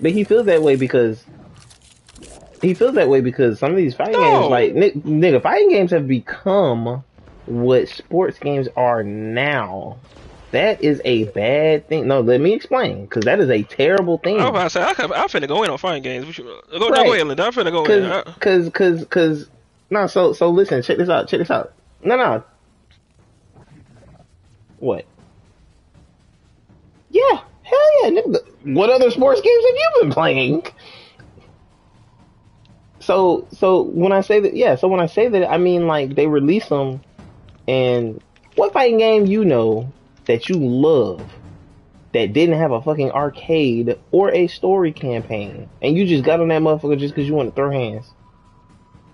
but he feels that way because some of these fighting games, No. like nigga, fighting games have become what sports games are now. That is a bad thing. No, let me explain, because that is a terrible I was thing. about to say, I'm finna go in on fighting games. Go Right. ahead, Linda. I'm finna go in. Cause no, so listen, check this out. No. What? Yeah, hell yeah, nigga. What other sports games have you been playing? So when I say that, I mean like they release them, and what fighting game you know that you love that didn't have a fucking arcade or a story campaign, and you just got on that motherfucker just because you want to throw hands?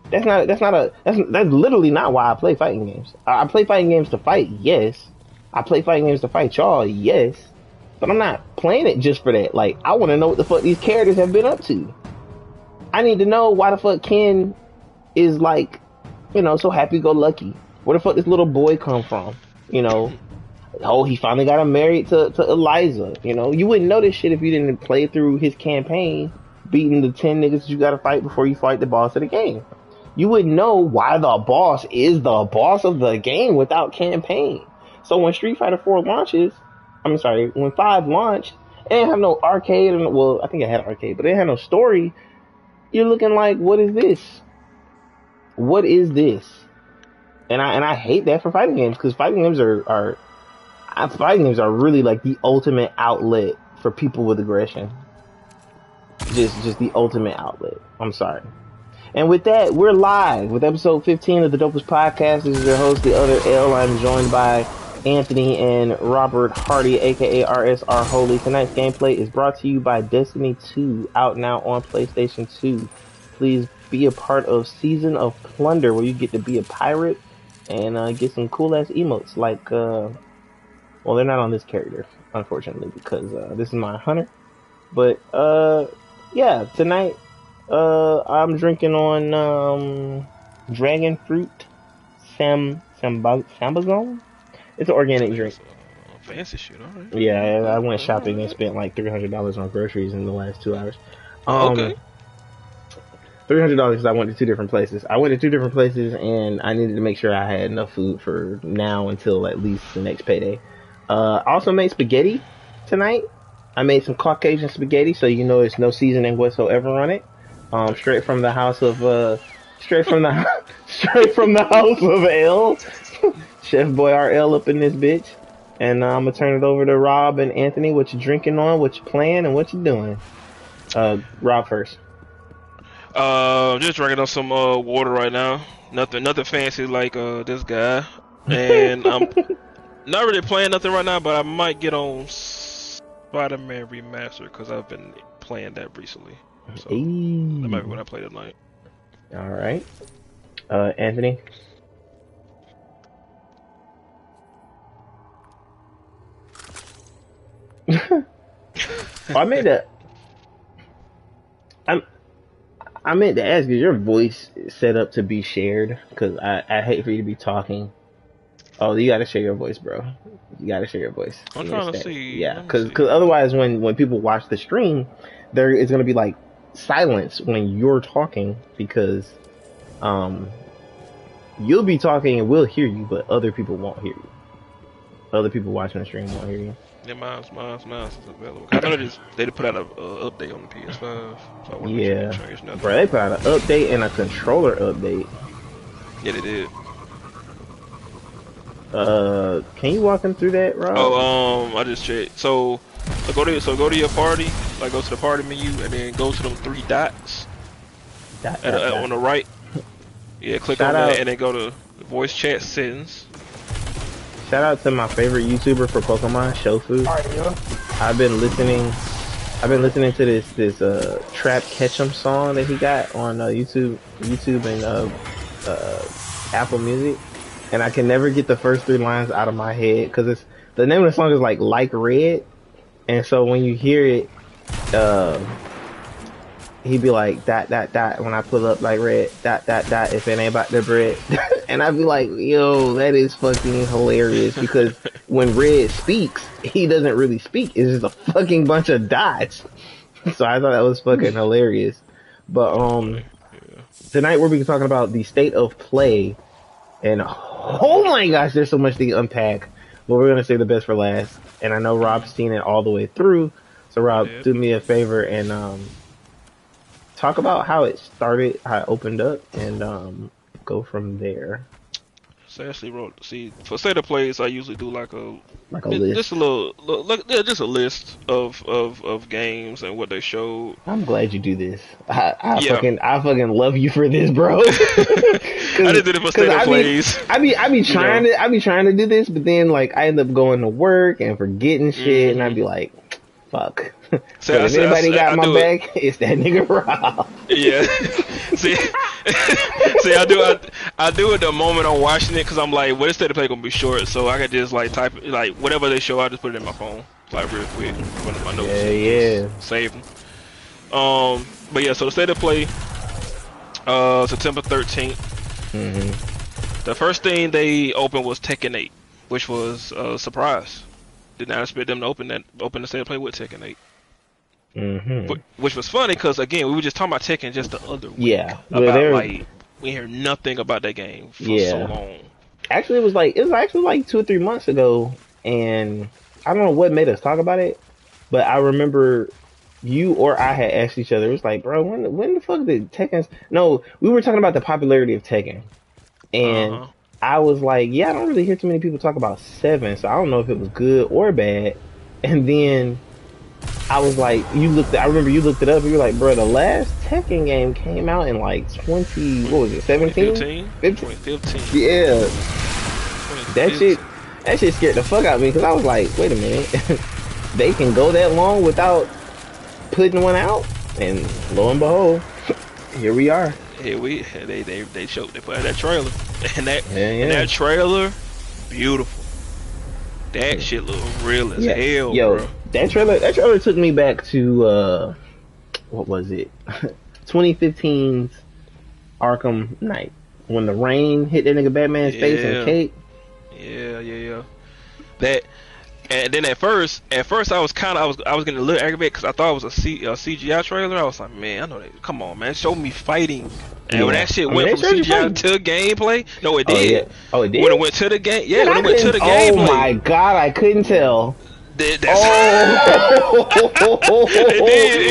That's literally not why I play fighting games. I play fighting games to fight, yes. I play fighting games to fight y'all, yes. But I'm not playing it just for that. Like, I want to know what the fuck these characters have been up to. I need to know why the fuck Ken is like, so happy-go-lucky. Where the fuck this little boy come from? Oh, he finally got him married to Eliza. You wouldn't know this shit if you didn't play through his campaign, beating the 10 niggas that you gotta fight before you fight the boss of the game. You wouldn't know why the boss is the boss of the game without campaign. So when Street Fighter 4 launches, when 5 launched, it didn't have no arcade, well, I think it had arcade, but it had no story. You're looking like, what is this? What is this? And I hate that for fighting games, because fighting games are really like the ultimate outlet for people with aggression. Just the ultimate outlet. I'm sorry. And with that, we're live with episode 15 of the Dopest Podcast. This is your host, the other L. I'm joined by Anthony and Robert Hardy, aka RSR Holy. Tonight's gameplay is brought to you by Destiny 2, out now on PlayStation 2. Please be a part of Season of Plunder, where you get to be a pirate and get some cool ass emotes. Like, well, they're not on this character, unfortunately, because this is my hunter. But yeah, tonight I'm drinking on dragon fruit Sambazon. It's an organic drink. Fancy shit, alright. Yeah, I went shopping and spent like $300 on groceries in the last 2 hours. Okay. $300 because I went to 2 different places. And I needed to make sure I had enough food for now until at least the next payday. I also made spaghetti tonight. I made some Caucasian spaghetti, so there's no seasoning whatsoever on it. Straight from the house of L. Chef Boy RL up in this bitch. And I'm gonna turn it over to Rob and Anthony. What you drinking on, what you playing, and what you doing? Rob first. Just drinking on some water right now. Nothing fancy like this guy. And I'm not really playing nothing right now, but I might get on Spider-Man Remastered because I've been playing that recently. So that might be what I play tonight. All right. Anthony. I meant to ask, is your voice set up to be shared? Because I hate for you to be talking. Oh, you gotta share your voice, bro. You gotta share your voice. I'm trying to see. Yeah, because otherwise, when people watch the stream, there is gonna be like silence when you're talking, because you'll be talking and we'll hear you, but other people won't hear you. Other people watching the stream won't hear you. Yeah, mine's is available. I know they put out an update on the PS5. So I want to change nothing. Bro, they put out an update and a controller update. Yeah, they did. Can you walk them through that, Rob? Oh, I just checked. So go to your party, like go to the party menu, and then go to them 3 dots on the right. Yeah, click on that, and then go to the voice chat settings. Shout out to my favorite YouTuber for Pokemon, Shofu. I've been listening to this Trap Ketchum song that he got on YouTube and Apple Music, and I can never get the first 3 lines out of my head because the name of the song is like Red, and so when you hear it, he'd be like dot when I pull up like red dot if it ain't about the bread. And I'd be like, yo, that is fucking hilarious, because when Red speaks, he doesn't really speak. It's just a fucking bunch of dots. So I thought that was fucking hilarious. But tonight we'll be talking about the state of play, and oh my gosh, there's so much to unpack. But we're gonna save the best for last. And I know Rob's seen it all the way through. So Rob, do me a favor and talk about how it started, how it opened up, and go from there. So I actually wrote. See, for state of plays, I usually do like a list. Just a little, just a list of games and what they showed. I'm glad you do this. I fucking love you for this, bro. I just did it for state of plays. I be trying to do this, but then like I end up going to work and forgetting shit, and I'd be like, fuck. So if anybody got my back, it's that nigga Rob. Yeah. See, I do it the moment I'm watching it because I'm like, well, this state of play gonna be short, so I can just like type like whatever they show, I just put it in my phone like real quick, one of my notes. Yeah. Save them. But yeah, so the state of play, September 13th. Mm-hmm. The first thing they opened was Tekken 8, which was a surprise. Did not expect them to open the state of play with Tekken 8. Mm-hmm. Which was funny because again we were just talking about Tekken just the other week. Yeah, about like we hear nothing about that game for so long. Actually, it was actually like 2 or 3 months ago, and I don't know what made us talk about it, but I remember you or I had asked each other. It was like, bro, when the fuck did Tekken? No, we were talking about the popularity of Tekken, and I was like, yeah, I don't really hear too many people talk about 7, so I don't know if it was good or bad. And then I was like, I remember you looked it up and you were like, bro, the last Tekken game came out in like 17? 15? Yeah. That shit scared the fuck out of me because I was like, wait a minute. They can go that long without putting one out? And lo and behold, here we are. They put out that trailer. And that trailer, beautiful. That shit look real as hell, bro. That trailer took me back to what was it? 2015's Arkham Knight. When the rain hit that nigga Batman's face and cape. Yeah. That, and then at first I was getting a little aggravated because I thought it was a CGI trailer. I was like, man, I know that. Come on, man, show me fighting. And when that shit went from CGI to gameplay, no, it did. Oh, it did. When it went to the game, when it went to the gameplay. Oh my god, I couldn't tell. It did. It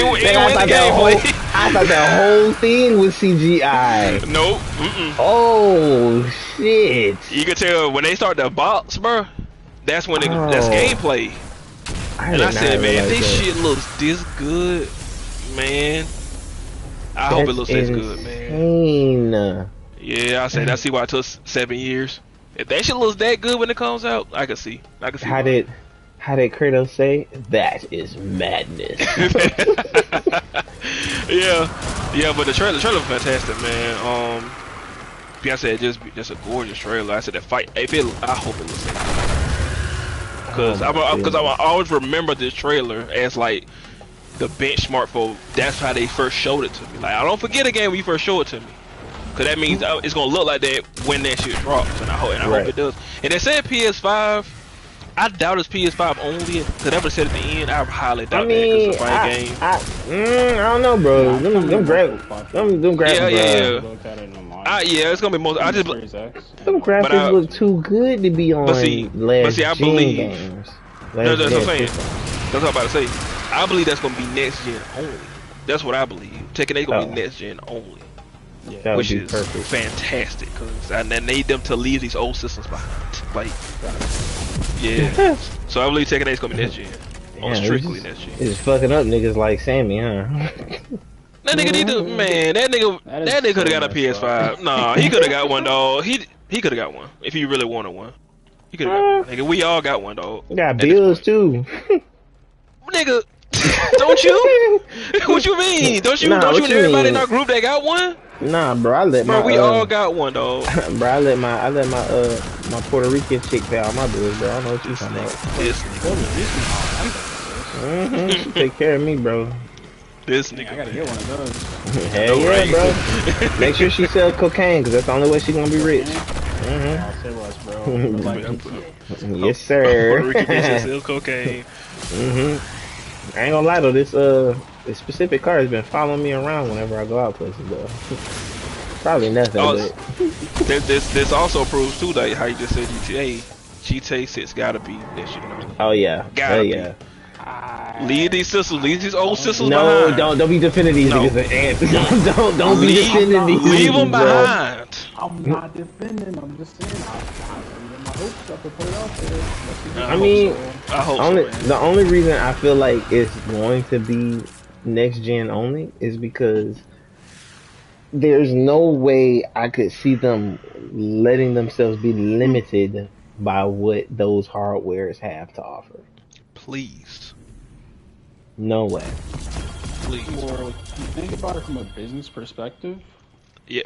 went to gameplay. I thought that whole thing was CGI. Nope. Oh shit! You could tell when they start the box, bro. That's when that's gameplay. I said, man, this shit looks this good, man. I hope it looks this good, man. Yeah, I said I see why it took 7 years. If that shit looks that good when it comes out, I can see. How did Kratos say? That is madness. yeah, but the trailer was fantastic, man. I said just a gorgeous trailer. I said that fight. I hope it looks like because I always remember this trailer as like the benchmark for that's how they first showed it to me. Like I don't forget a game when you first show it to me, because that means it's gonna look like that when that shit drops, and I hope it does. And they said PS5. I doubt it's PS5 only. Because that would said at the end, I highly doubt that because it's a fighting game. I don't know, bro. Them graphics. Yeah, it's gonna be most. Them graphics look too good to be on. But see, I believe. Games. That's what I'm saying. That's what I'm about to say. I believe that's gonna be next gen only. That's what I believe. Tekken 8 gonna be next gen only. Yeah, which is perfect. Fantastic, because I need them to leave these old systems behind. Like, yeah. So I believe Tekken 8 is gonna be next gen. Strictly next gen. It's fucking up niggas like Sammy, huh? That nigga need to, man. That nigga could have got a PS5. Nah, he could have got one, dog. He could have got one if he really wanted one. He could have got one. Nigga, we all got one, dog. Got bills too. Nigga, don't you? What you mean? Don't you? Don't you and everybody in our group that got one? Nah, bro. We all got one, dog. Bro, I let my Puerto Rican chick pay all my bills, bro. I don't know what you talking about. She take care of me, bro. This nigga. I gotta get one of those. Hell yeah, bro. Make sure she sells cocaine, because that's the only way she gonna be rich. Yes, sir. Puerto Rican bitch that sells cocaine. I ain't gonna lie though, this This specific car has been following me around whenever I go out places, though. Probably nothing, but this also proves too that how you just said GTA 6 gotta be this shit. Oh yeah, gotta yeah. be. Leave these old systems no, behind. don't be defending these niggas. Don't be defending these. Leave them behind. I'm not defending. I'm just saying. My hopes up to put it out there. I mean, I hope the only reason I feel like it's going to be next gen only is because there's no way I could see them letting themselves be limited by what those hardwares have to offer. Please. No way. Please. Or think about it from a business perspective. Yeah.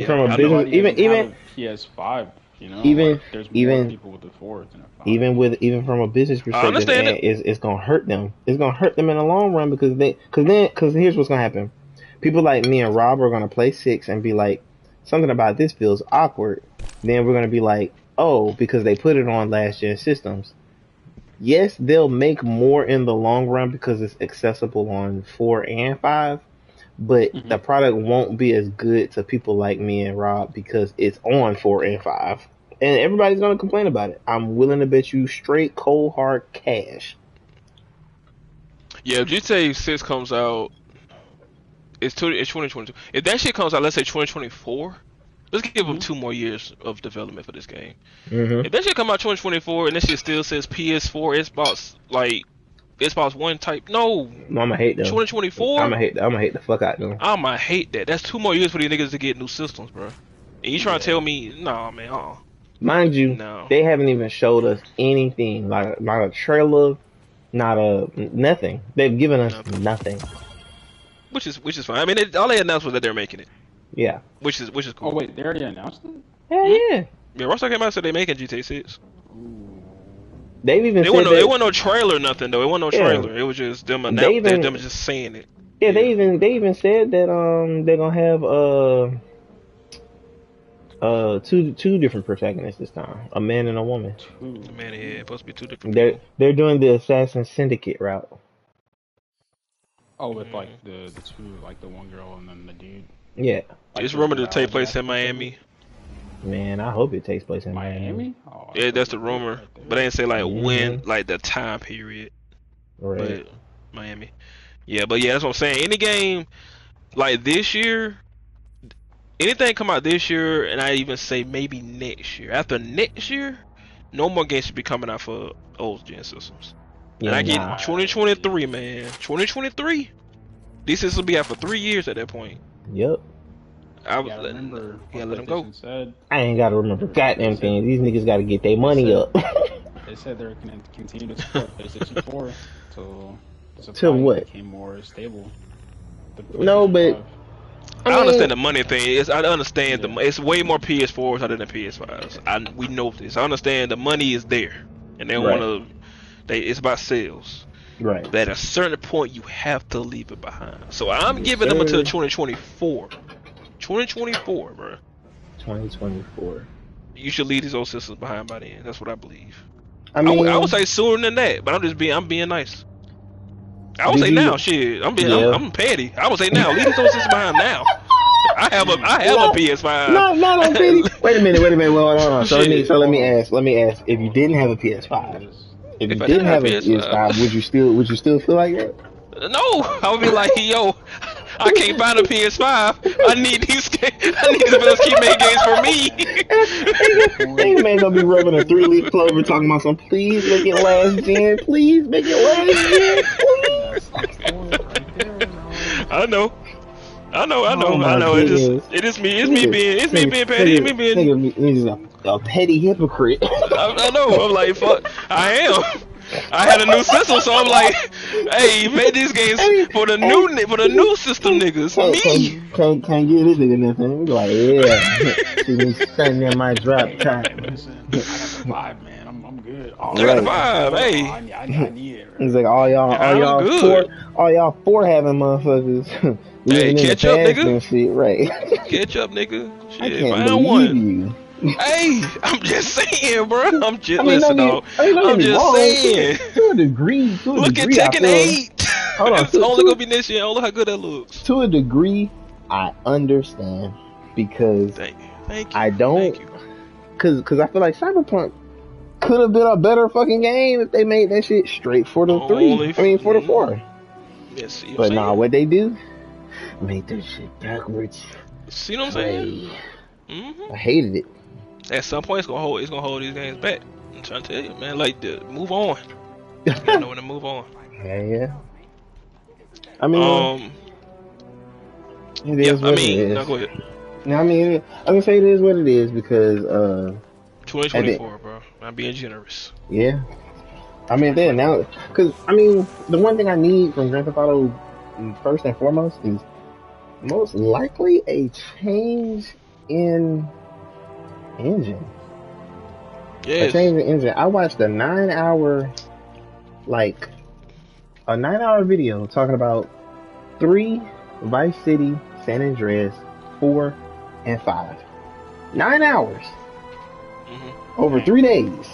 From a business, even PS5, you know, even there's more people with the 4 than a 5. Even from a business perspective, it's gonna hurt them. It's gonna hurt them in the long run because here's what's gonna happen. People like me and Rob are gonna play 6 and be like, something about this feels awkward. Then we're gonna be like, oh, because they put it on last gen systems. Yes, they'll make more in the long run because it's accessible on 4 and 5, but the product won't be as good to people like me and Rob because it's on 4 and 5. And everybody's going to complain about it. I'm willing to bet you straight cold hard cash. Yeah, if GTA 6 comes out, it's 2022. If that shit comes out, let's say 2024, let's give them 2 more years of development for this game. If that shit come out 2024 and this shit still says PS4, Xbox, like Xbox One type, no. I'ma hate them. 2024. I'ma hate the fuck out of them. I'ma hate that. That's 2 more years for these niggas to get new systems, bro. And you trying to tell me, nah, man, Mind you, they haven't even showed us anything, like not a trailer, nothing. They've given us nothing. Which is fine. I mean, all they announced was that they're making it. Yeah. Which is cool. Oh wait, they already announced it? Hell yeah. Yeah, Rockstar came out and said they're making GTA 6. They've even it wasn't no trailer, nothing though. It wasn't no trailer. It was just them announcing, them just saying it. Yeah, they even said that they're gonna have two different protagonists this time, a man and a woman. Man, yeah, supposed to be 2 different. They're doing the Assassin Syndicate route. Oh, with like the 2, like the one girl and then the dude. Yeah. Like it's rumored to take place in Miami. Man, I hope it takes place in Miami. Oh, yeah, that's the rumor. But they didn't say like when, like the time period. Right. But Miami. Yeah, but yeah, that's what I'm saying. Any game like this year, anything come out this year, and I even say maybe next year. After next year, no more games should be coming out for old gen systems. Yeah, and I get 2023, man. 2023. These systems will be out for 3 years at that point. Yep. I was remember. Yeah, let them go. I ain't gotta remember goddamn thing. These niggas gotta get their money up. They said they're gonna continue to support PlayStation 4 till what? Became more stable. No, but I understand the money thing. I understand it's way more PS4s other than PS5s. We know this. I understand the money is there, and they want to. It's about sales. Right. But at a certain point, you have to leave it behind. So I'm giving them until 2024. 2024, bro. 2024. You should leave these old systems behind by then. That's what I believe. I mean, I would say sooner than that, but I'm being nice. I would say now, shit. I'm petty. I would say now, leave these old systems behind now. I have a PS5. No, petty. Wait a minute. Hold on. So let me ask. If you didn't have a PS5, if you didn't have a PS5, would you still feel like that? No, I would be like, yo, I can't find a PS5. I need these fellas keep making games for me. They man gonna be rubbing a 3-leaf clover talking about some. Please make it last gen. Please make it last gen. I know. It is me being petty. Nigga's a petty hypocrite. I know. I'm like, fuck. I am. I had a new system, so I'm like, hey, make these games for the new system niggas. Me. Can't get this nigga nothing. Be like, yeah. See me standing in my drop top. Listen, I got the 5, man. I'm good. I got the 5, hey. I need it. It's like all y'all 4 having motherfuckers. Hey, catch up, nigga. Shit, right. Catch up, nigga. Shit, I can't believe you. Hey, I'm just saying, bro. I'm just saying. To a degree. Look at Tekken 8. hold on. It's only gonna be next year. I don't know how good that looks. To a degree, I understand because Thank you. I don't. Thank you. Cause I feel like Cyberpunk could have been a better fucking game if they made that shit straight for the for the 4. Yes, But nah, what they do? Made that shit backwards. See what I'm saying? Mm-hmm. I hated it. At some point, it's gonna hold these games back. I'm trying to tell you, man. Like, move on. You gotta know when to move on. Yeah. I mean, it is what it is. No, go ahead. No, I mean, I'm gonna say it is what it is because 2024, bro. I'm being generous. Yeah. I mean, then now, because I mean, the one thing I need from Grand Theft Auto first and foremost is most likely a change in engine. Yes. A change in engine. I watched a 9-hour video talking about 3 Vice City, San Andreas, 4, and 5. 9 hours over 3 days.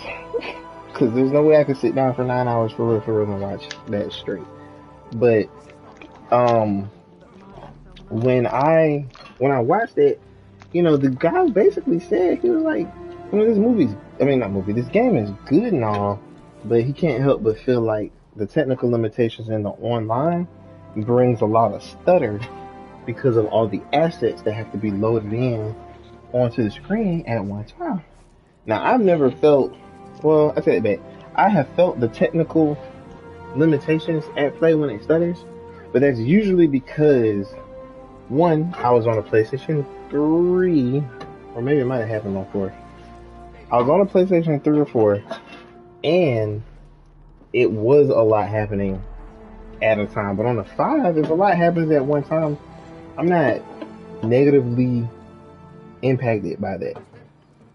Because there's no way I could sit down for 9 hours for real and watch that straight. But when I watched it, you know, the guy basically said, he was like, you know, this game is good and all, but he can't help but feel like the technical limitations in the online brings a lot of stutter because of all the assets that have to be loaded in onto the screen at one time. Now, I've never felt, well, I take it back. I have felt the technical limitations at play when it stutters, but that's usually because, one, I was on a PlayStation 3, or maybe it might have happened on 4. I was on a PlayStation 3 or 4, and it was a lot happening at a time. But on the 5, if a lot happens at one time, I'm not negatively impacted by that,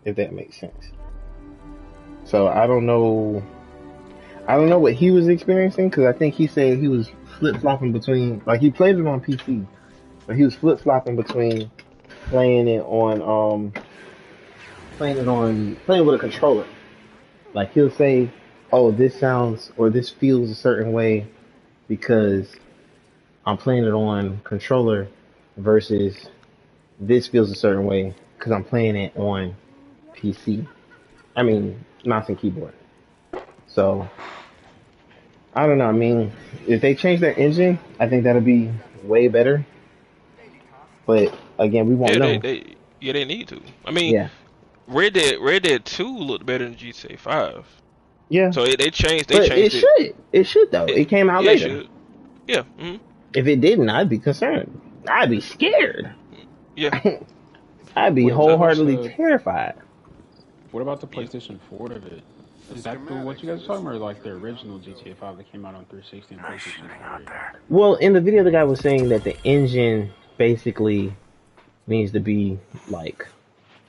if that makes sense. So I don't know what he was experiencing, because I think he said he was flip-flopping between, like, he played it on PC, but he was flip-flopping between playing with a controller. Like, he'll say, oh, this sounds or this feels a certain way because I'm playing it on controller, versus this feels a certain way because I'm playing it on PC. I mean, mouse and keyboard. So, I don't know. I mean, if they change their engine, I think that'll be way better. But again, we won't know. They need to. I mean, Red Dead 2 looked better than GTA 5. Yeah. So they changed. It should though. It came out later. It should. Yeah. Mm-hmm. If it didn't, I'd be concerned. I'd be scared. Yeah. I'd be wholeheartedly terrified. What about the PlayStation 4 of it? Is that what you guys are talking about, or like the original GTA 5 that came out on 360 and PlayStation 4? Well, in the video, the guy was saying that the engine basically needs to be like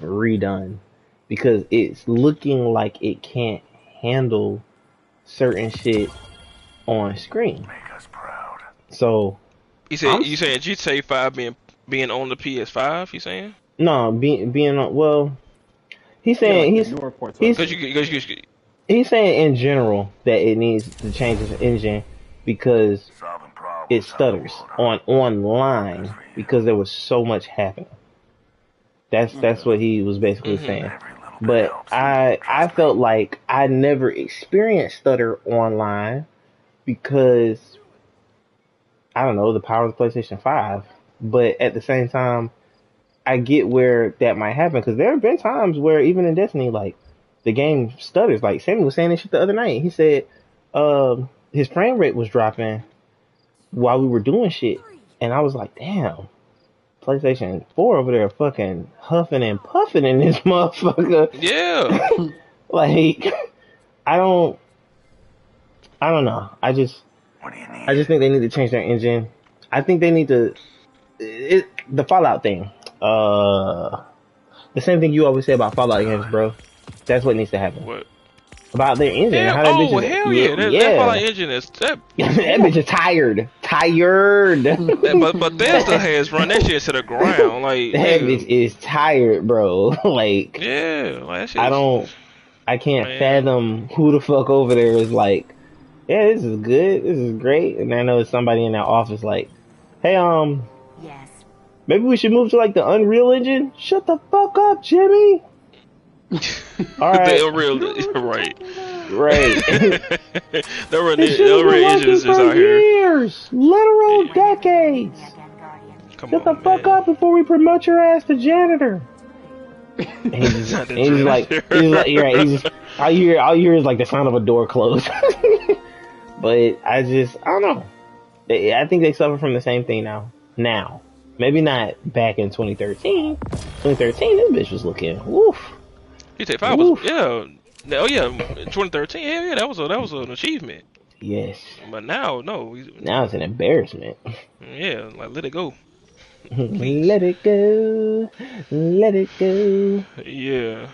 redone because it's looking like it can't handle certain shit on screen. Make us proud. So you saying GTA 5 being on the PS5? You saying? No, being on. Well, he's saying he's saying in general that it needs to change its engine because it stutters online because there was so much happening. That's what he was basically saying. But I felt like I never experienced stutter online because I don't know, the power of the PlayStation 5. But at the same time, I get where that might happen because there have been times where even in Destiny, like, the game stutters. Like Sammy was saying this shit the other night. He said his frame rate was dropping while we were doing shit, and I was like, damn, PlayStation 4 over there fucking huffing and puffing in this motherfucker. Yeah. Like, I don't know. I just think they need to change their engine. I think they need to the Fallout thing. The same thing you always say about Fallout games, bro. That's what needs to happen. What? About their engine. Yeah, how that bitch is, hell yeah. That Fallout engine is... That bitch is tired. But Bethesda has run that shit to the ground. Like, that bitch is tired, bro. Like... Yeah. Like, that shit I can't fathom who the fuck over there is yeah, this is good. This is great. And I know it's somebody in that office like, hey, Yes. maybe we should move to like the Unreal Engine. Shut the fuck up, Jimmy. All right. The Unreal, right? Right. The Unreal This shit has been Engines working is for out here. years, literal decades. Come Shut the on, fuck man. up before we promote your ass to janitor. And he's Not the like, you're right. All you hear is like the sound of a door close. But I don't know. I think they suffer from the same thing now. Now, maybe not back in 2013. 2013, this bitch was looking. Woof. GTA 5 was, yeah. Oh yeah, 2013. Hell yeah, that was an achievement. Yes. But now, no. Now it's an embarrassment. Yeah, like let it go. Let it go. Let it go. Yeah.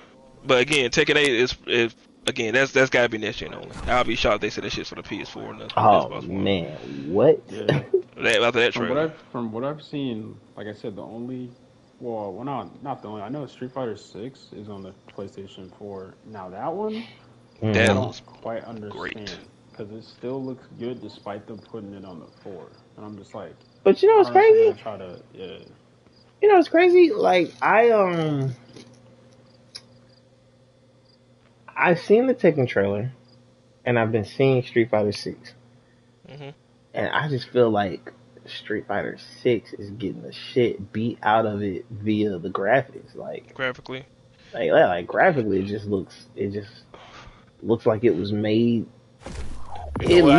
But again, Tekken 8 is again that's gotta be next gen only. I'll be shocked if they said that shit's for the PS4 and the Oh Xbox One. man, what? Yeah. After that trailer. From what I've seen, like I said, the only, well, not the only. I know Street Fighter 6 is on the PlayStation 4. Now that one, I That don't looks quite understand great. because it still looks good despite them putting it on the 4. And I'm just like, But you know what's I don't know if crazy? they're gonna try to, yeah. You know what's crazy? Like I've seen the Tekken trailer, and I've been seeing Street Fighter 6, Mhm. and I just feel like Street Fighter 6 is getting the shit beat out of it via the graphics. Like Graphically. graphically, it just looks like it was made. You know,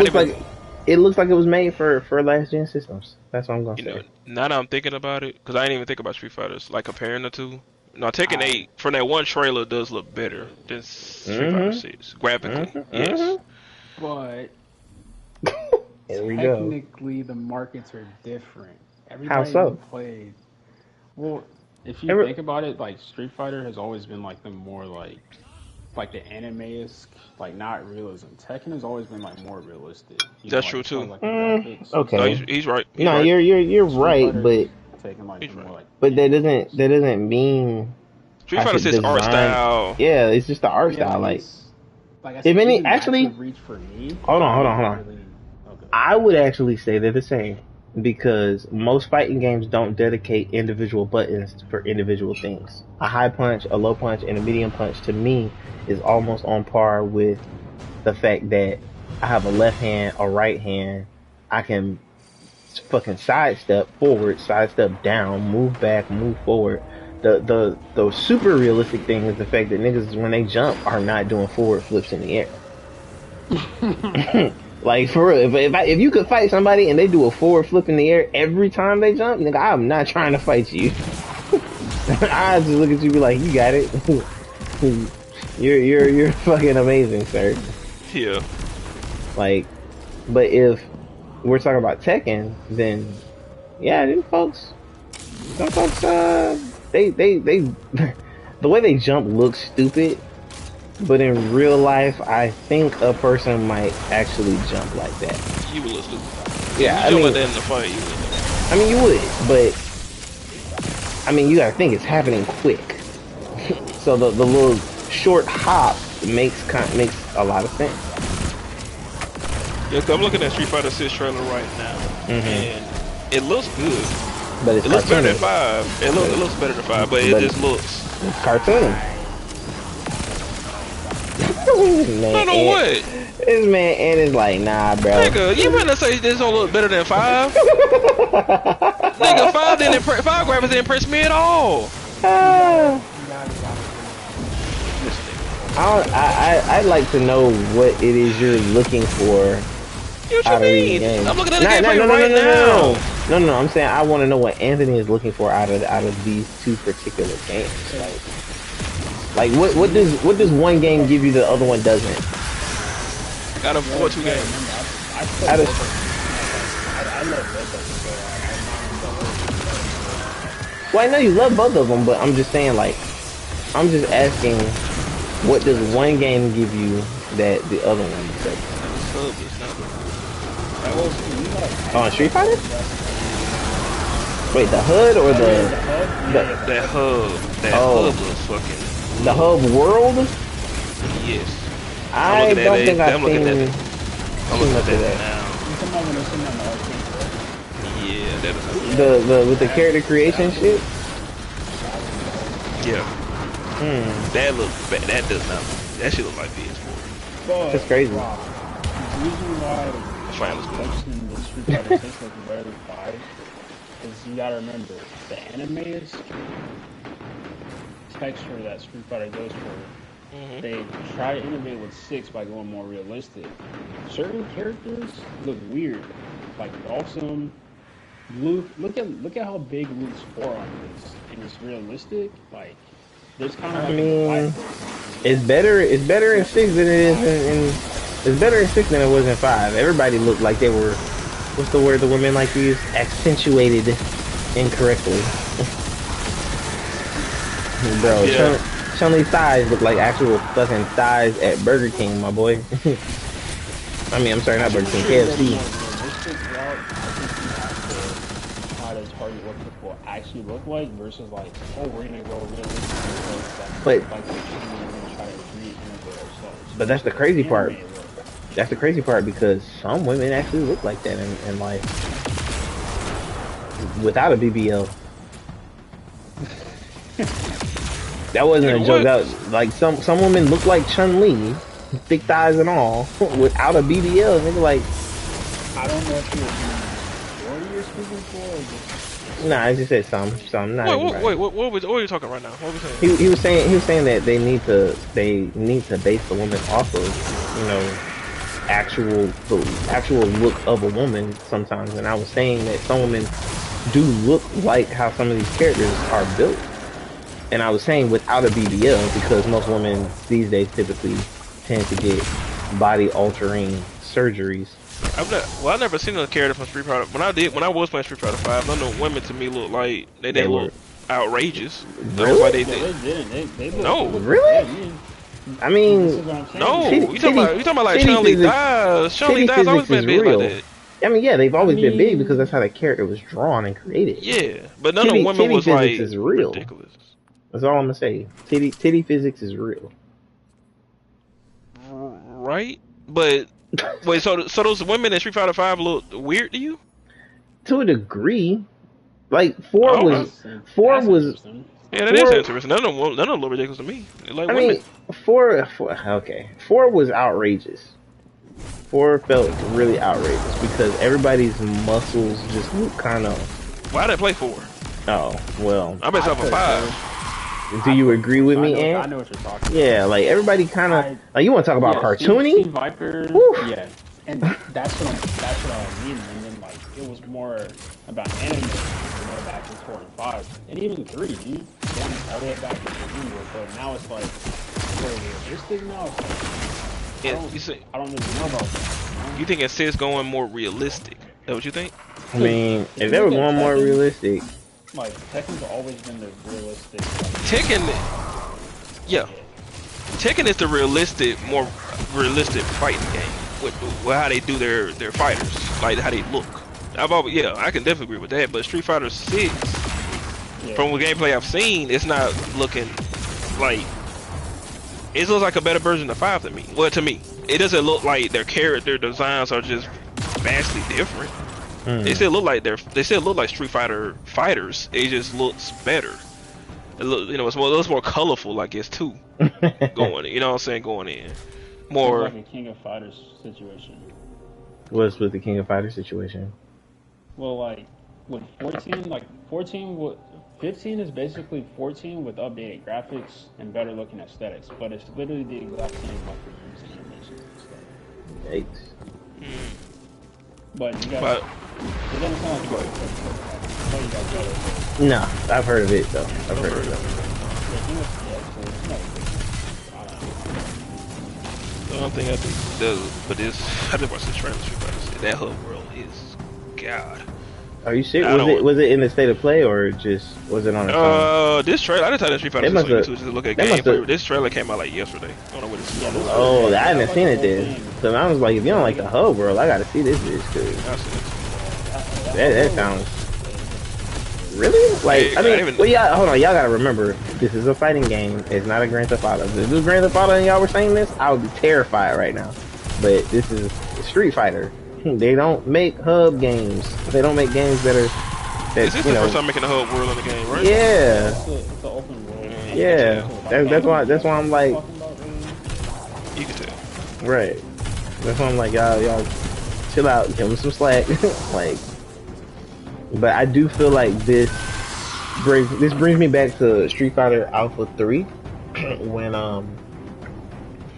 It looks like it was made for last gen systems. That's what I'm gonna you say. know, now that I'm thinking about it, because I didn't even think about Street Fighters, like comparing the two. No, Tekken 8 from that one trailer does look better than Street Fighter 6 graphically. Yes. But Here we go. technically, the markets are different. How Everybody so? who played. Well, if you think about it, like Street Fighter has always been like the more like the anime-esque, like not realism. Tekken has always been like more realistic. That's like, true, as far too. as, like, the graphics. Okay. No, he's right. He's No, right. you're Street right, Fighter's but taking like He's the more right. like. but that doesn't mean Street I Fighter should 6 art design- style. Yeah, it's just the art Yeah, style. Like it's- like I if said, any- even that actually- could reach for me. hold on. Really- okay. I would actually say they're the same because most fighting games don't dedicate individual buttons for individual things. A high punch, a low punch, and a medium punch to me is almost on par with the fact that I have a left hand, a right hand. I can fucking sidestep forward, sidestep down, move back, move forward. The super realistic thing is the fact that niggas when they jump are not doing forward flips in the air. Like for real, if you could fight somebody and they do a forward flip in the air every time they jump, nigga, I'm not trying to fight you. I just look at you and be like, you got it. You're fucking amazing, sir. Yeah. Like, but if we're talking about Tekken, then yeah, them folks, they the way they jump looks stupid, but in real life, I think a person might actually jump like that. You would listen. Yeah, I You mean, like that in the fight. You would. I mean, you would, but I mean, you gotta think it's happening quick. So the little short hop makes a lot of sense. Yeah, 'cause I'm looking at Street Fighter 6 trailer right now, and it looks good. But it's It looks better than cartoony. 5. It looks better than 5, but it But- just looks. It's cartoony. Man, I don't know and- what. This man and is like, nah, bro. Nigga, you better say this don't look better than 5. Nigga, 5 graphics didn't impress me at all. Ah. I'd like to know what it is you're looking for What out you of these mean? games. I'm looking at the gameplay right now. No. I'm saying I want to know what Anthony is looking for out of these two particular games. Like what does one game give you the other one doesn't? Out of 4-2 games. Out of, well, I know you love both of them, but I'm just saying, like, I'm just asking, what does one game give you that the other one doesn't? On Street Fighter? Wait, the HUD or the That hub. That Oh. hub looks fucking. the hub world? Yes. I looking at don't it. think I'm looking at I've it. seen. I'm looking at that now. Yeah, that is the with the character creation shit. Yeah. That looks bad. That does not. That shit look like PS4. That's crazy. The reason why collection the Street Fighter 6 looks better than 5 is you gotta remember the anime texture that Street Fighter goes for. They try to innovate with 6 by going more realistic. Certain characters look weird, like Awesome. Luke, look at how big Luke's forearm is, and it's realistic. Like there's kind of. I mean, it's better in 6 than it is in. It's better in 6 than it was in 5. Everybody looked like they were. What's the word the women like to use? Accentuated incorrectly. Bro, Yeah. Chun-Li's thighs look like actual fucking thighs at Burger King, my boy. I mean, I'm sorry, not Burger King, KFC. Target what people actually look like versus like, oh, we're gonna go realistic. But like, we're gonna try to re-innovate ourselves. But that's the crazy part. That's the crazy part because some women actually look like that in life without a BBL. That wasn't a joke. That was, like some women look like Chun-Li, thick thighs and all, without a BBL. And they're like, I don't know if you're speaking for or just. Nah, I just said some. Not wait, what are you talking right now? What was saying? He was saying that they need to base the woman off of, you know, the actual look of a woman sometimes. And I was saying that some women do look like how some of these characters are built. And I was saying without a BBL because most women these days typically tend to get body altering surgeries. I never seen a character from Street Fighter. When I was playing Street Fighter 5, none of the women to me looked like they didn't look outrageous. That was why they did. They No, really? I mean, no. You talking about like Chun-Li thighs? Chun-Li thighs always been big like that. I mean, yeah, they've always been big because that's how the character was drawn and created. Yeah, but none of the women was like is real. Ridiculous. That's all I'm gonna say. Titty physics is real. Right? But wait, so those women in Street Fighter 5 look weird to you? To a degree. Like 4 was yeah, that is interesting. None of them look ridiculous to me. Like I women. mean, 4 okay. 4 was outrageous. 4 felt really outrageous because everybody's muscles just look kind of. Why did I play 4? Oh well. I bet it's up for 5. Do you agree with me, Ant? I know what you're talking about. Yeah, like everybody kind of like you want to talk about cartoony? Team Viper, yeah, and that's what I mean. And then like it was more about anime, back in 4 and 5, and even 3, dude. Going all the way back to 3, but now it's like realistic now. I don't really know about that. You think it's going more realistic? Is that what you think? I mean, if they were going more realistic. Like, Tekken's always been the realistic. Tekken, yeah. Tekken is the more realistic fighting game with how they do their fighters, like how they look. I can definitely agree with that. But Street Fighter 6, from the gameplay I've seen, it's not looking like. It looks like a better version of 5 to me. Well, to me, it doesn't look like their character designs are just vastly different. They still look like Street Fighter fighters. It just looks better. It looks more colorful, I guess, too. Going in, you know what I'm saying? Going in more like a King of Fighters situation. What's with the King of Fighters situation? Well, like with 15 is basically 14 with updated graphics and better looking aesthetics, but it's literally the exact same like the animations and stuff. Yikes. But you got. It doesn't sound like you got No, I've heard of it though. I've heard of it. I just watched this trailer. That whole world is God. Are you serious? Was it in the state of play or just was it on the phone? This trailer, I just had Street Fighter 6 just to look at gameplay. This trailer came out like yesterday. I don't know what it's. Oh, I haven't seen it then. So I was like, if you don't like the whole world, I gotta see this bitch. That sounds really like. I mean, well, yeah. Hold on, y'all gotta remember, this is a fighting game. It's not a Grand Theft Auto. If this was Grand Theft Auto and y'all were saying this, I would be terrified right now. but this is Street Fighter. They don't make hub games. They don't make games that are. Is this the first time making a hub world in the game, right? Yeah. It's an open world. Yeah. That's why I'm like. You can tell. Right. That's why I'm like, y'all chill out, give them some slack. Like, but I do feel like this brings me back to Street Fighter Alpha 3 when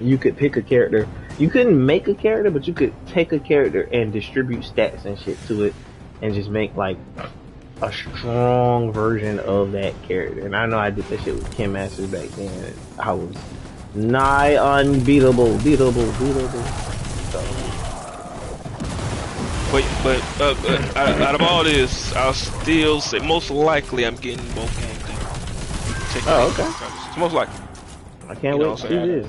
you could pick a character. You couldn't make a character, but you could take a character and distribute stats and shit to it and just make like a strong version of that character. And I know I did that shit with Ken Masters back then. I was nigh unbeatable, beatable. So. But out of all this, I'll still say most likely I'm getting both games. Oh, okay. It's most likely. I can't wait to see this.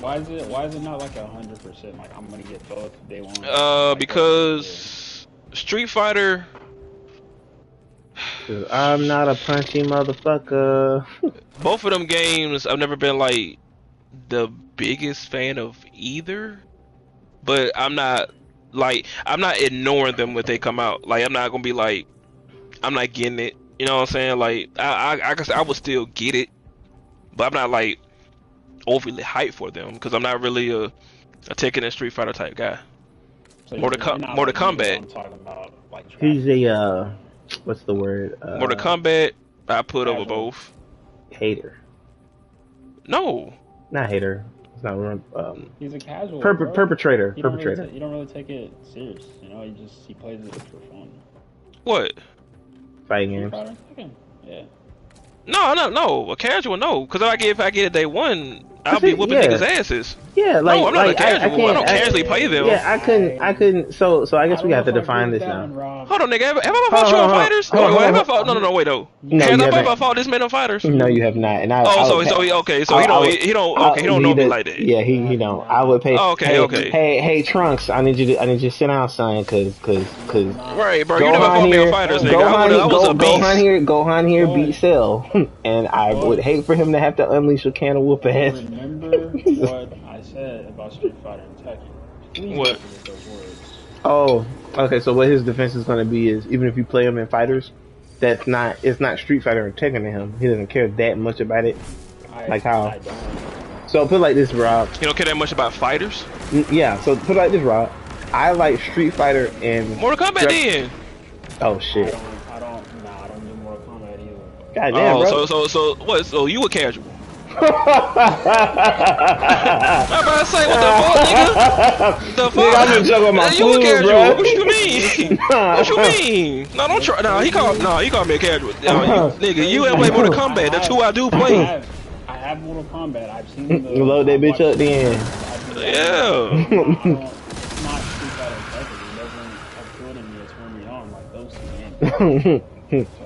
Why is it not like 100%? Like I'm gonna get both day one. Because Street Fighter. I'm not a punchy motherfucker. Both of them games, I've never been like the biggest fan of either. But I'm not ignoring them when they come out. Like I'm not gonna be like, I'm not getting it. You know what I'm saying? Like I guess I would still get it, but I'm not like overly hyped for them because I'm not really a Tekken and Street Fighter type guy. So Mortal Kombat. I'm talking about, like, he's a what's the word? Mortal Kombat. I put over both. Hater. No. Not hater. It's not. He's a casual. Perpetrator. You Perpetrator. Don't really take it serious. You know, he plays it for fun. What? Fighting games. Yeah. No. A casual, no. Because if I get it day one, I'll be whooping niggas' asses. Yeah, like no, I'm not like, a casual. I don't casually play them. Yeah, I couldn't. So I guess we have to define this now. Hold on, nigga. Have I fought you on fighters? Have I fought? No, wait though. Have I fought this man on fighters? No, you have not. And so he don't know me like that. Yeah, he don't. I would pay. Okay. Hey, Trunks, I need you to sit down, son, cause. Right, bro. You never fought me on fighters, nigga. I was a beast. Gohan here beat Cell, and I would hate for him to have to unleash a can of whoop ass. Remember what I said about Street Fighter and Tekken. Please what? Those words. Oh, okay. So what his defense is going to be is even if you play him in fighters, it's not Street Fighter and Tekken to him. He doesn't care that much about it. I don't. So put it like this, Rob. You don't care that much about fighters? Yeah. So put it like this, Rob. I like Street Fighter and Mortal Kombat then. Oh shit. I don't do Mortal Kombat either. God damn, bro. So what? So you a casual? I'm about to say, what the fuck, nigga? The fuck? Nigga, I've been juggling my you a food, casual? bro. What you mean? What you mean? No, don't try. No, he called me a casual. Nigga, you ain't play Mortal Kombat. That's who I do play. I have Mortal Kombat. I've seen the. You load that bitch up then. Yeah. It's not Street Fighter Tekken. It doesn't appeal to me to turn me on like those two games.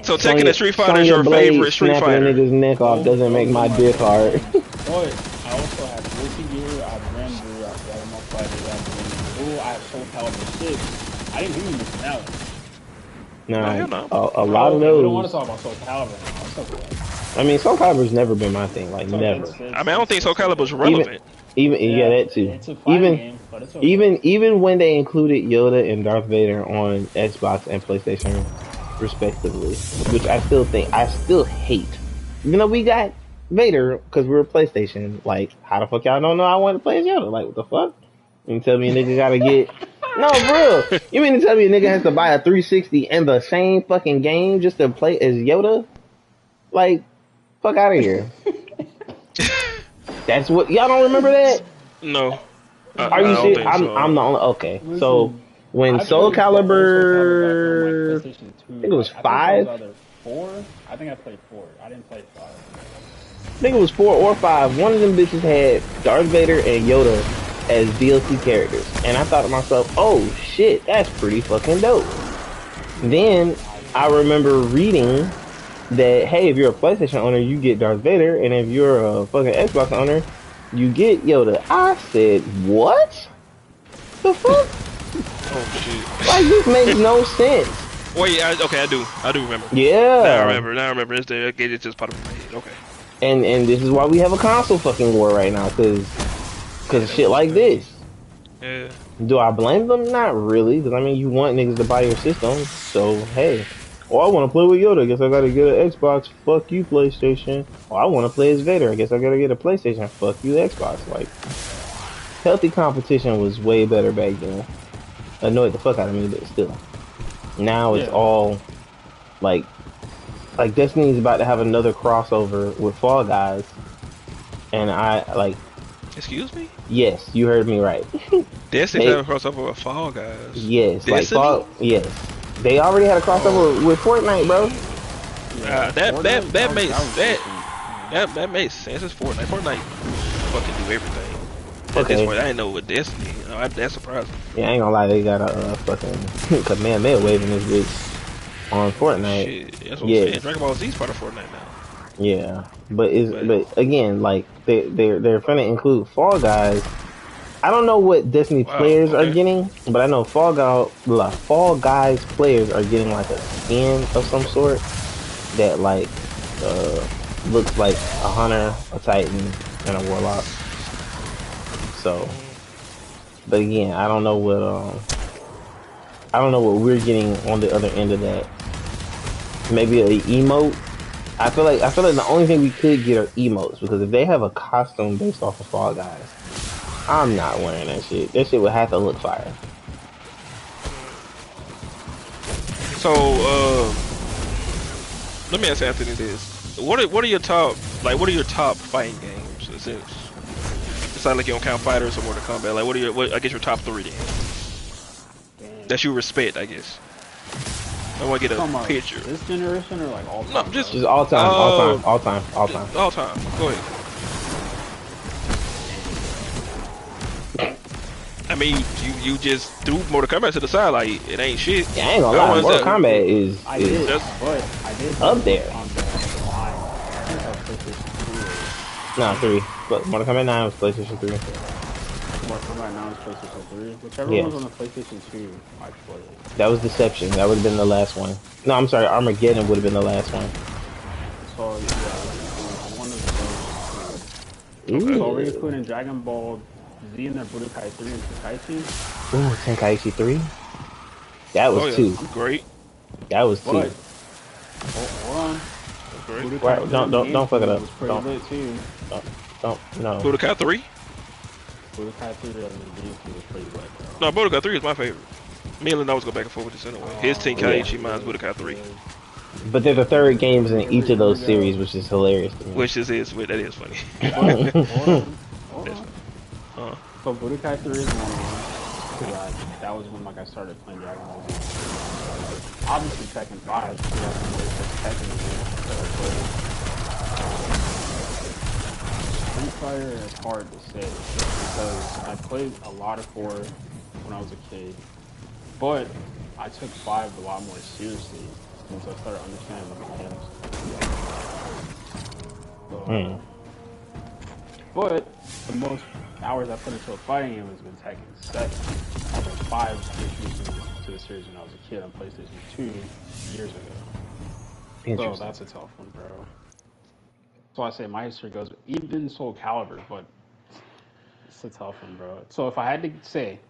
So Tekken and Street Fighter is your favorite Street Fighter? Snapping a nigga's neck off doesn't make my dick hard. But I also have Guilty Gear, I have Rambo, I have Dragon Ball Fighters, I have Soul Calibur 6. I didn't think you missing out. No, a lot of those. We don't want to talk about Soul Calibur now. It's okay. I mean, Soul Calibur's never been my thing. Like, never. I don't think Soul Calibur's relevant. Even that too. It's a fighting game, but it's okay. Even when they included Yoda and Darth Vader on Xbox and PlayStation, respectively, which I still hate. You know, we got Vader because we're a PlayStation. Like, how the fuck y'all don't know I want to play as Yoda? Like, what the fuck? You tell me a nigga gotta get no, bro. You mean to tell me a nigga has to buy a 360 and the same fucking game just to play as Yoda? Like, fuck out of here. That's what y'all don't remember that? No. Are you serious? I'm the only. Okay, so when Soul Calibur, I think it was 5. I think I played 4. I didn't play 5. I think it was 4 or 5. One of them bitches had Darth Vader and Yoda as DLC characters, and I thought to myself, "Oh shit, that's pretty fucking dope." Then I remember reading that, hey, if you're a PlayStation owner, you get Darth Vader, and if you're a fucking Xbox owner, you get Yoda. I said, what? The fuck? Oh shit! Like, this makes no sense. Wait, I do remember. Yeah. Now I remember. It's there. It's just part of my head. Okay. And this is why we have a console fucking war right now, because Cause of shit like this. Yeah. Do I blame them? Not really. Because, I mean, you want niggas to buy your system. So, hey. Oh, I want to play with Yoda. I guess I gotta get an Xbox. Fuck you, PlayStation. Oh, I want to play as Vader. I guess I gotta get a PlayStation. Fuck you, Xbox. Like, healthy competition was way better back then. Annoyed the fuck out of me, but still. Now it's all, like Destiny's about to have another crossover with Fall Guys. And Excuse me? Yes, you heard me right. Destiny have a crossover with Fall Guys. Yes, Destiny? Yes. They already had a crossover with Fortnite, bro. That makes sense. It's Fortnite. Fortnite fucking do everything. At this point, I didn't know with Destiny. That's surprising. Yeah, I ain't gonna lie, they got a fucking Kamehameha waving this bitch on Fortnite. Shit, that's what I'm saying. Dragon Ball Z's part of Fortnite now. Yeah, but again, like they're finna include Fall Guys. I don't know what Destiny players are getting, but I know Fall Guys players are getting like a skin of some sort that like looks like a hunter, a titan, and a warlock. So, but again, I don't know what we're getting on the other end of that. Maybe an emote. I feel like the only thing we could get are emotes, because if they have a costume based off of Fall Guys, I'm not wearing that shit. That shit would have to look fire. So, let me ask Anthony this: what are your top fighting games? It's not like you don't count fighters or Mortal Kombat. Like, I guess your top 3 games that you respect, I guess. I want to get a picture. This generation or like all time? No, just all time. All time. Go ahead. I mean, you just threw Mortal Kombat to the side like it ain't shit. Yeah, I ain't gonna lie. Mortal Kombat is up there. No, 3. But Mortal Kombat 9 was PlayStation 3. Mortal Kombat 9 was PlayStation 3. Whichever one was on the PlayStation 2, I played. That was Deception. That would have been the last one. No, I'm sorry. Armageddon would have been the last one. So, yeah, one of those. So, are we including Dragon Ball Z in their Budokai 3 and Tenkaichi? Ooh, Tenkaichi 3? That was 2. Great. That was 2. Hold on. Right, don't fuck it up. Don't. No. Budokai 3? Budokai 3 was pretty lit, bro. No, Budokai 3 is my favorite. Me and Lenox go back and forth with this anyway. His Tenkaichi, mine's Budokai 3. But they're the third games in each of those series, which is hilarious to me. That is funny. Hold on. So Budokai 3 is one. That was when I started playing Dragon Ball Z. Obviously Tekken 5. Street Fighter is hard to say because I played a lot of 4 when I was a kid, but I took 5 a lot more seriously once I started understanding the mechanics. But the most hours I put into a fighting game has been Tekken 7. Although 5 introduced me to the series when I was a kid on PlayStation 2 years ago. So that's a tough one, bro. So I say my history goes even Soul Calibur, but it's a tough one, bro. So if I had to say,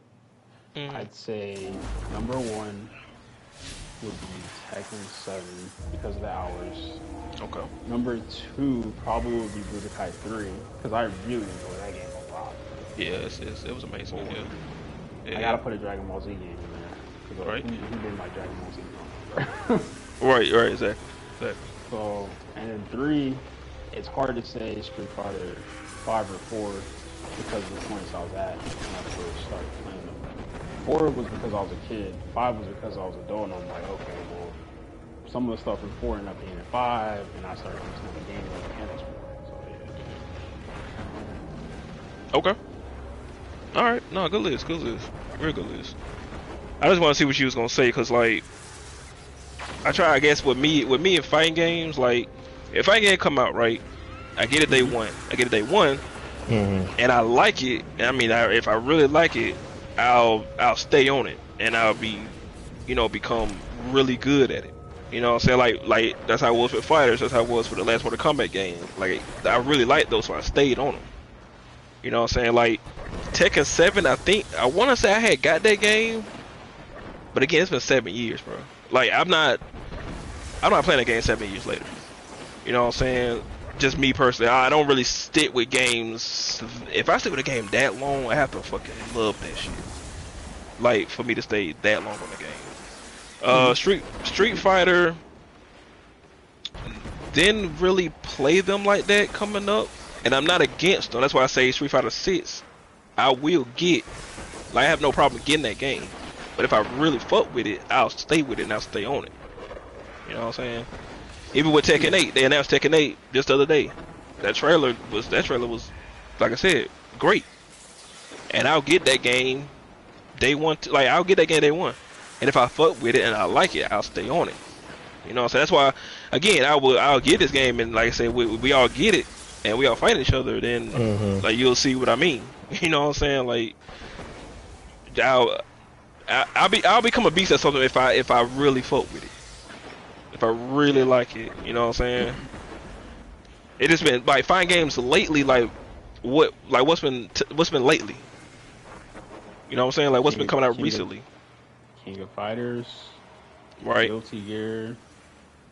I'd say number 1 would be Tekken 7 because of the hours. Okay. Number 2 probably would be Budokai 3 because I really enjoy that game a lot. Yeah, it was amazing. Yeah. I gotta put a Dragon Ball Z game in there. Right. He did my Dragon Ball Z game. Right, exactly. So, and then 3, it's hard to say Street Fighter 5 or 4 because of the points I was at when I first started playing them. 4 was because I was a kid. 5 was because I was an adult, and I'm like, okay, well, some of the stuff in 4 ended up being in 5, and I started understanding the game and the mechanics more. So, yeah. Okay. Alright, no, good list. Real good list. I just want to see what you was gonna say, because, like, I try, I guess, with me in fighting games, like, if fighting game come out, right, I get it day one. And I like it. I mean, if I really like it, I'll stay on it, and I'll become really good at it. You know what I'm saying? Like that's how it was with fighters. That's how it was for the last Mortal Kombat game. Like, I really liked those, so I stayed on them. You know what I'm saying? Like Tekken 7, I want to say I had got that game, but again, it's been 7 years, bro. Like I'm not playing that game 7 years later. You know what I'm saying? Just me personally, I don't really stick with games. If I stick with a game that long, I have to fucking love that shit. Like for me to stay that long on the game. Street Fighter didn't really play them like that coming up, and I'm not against them. That's why I say Street Fighter 6. I will get. Like I have no problem getting that game, but if I really fuck with it, I'll stay with it and I'll stay on it. You know what I'm saying? Even with Tekken 8, they announced Tekken 8 just the other day. That trailer was, like I said, great. And I'll get that game day one. I'll get that game day one. And if I fuck with it and I like it, I'll stay on it. You know what I'm saying? That's why, again, I'll get this game, and like I said, we all get it, and we all fight each other. Then, like you'll see what I mean. You know what I'm saying? Like, I'll become a beast at something if I really fuck with it. If I really like it, you know what I'm saying? It has been like fighting games lately. What's been lately? You know what I'm saying? Like what's been coming out recently? King of Fighters, right? Guilty Gear,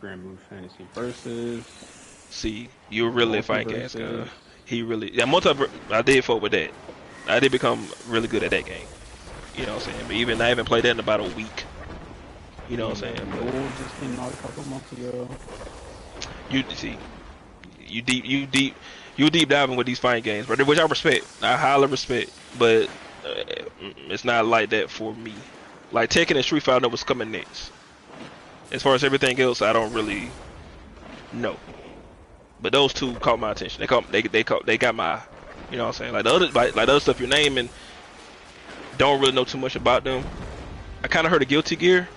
Grand Blue Fantasy Versus. See, you're really a fighting games guy. He really, I did fuck with that. I did become really good at that game. You know what I'm saying? But even I haven't played that in about a week. You know what I'm saying? Gold just came out a couple months ago. You see, you deep diving with these fighting games, brother, which I respect. I highly respect, but it's not like that for me. Like Tekken and Street Fighter was coming next. As far as everything else, I don't really know. But those two caught my attention. They got my, you know what I'm saying? Like the other stuff you're naming, don't really know too much about them. I kind of heard of Guilty Gear.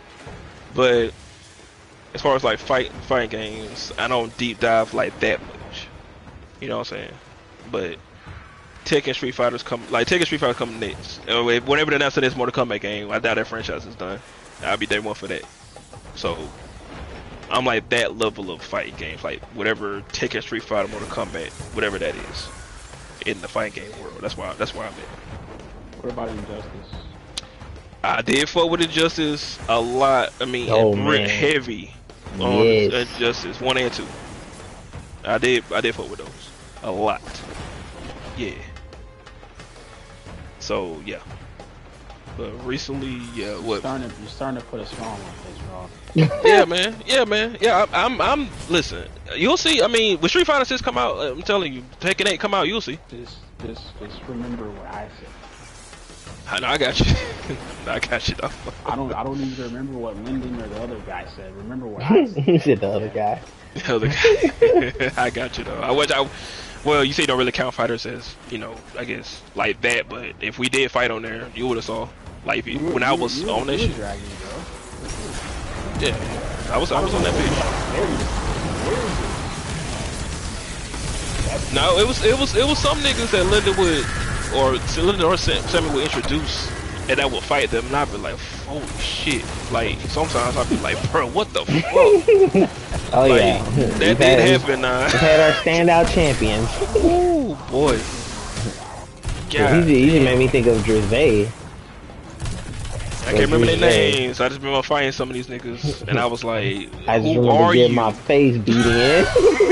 But as far as like fighting games, I don't deep dive like that much. You know what I'm saying? But Tekken Street Fighter's Tekken Street Fighter coming next. Whenever they announce this Mortal Kombat game, I doubt that franchise is done. I'll be day one for that. So I'm like that level of fighting games, like whatever Tekken Street Fighter, Mortal Kombat, whatever that is, in the fighting game world. That's why I'm at. What about Injustice? I did fuck with Injustice a lot. I mean, heavy on Injustice 1 and 2. I did fuck with those a lot. Yeah. So yeah. But recently, yeah, what? You're starting to put a smile on my face, Rob. Yeah, man. Yeah, I'm. Listen, you'll see. I mean, when Street Fighter 6 come out, I'm telling you, Tekken 8 come out, you'll see. Just remember what I said. I know, I got you. I got you though. I don't even remember what Lyndon or the other guy said. Remember what I said. You said the other guy. The other guy. I got you though. Well, you say you don't really count fighters as, you know, I guess like that. But if we did fight on there, you would have saw. Like when I was on that shit. Yeah, I was on that bitch. No, it was some niggas that Lyndon would. Or Cylinder or Sammy would introduce, and I would fight them, and I'd be like, holy shit. Like, sometimes I'd be like, bro, what the fuck? Oh, like, yeah. That did happen, We've had our standout champions. Ooh, boy. God, he made me think of Drizzy. I can't remember their names. I just remember fighting some of these niggas, and I was like, I just who remember are getting you? my face beaten in.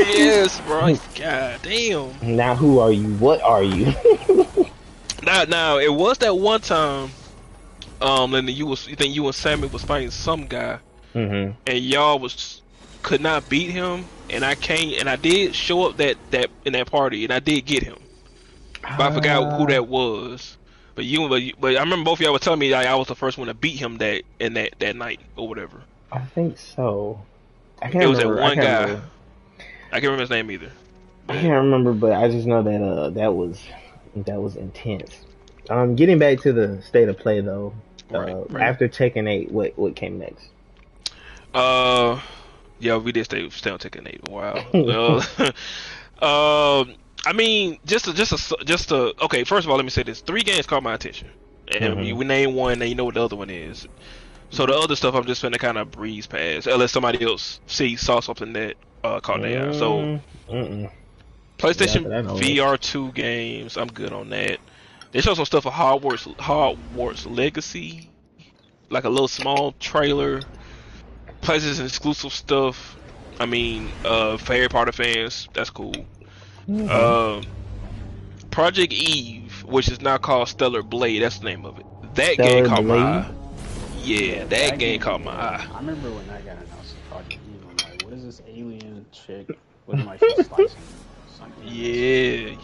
Yes, bro. God damn. Now who are you? What are you? Now, it was that one time, and you and Sammy was fighting some guy, and y'all could not beat him, and I did show up that in that party, and I did get him, but I forgot who that was. But I remember both of y'all were telling me I was the first one to beat him that night or whatever. I think so. I can't it was remember. that one guy. I can't remember his name either. I can't remember, but I just know that that was intense. Getting back to the state of play though, right. After Tekken 8, what came next? Yeah, we did stay on Tekken 8 a while. I mean, just to okay. First of all, let me say this: 3 games caught my attention, and we name one, and you know what the other one is. So the other stuff, I'm just gonna kind of breeze past, unless somebody else saw something that caught their eye. So PlayStation Yeah, I know. VR2 games, I'm good on that. They showed some stuff for Hogwarts Legacy, like a little small trailer. PlayStation exclusive stuff. I mean, for Harry Potter fans, that's cool. Project Eve, which is now called Stellar Blade, that's the name of it. That game caught my eye. Yeah, that game caught my eye. I remember when that got announced, Project Eve. I'm like, what is this alien chick looking like she's slicing something? Yeah.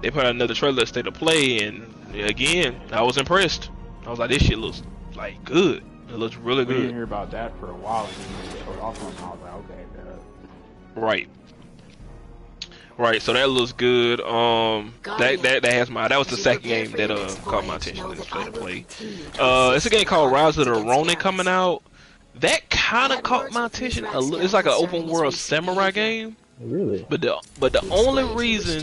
They put out another trailer, State of Play, and again, I was impressed. I was like, this shit looks like good. It looks really We didn't good. hear about that for a while, and then they showed off on it, and I was like, okay, Right. Right, so that looks good. That was the second game that caught my attention in this State of Play. It's a game called Rise of the Ronin coming out. That kind of caught my attention. It's like an open world samurai game. Really? But the only reason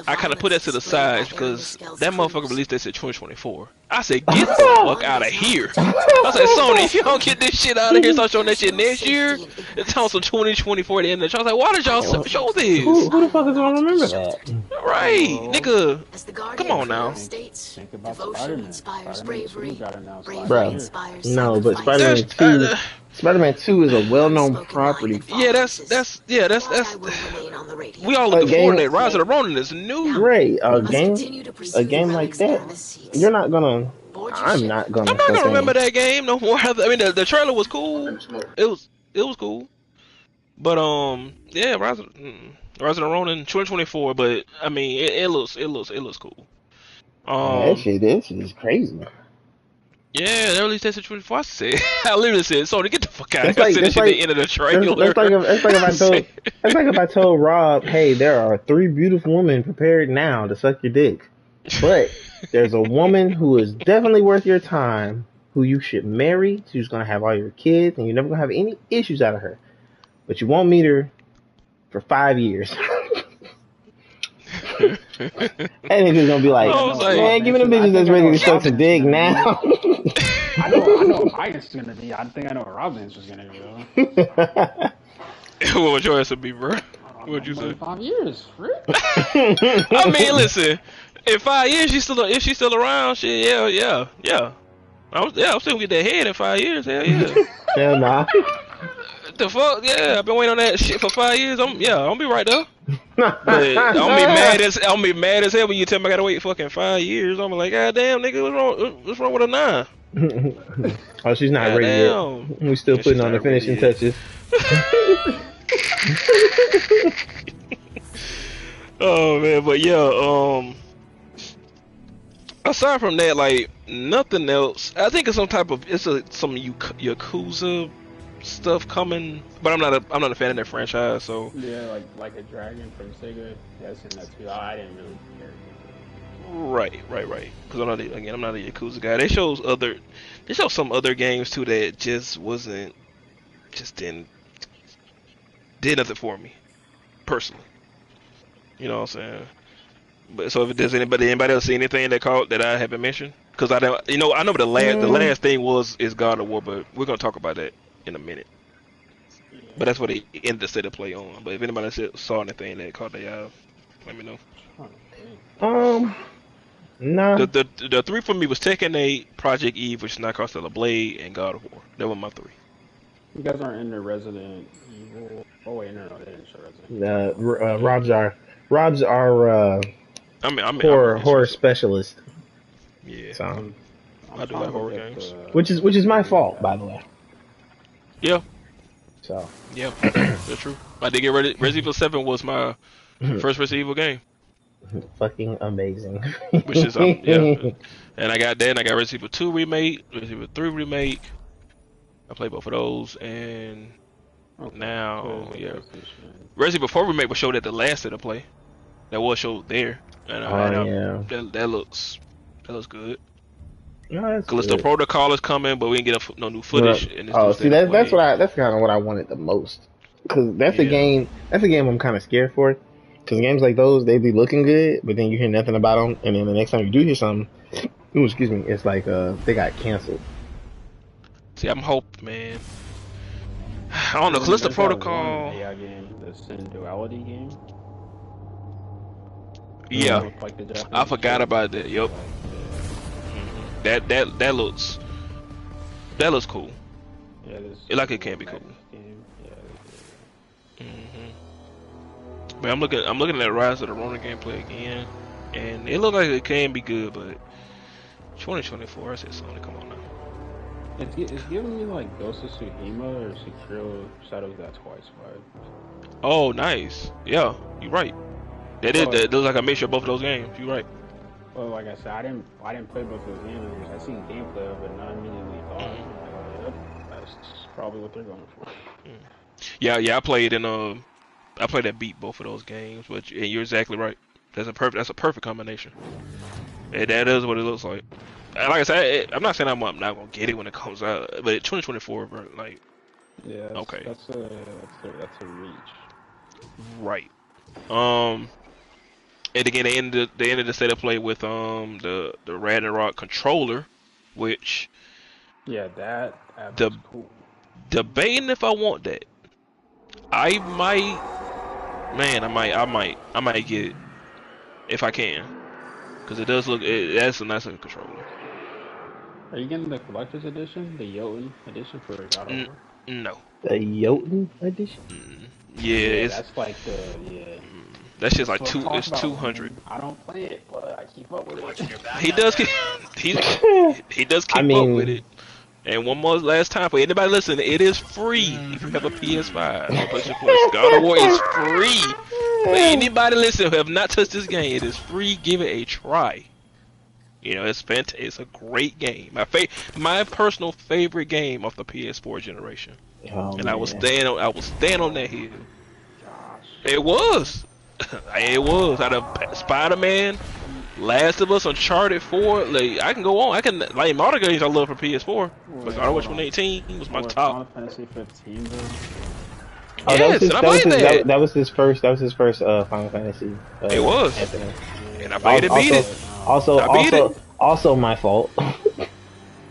I kind of put that to the side is because that motherfucker released this in 2024. I said, get the fuck out of here. I said, Sony, if you don't get this shit out of here, start showing that shit next year, it's on some 2024 at the end of the show. I was like, why did y'all show this? Who the fuck is gonna remember that? Right, nigga. Come on now. think about Spider-Man. Spider-Man 2 got announced last Bruh. year. No, but Spider-Man 2, Spider-Man 2 is a well-known property. Yeah, that's. We all looking forward to that. Rise of the Ronin is new. Great, a game like that, you're not gonna. I'm not gonna. I'm not gonna remember that game no more. I mean, the trailer was cool. It was cool. But yeah, Rise of the Ronin 2024. But I mean, it looks cool. That shit is crazy. Yeah, they released that in 2024. I literally said, "So to get the fuck out!" That's I like- said that's this shit at like- the end of the trailer. That's like if I told Rob, hey, there are 3 beautiful women prepared now to suck your dick, but there's a woman who is definitely worth your time, who you should marry. She's gonna have all your kids, and you're never gonna have any issues out of her, but you won't meet her for 5 years. And niggas gonna be like, I was like- man, give me the bitches that's ready to suck some dick now. I know what my answer's gonna be. I think I know what Rob's answer's gonna be, though. What would your answer be, bro? What'd you say? 5 years, Rick? I mean, listen. In 5 years, if she's still around, shit, yeah. I'm still gonna get that head in 5 years. Hell yeah. Hell nah. The fuck, yeah. I've been waiting on that shit for 5 years. I'm be right there. But I'll be mad as hell when you tell me I gotta wait fucking 5 years. I'm like, God damn, nigga, what's wrong with a 9? Oh, she's not God ready damn. yet. We still Yeah, putting she's on the not ready finishing yet. touches. Oh man, but yeah, aside from that, like nothing else. I think it's some Yakuza stuff coming, but I'm not a fan of that franchise. So Yeah, like a dragon from Sega. Yeah, I've seen that too. I didn't really care. right. Because I'm not a Yakuza guy. They show some other games too that just did nothing for me personally. You know what I'm saying? But so if there's anybody else see anything that I haven't mentioned? Because I know the last thing is God of War, but we're gonna talk about that in a minute. But that's what they ended the state of play on. But if anybody saw anything that caught their eye, let me know. Nah. The 3 for me was Tekken 8, Project Eve, which is not called Stellar Blade, and God of War. That were my 3. You guys aren't into Resident Evil. Oh wait, no, they didn't show Resident Evil. Rob's our horror specialist. Yeah. So, I'm I do trying like to horror get games. which is my fault, by the way. Yeah. So, Yeah, that's true. I did get Resident Evil 7 was my first Resident Evil game, fucking amazing. which is yeah. And I got that, and I got Resident Evil 2 remake, Resident Evil 3 remake. I played both of those, and now Resident Evil 4 remake was showed at the last of the play. That was showed there, and that looks good. No, that's Callisto good. Protocol is coming, but we didn't get no new footage. in this Oh, new see, state of that's play. that's kind of what I wanted the most, because that's a game I'm kind of scared for, because games like those, they be looking good, but then you hear nothing about them, and then the next time you do hear something, excuse me, it's like they got canceled. See, I'm hoping, man. I don't know, Callisto Protocol. AI game, the Sin Duality game. Yeah, With, like, the Japanese I forgot shit. about that. Yup. That looks cool. Yeah, this Like it can be cool. game. Yeah. But I'm looking at Rise of the Ronin gameplay again, and it looks like it can be good, but 2024, I said Sony, come on now. It's giving me like Ghost of Tsushima or Sekiro Shadows Die Twice vibes. Oh, nice. Yeah, you're right. That looks like a mixture of both of those games. You're right. Well, like I said, I didn't play both those games. I seen gameplay of it, and I immediately thought, like, oh, yep, that's probably what they're going for. Yeah, I played that beat both of those games, but and you're exactly right. That's a perfect combination. And that is what it looks like. And like I said, I'm not saying I'm not gonna get it when it comes out, but 2024, bro, like, Yeah. okay, That's a reach. right. And again, they ended the state of play with the Ragnarok controller, which Yeah, that app the is cool. debating if I want that. I might get it if I can, because it does look that's a nice looking controller. Are you getting the collector's edition, the Jotun edition for God of War? No. The Jotun edition? Yeah, it's that's like that shit's like That's what I'm it's talking about, 200. man. I don't play it, but I keep up with it. He does keep up with it. And one more last time for anybody listening, it is free if you have a PS5 or PlayStation 4. God of War is free. For anybody listening who have not touched this game, it is free. Give it a try. You know, it's fantastic. It's a great game. My personal favorite game of the PS4 generation. Oh, and man. I was staying on that hill. It was. It was. Out of Spider-Man, Last of Us, Uncharted 4, like, I can go on. I can, like, all the games I love for PS4. But God of War 2018 was my top. Final Fantasy 15, though. Oh, Yes, and I played that. That was his first. That was his first Final Fantasy. It was. Anthony. And I played it, beat it. Also my fault.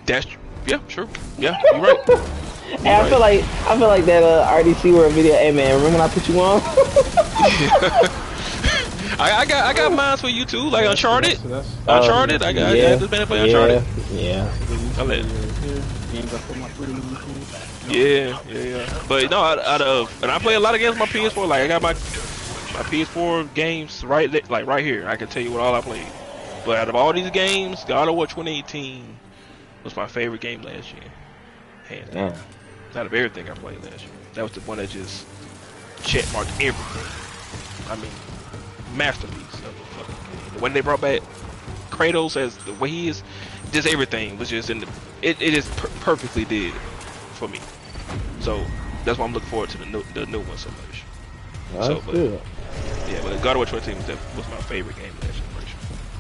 That's yeah, sure. Yeah, you're right. And I feel like that RDC World video. Hey man, remember when I put you on? I got mines for you too, like Uncharted. Uncharted. I just been to play Uncharted. Yeah. Yeah. But no, and I play a lot of games on my PS4. Like I got my PS4 games right here. I can tell you what all I played. But out of all these games, God of War 2018 was my favorite game last year. Hands down. Out of everything I played last year, that was the one that just checkmarked everything. I mean, masterpiece of the fucking game. When they brought back Kratos as the way he is, just everything was just in the. It just perfectly did for me. So that's why I'm looking forward to the new one so much. That's good. Yeah, but God of War 2018 was my favorite game last year.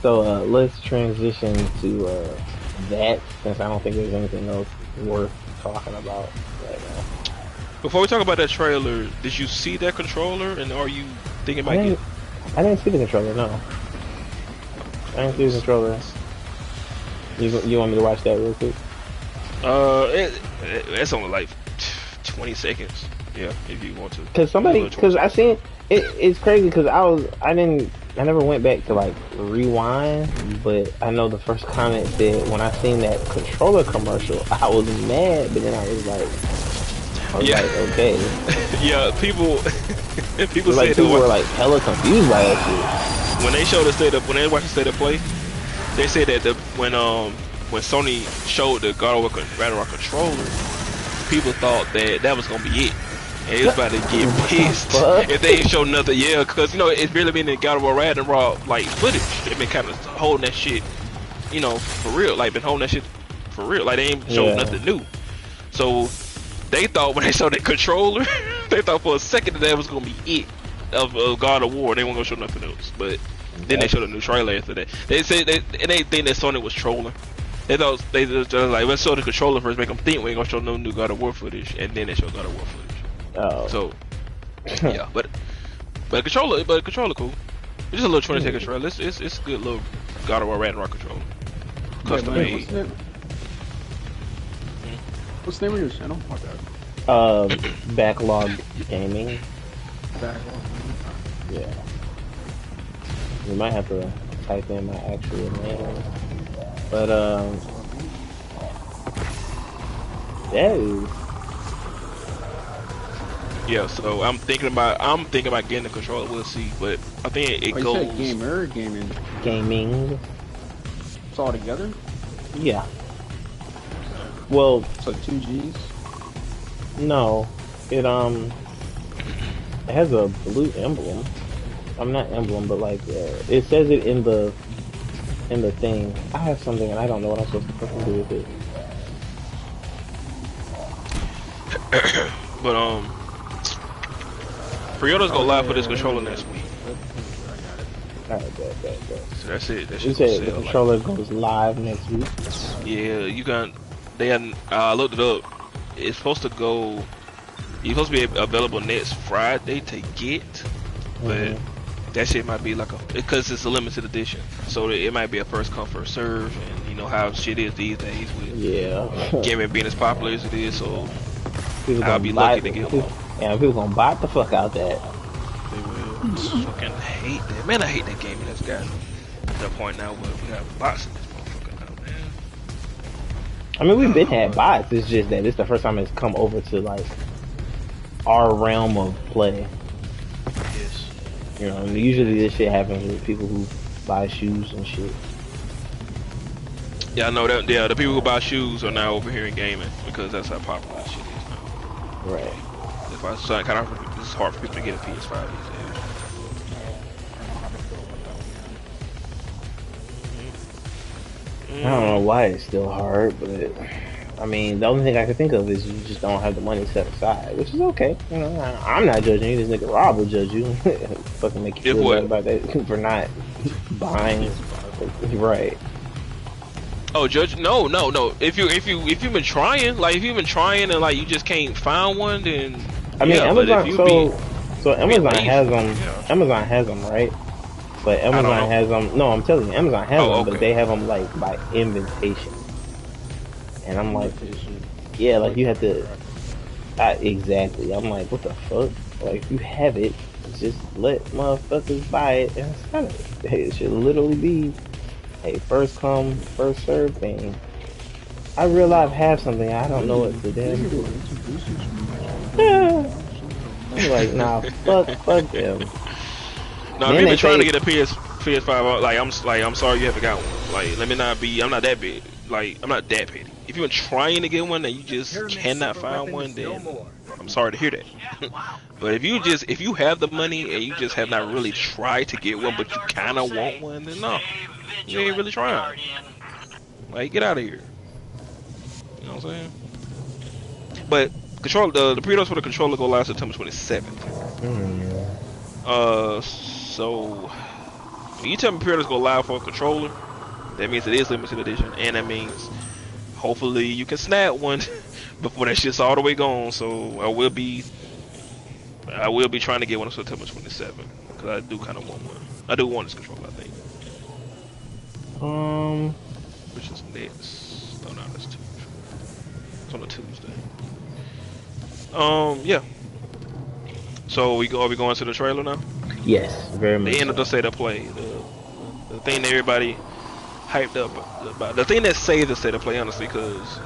So let's transition to that, since I don't think there's anything else worth talking about right now. Before we talk about that trailer, did you see that controller, and are you thinking about it? I didn't see the controller, no. I didn't see the controller. You want me to watch that real quick? It's only like 20 seconds. Yeah, if you want to. Because I seen it's crazy because I never went back to like rewind, but I know the first comment said when I seen that controller commercial, I was mad, but then I was like, okay. Yeah, people like, people were like hella confused by that shit. When they watched the state of play, they said that when Sony showed the God of War Ragnarok controller, people thought that was gonna be it. And it was about to get pissed if they ain't show nothing. Yeah, because it's really been in God of War Ragnarok like footage. They've been kind of holding that shit, for real. Like been holding that shit for real. Like they ain't showed nothing new. So they thought when they saw that controller, they thought for a second that was gonna be it of God of War. They weren't gonna show nothing else. But then they showed a new trailer after that. They said they think that Sony was trolling. They thought they just like, let's show the controller first, make them think we ain't gonna show no new God of War footage, and then they show God of War footage. Oh. So yeah, but controller cool. It's just a little 20-second trailer. It's a good little God of War Ragnarok controller. Custom made. What's the name of your channel? My bad. Backlog Gaming. Backlog. Yeah. You might have to type in my actual name. But that is. Yeah, so I'm thinking about getting the controller. We'll see, but I think it You goes. said gamer or gaming? Gaming. It's all together? Yeah. Well, So 2 G's? no. It has a blue emblem. I'm not emblem, but like it says it in the thing. I have something and I don't know what I'm supposed to fucking do with it. But pre-orders go live for this controller next week. Alright, bet. So that's it. That You shit said gonna the sell, controller goes live next week. Yeah, you got. They had. I looked it up. It's supposed to go. It's supposed to be available next Friday to get, but that shit might be like because it's a limited edition, so it might be a first come first serve, and you know how shit is these days with gaming being as popular as it is. So I'll be lucky to get one. Yeah, people gonna buy the fuck out that. They will. Fucking hate that, man. I hate that gaming that's got to the point now where we got bots in this motherfucker now, man. I mean, we've been had bots. It's just that it's the first time it's come over to like our realm of play. Yes. You know, and usually this shit happens with people who buy shoes and shit. Yeah, I know that. Yeah, the people who buy shoes are now over here in gaming because that's how popular that shit is now. Right. If I so kind of, it's hard for people to get a PS5 these days. I don't know why it's still hard, but I mean, the only thing I can think of is you just don't have the money set aside, which is okay. You know, I'm not judging you. This nigga Rob will judge you. Fucking make you feel bad about that for not buying. Right. Oh, judge? No. If you've been trying, like if you've been trying and like you just can't find one, then I mean, yeah, Amazon. So Amazon has them. Yeah. Amazon has them, right? But Amazon has them. No, I'm telling you, Amazon has them, okay. but they have them like by invitation. And I'm like, yeah, like you have to. Exactly. I'm like, what the fuck? Like, you have it, just let motherfuckers buy it and sell it. It should literally be a first come, first serve thing. I realize I have something, I don't know what to damn do. I'm like, nah, fuck them. No, if you've been trying to get a PS5, I'm sorry you haven't got one. Like, let me not be. I'm not that big. Like, I'm not that petty. If you've been trying to get one and you just cannot find one, then I'm sorry to hear that. But if you have the money and you just have not really tried to get one, but you kind of want one, then no, you ain't really trying. Like, get out of here. You know what I'm saying? But the pre-orders for the controller go live September 27th. So when you tell me pre-orders go live for a controller, that means it is limited edition, and that means hopefully you can snap one before that shit's all the way gone. So I will be trying to get one on September 27th because I do kind of want one. I do want this controller, I think. Which is next? Oh no, that's Tuesday. It's on a Tuesday. Yeah. So are we going to the trailer now? Yes, very much. The end of the state of play, the thing that everybody hyped up about, the thing that saved the state of play, honestly, because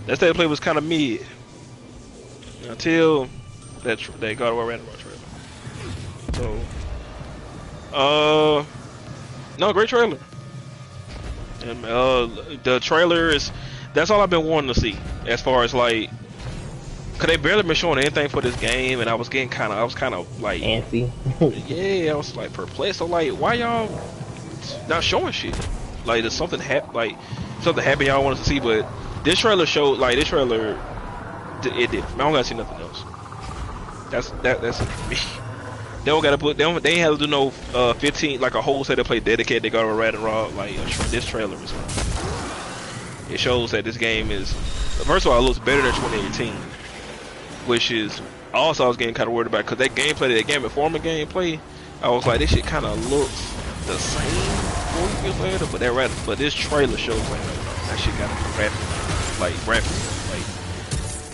that state of play was kind of mid until that God of War Ragnarok trailer. So, no, great trailer. And the trailer that's all I've been wanting to see as far as like. Cause they barely been showing anything for this game, and I was kind of like antsy. Yeah, I was like perplexed. So like, why y'all not showing shit? Like, there's something happen y'all wanted to see, but this trailer showed like it did. I don't gotta see nothing else. That's it for me. They don't gotta they ain't have to do no 15 like a whole set of play dedicated. They got a Ragnarok. Like this trailer is. It shows that this game is. First of all, it looks better than 2018. Which is also I was getting kind of worried about because that gameplay, that Game Informer gameplay, I was like, this shit kind of looks the same 4 years later, but this trailer shows like that shit got rapid, like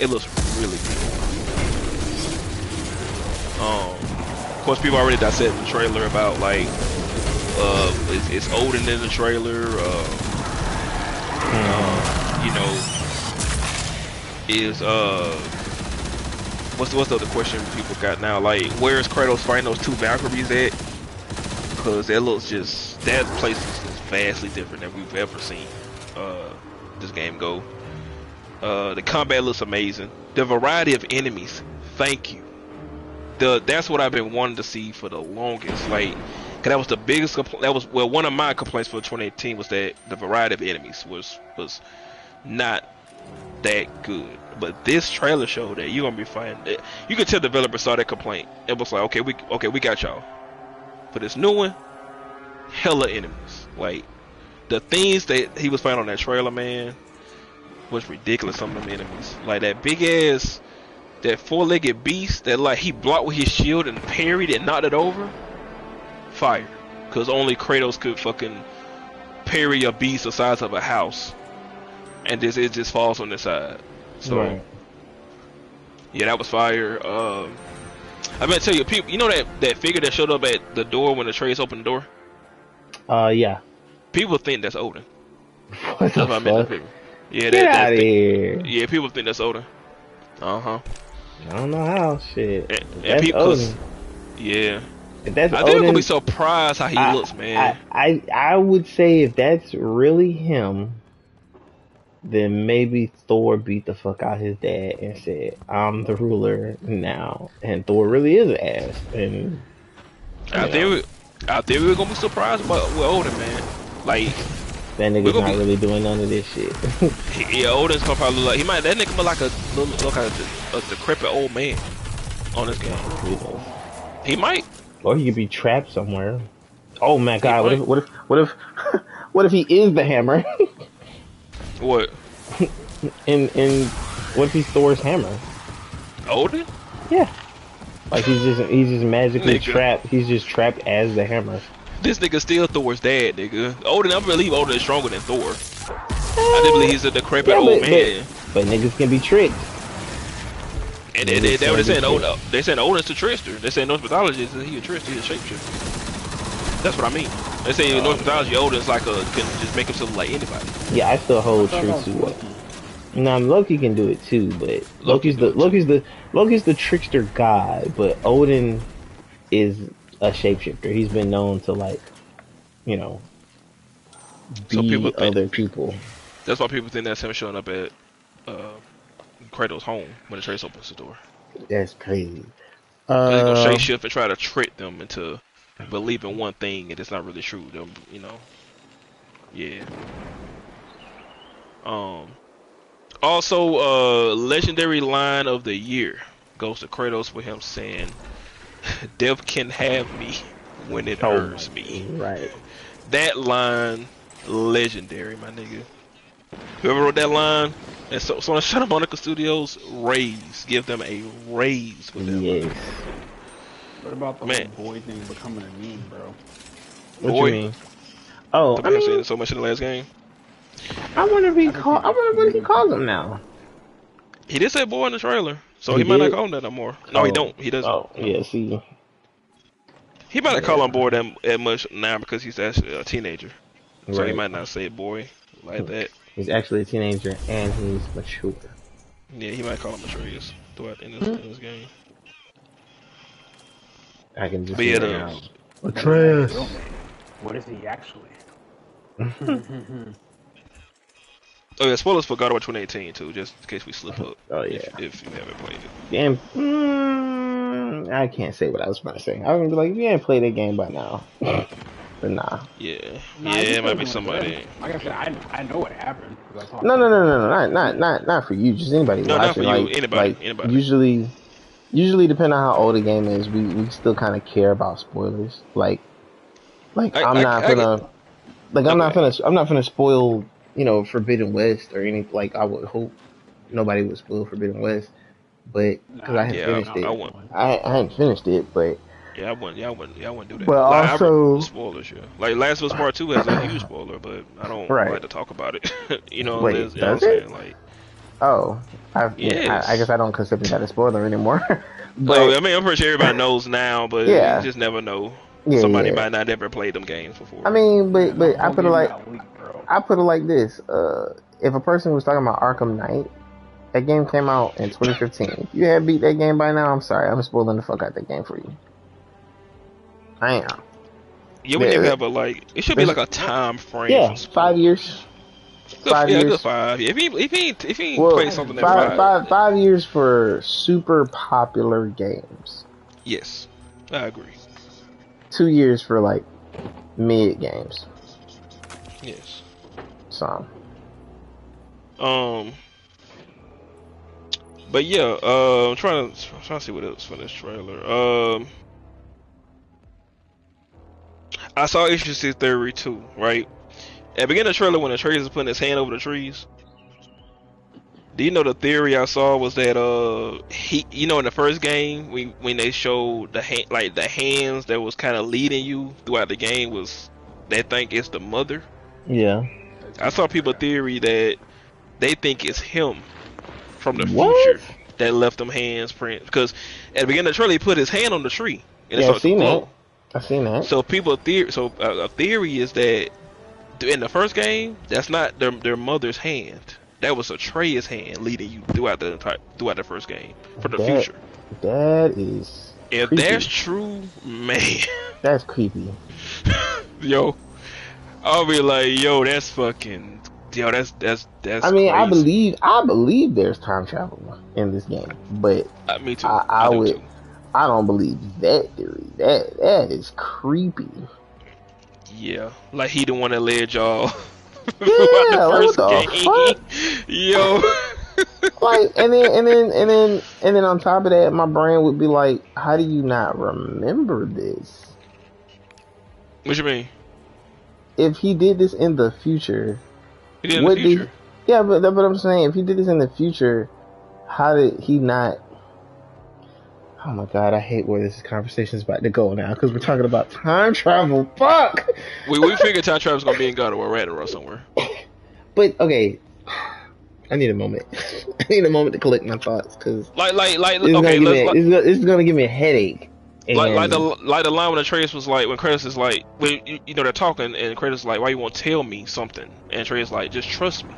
it looks really good. course, people already dissected the trailer about like, it's Odin in the trailer. You know, is what's the other question people got now? Like, where is Kratos fighting those 2 Valkyries at? Because that place is vastly different than we've ever seen this game go. The combat looks amazing. The variety of enemies, thank you. That's what I've been wanting to see for the longest. Like, 'cause that was the biggest one of my complaints for 2018 was that the variety of enemies was not that good. But this trailer showed that you're gonna be fighting. You could tell the developer saw that complaint. It was like, okay, we got y'all. For this new one, hella enemies. Like, the things that he was fighting on that trailer, man, was ridiculous. Some of them enemies, like that big ass, that 4-legged beast that like he blocked with his shield and parried and knocked it over. Fire, because only Kratos could fucking parry a beast the size of a house, and it just falls on the side. So right. Yeah, that was fire. I better tell you, people, you know that figure that showed up at the door when the Atreus opened the door? Yeah. People think that's Odin. What the fuck? Yeah, Get out of here. Yeah, people think that's Odin. I don't know how. Shit. And people, yeah. If that's I think Odin, I'm gonna be surprised how he looks, man. I would say if that's really him, then maybe Thor beat the fuck out his dad and said, "I'm the ruler now," and Thor really is an ass. And I think we're gonna be surprised with Odin, man. Like, that nigga's not really doing none of this shit. Yeah, Odin's gonna probably look like that nigga look like a decrepit old man on this game. He might, or he could be trapped somewhere. Oh my god! What if what if he is the hammer? What? In what if he's Thor's hammer? Odin? Yeah. Like he's just magically trapped. He's just trapped as the hammer. This nigga still Thor's dad, nigga. Odin, I believe Odin is stronger than Thor. I do believe he's a decrepit old man. But niggas can be tricked. And they were saying Odin. They saying Odin's the trickster. They say Norse mythology is he a trickster, he's a shapeshifter. That's what I mean. They say in Norse mythology, Odin's like can just make himself like anybody. Yeah, I still hold true to it. Now Loki can do it too, but Loki's the trickster god, but Odin is a shapeshifter. He's been known to be other people. That's why people think that's him showing up at Kratos' home when the Trace opens the door. That's crazy. He's gonna shapeshift and try to trick them into believing one thing and it's not really true. Yeah. Also, legendary line of the year goes to Kratos with him saying, "Death can have me when it hurts me." Right. That line, legendary, my nigga. Whoever wrote that line, and so on Santa Monica Studios, give them a raise with that line. What about the whole boy thing becoming a meme, bro? What you mean? Oh, I mean, saying so much in the last game. I wonder what he calls him now. He did say boy in the trailer, so he might not call him that no more. No, he don't. He doesn't. Oh, yeah, see. He might not call him boy that much now because he's actually a teenager. So he might not say boy like that. He's actually a teenager and he's mature. Yeah, he might call him Atreus throughout in this game. I can just see Atreus. What is he actually? Oh yeah, spoilers for God of War 2018 too, just in case we slip up. Oh yeah. If you haven't played it. Damn. I can't say what I was about to say. I was gonna be like, you ain't played that game by now. But nah. Yeah. It might be somebody. Like I said, I know what happened. No. Not for you. Just anybody watching. Not for you. Anybody. Usually, depending on how old a game is, we still kind of care about spoilers. I'm not gonna spoil, Forbidden West or anything. Like, I would hope nobody would spoil Forbidden West, but because I hadn't finished it, I hadn't finished it, but. Yeah, I wouldn't do that. But also, spoilers, yeah. Like Last of Us Part 2 has a huge spoiler, but I don't like to talk about it. Wait, what I'm saying? Like, I guess I don't consider that a spoiler anymore. But I mean, I'm pretty sure everybody knows now, but Yeah. you just never know. Yeah, Somebody yeah. might not ever played them games before. I mean, but The I whole put it game like got leaked, bro. I put it like this: if a person was talking about Arkham Knight, that game came out in 2015. If you had beat that game by now, I'm sorry, I'm spoiling the fuck out that game for you. I am. Yeah, we need to have a like. It should be like a time frame. Yeah, for 5 years. Good, 5 yeah, years. good 5. Yeah, if he Well, played something in 5. 5 years for super popular games. Yes, I agree. 2 years for like mid games. Yes. So. But yeah, I'm trying to see what else for this trailer. I saw interesting theory too, right? At the beginning of the trailer, when the Atreus is putting his hand over the trees, do you know the theory I saw was that he, you know, in the first game when they showed the hand, like the hands that was kind of leading you throughout the game, was they think it's the mother. Yeah. I saw people theory that they think it's him from the What? future that left them hands print, because at the beginning of the trailer he put his hand on the tree and it Yeah, I've started to seen glow. that. I've seen that. So people a theory is that in the first game that's not their mother's hand. That was Atreus' hand leading you throughout the first game for the future. That is. If creepy. that's true, man, That's creepy. yo, I'll be like, yo, that's fucking, yo, that's. I mean, crazy. I believe there's time travel in this game, but Me too. I do would. too. I don't believe that theory. That is creepy. Yeah, like he the one that led y'all Yeah, throughout the like, first what the game. Yo, Like, and then on top of that, my brain would be like, how do you not remember this? what you mean? If he did this in the future, He did in the future. yeah, but I'm saying, if he did this in the future, how did he not? Oh my god, I hate where this conversation is about to go now, because we're talking about time travel. Fuck! We figured time travel's gonna be in God of War Ragnarok somewhere. But, okay, I need a moment. I need a moment to collect my thoughts, because Like this is gonna give me a headache. And Like the line when Atreus was like, when Kratos is like, when you know they're talking and Kratos is like, why you won't tell me something? And Atreus is like, just trust me.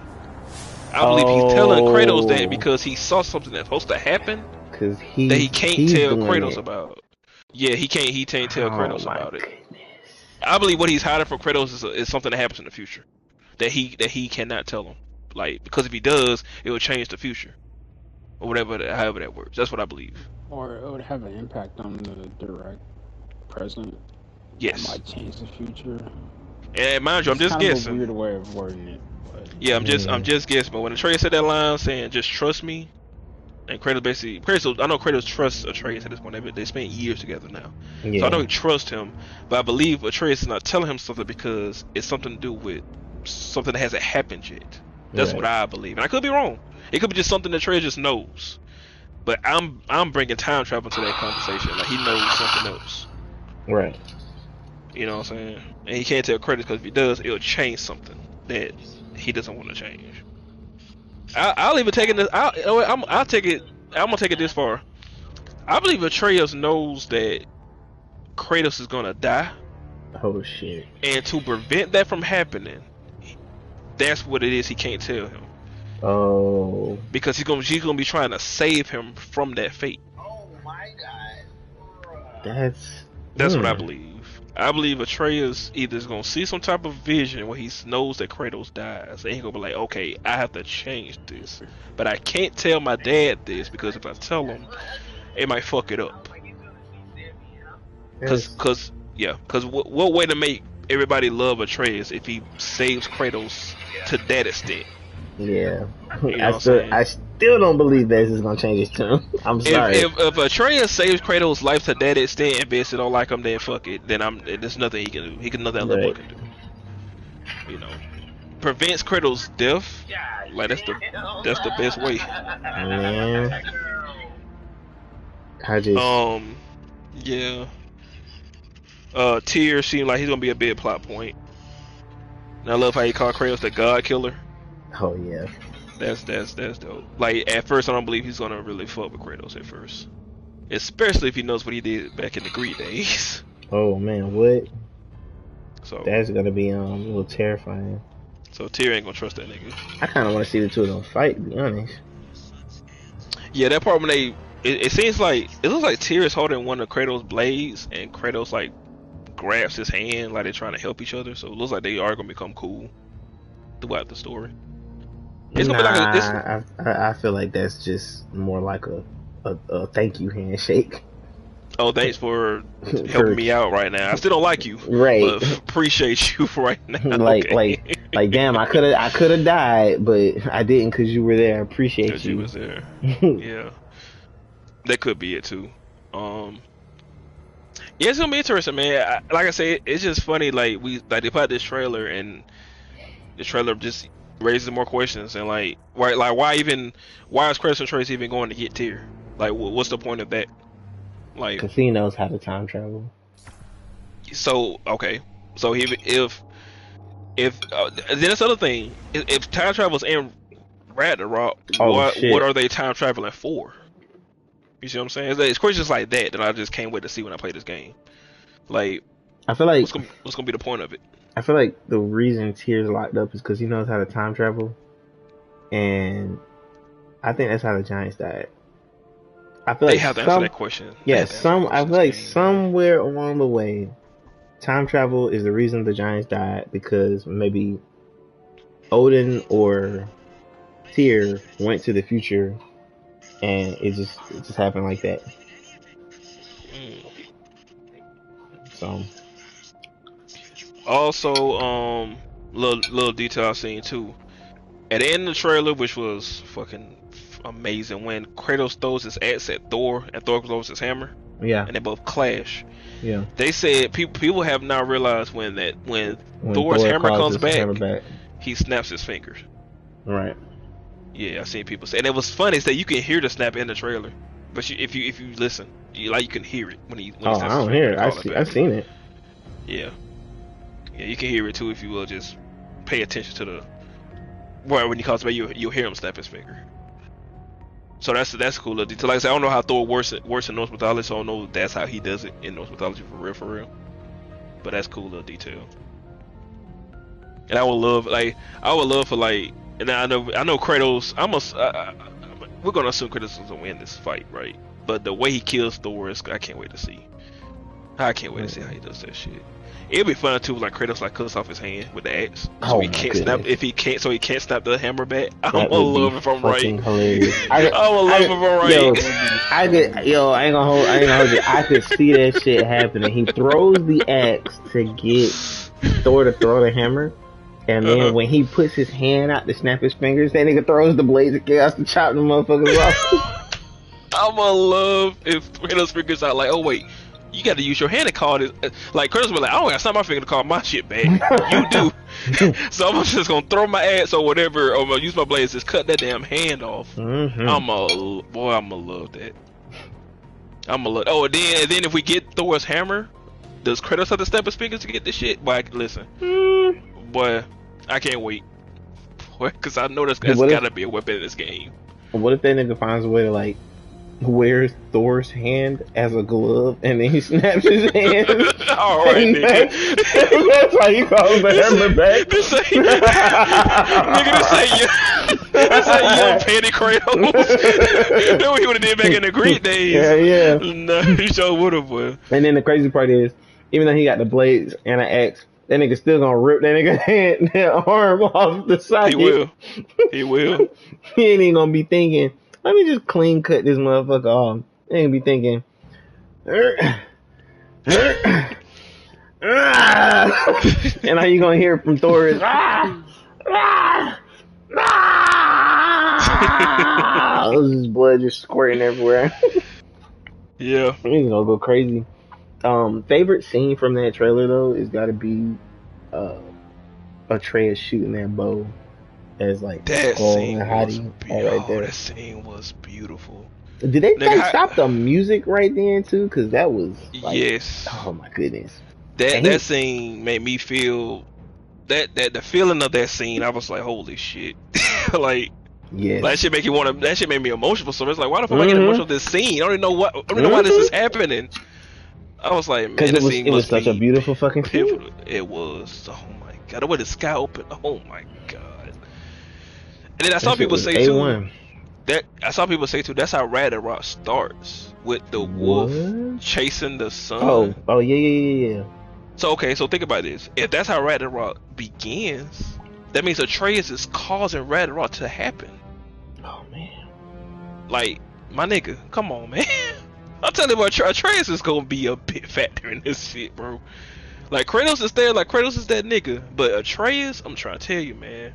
I believe he's telling Kratos that because he saw something that's supposed to happen because that he can't tell Kratos it. about. Yeah, he can't tell Kratos my about it. goodness. I believe what he's hiding from Kratos is something that happens in the future that he cannot tell him. Like, because if he does, it will change the future or whatever, however that works. That's what I believe. Or it would have an impact on the direct present. Yes. It might change the future. And mind you, I'm just It's kind of guessing. a weird way of wording it. But Yeah, I'm just guessing. But when Atreus said that line saying "just trust me," and Kratos, I know Kratos trusts Atreus at this point. They spent years together now, Yeah. so I know he trusts him. But I believe Atreus is not telling him something because it's something to do with something that hasn't happened yet. That's Right. what I believe, and I could be wrong. It could be just something that Atreus just knows. But I'm bringing time travel to that conversation. Like he knows something else. Right. You know what I'm saying? And he can't tell Kratos because if he does, it'll change something that he doesn't want to change. I'll even take it. I'll take it. I'm gonna take it this far. I believe Atreus knows that Kratos is gonna die, Oh shit. and to prevent that from happening, that's what it is. He can't tell him Oh. because she's gonna be trying to save him from that fate. That's what I believe. I believe Atreus either is gonna see some type of vision where he knows that Kratos dies, and he's gonna be like, "Okay, I have to change this, but I can't tell my dad this because if I tell him, it might fuck it up." Cause what way to make everybody love Atreus if he saves Kratos to that extent? Yeah. You know I still don't believe this is gonna change his tune. I'm sorry. If Atreus saves Kratos' life to that extent and Bessie don't like him, then fuck it. Then there's nothing he can do. Nothing that little boy can do. You know, prevents Kratos' death. Like that's the best way. Man. I just Yeah. Tyr seemed like he's gonna be a big plot point. And I love how he called Kratos the God Killer. Oh yeah. That's dope. Like at first, I don't believe he's gonna really fuck with Kratos at first. especially if he knows what he did back in the Greed days. Oh man, what? So That's gonna be a little terrifying. So Tyr ain't gonna trust that nigga. I kind of want to see the two of them fight. To be honest. Yeah, that part when it seems like it looks like Tyr is holding one of Kratos' blades, and Kratos like grabs his hand like they're trying to help each other. So it looks like they are gonna become cool throughout the story. It's gonna be like I feel like that's just more like a thank you handshake. Oh, thanks for helping me out right now. I still don't like you, right? But appreciate you for right now. like, okay. like, damn, I could have died, but I didn't because you were there. I appreciate you. Was there. Yeah, that could be it too. Yeah, it's gonna be interesting, man. Like I said, it's just funny. Like they put out this trailer, and the trailer just raises more questions. And why is Kratos and Trace even going to get Tyr? Like, what's the point of that? Like, because he knows how to time travel. So okay, so if then that's the other thing. If time travel's in Ragnarok, what are they time traveling for? You see what I'm saying? It's questions like that I just can't wait to see when I play this game. Like, I feel like what's gonna be the point of it? I feel like the reason Tyr's locked up is because he knows how to time travel, and I think that's how the Giants died. I feel they like have to answer that question. Yeah, I feel like somewhere along the way, time travel is the reason the Giants died, because maybe Odin or Tyr went to the future, and it just happened like that. So, also, little detail I've seen too. At the end of the trailer, which was fucking amazing, when Kratos throws his axe at Thor and Thor throws his hammer, yeah, and they both clash. Yeah, they said people have now realized when Thor's hammer comes back, he snaps his fingers. Right. Yeah, I seen people say, and it was funny is that you can hear the snap in the trailer, but if you listen, you can hear it when he snaps I don't hear it. I've seen it. Yeah, you can hear it too if you will just pay attention to the when he calls back, you'll hear him snap his finger. So that's a cool little detail. Like I said, I don't know how Thor works in Norse mythology, so I don't know if that's how he does it in Norse mythology for real. But that's cool little detail. And I would love for and I know Kratos. We're gonna assume Kratos is gonna win this fight, right? But the way he kills Thor I can't wait to see. I can't wait to see how he does that shit. It'd be fun too, like Kratos cuts off his hand with the axe, so he can't snap. If he can't, so he can't snap the hammer back. I'm gonna love if I'm right. Hilarious. I'm gonna love if I'm right. I ain't gonna hold you. I could see that shit happening. He throws the axe to get Thor to throw the hammer, and then when he puts his hand out to snap his fingers, that nigga throws the blades of chaos to chop the motherfuckers off. I'm gonna love if Kratos figures out like, oh wait, you got to use your hand to call this. Like Kratos was like, I don't got to snap my finger to call my shit back. You do. So I'm just gonna throw my axe or whatever, or I'm gonna use my blades, just cut that damn hand off. Mm-hmm. I'm gonna love that. I'm gonna love. Oh, and then if we get Thor's hammer, does Kratos have to snap his fingers to get this shit? Boy, listen, boy, I can't wait. Boy, cause I know that's gotta be a weapon in this game. What if that nigga finds a way to wears Thor's hand as a glove and then he snaps his hand? Alright, nigga. That's how you call the hammer back. This ain't young Petty Kratos. That's what he would have did back in the Greek days. Yeah. No, he sure would have, boy. And then the crazy part is, even though he got the blades and an axe, that nigga still gonna rip that nigga hand, that arm off the side. He will. He ain't even gonna be thinking, let me just clean cut this motherfucker off. They ain't be thinking, and how you gonna hear from Thor is, his blood just squirting everywhere. Yeah. He's gonna go crazy. Favorite scene from that trailer though is gotta be Atreus shooting that bow as that scene was beautiful. Right there. That scene was beautiful. Did they stop the music right then too? Cause that was yes. Oh my goodness. That scene made me feel that the feeling of that scene. I was like, holy shit! Like Yes. Like, that shit make you want to. That shit made me emotional. So it's like, why the fuck am I getting emotional with this scene? I don't even know what. I don't even know why this is happening. I was like, man, Because this scene it was must such a be beautiful fucking scene. pivotal. It was. Oh my god, the way the sky opened. Oh my god. And then I saw That shit people was say A1. too. That's how Rad Rock starts with the wolf What? chasing the sun. Oh yeah. So okay, so think about this. If that's how Rad Rock begins, that means Atreus is causing Rad Rock to happen. Oh man. Like, my nigga, come on, man. I'm telling you what, Atreus is gonna be a big factor in this shit, bro. Like, Kratos is there, like Kratos is that nigga, but Atreus, I'm trying to tell you, man,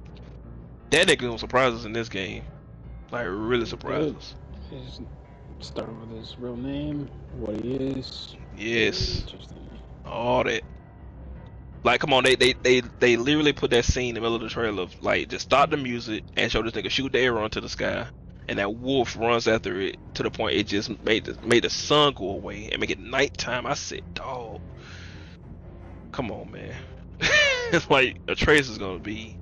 that nigga gonna surprise us in this game. Like, really surprise us. Just start with his real name, what he is. Yes. Interesting. All that. Like, come on, they literally put that scene in the middle of the trailer of, like, just stop the music and show this nigga shoot the arrow into the sky, and that wolf runs after it to the point it just made the sun go away and make it nighttime. I said, dog, come on, man. It's like Atreus is gonna be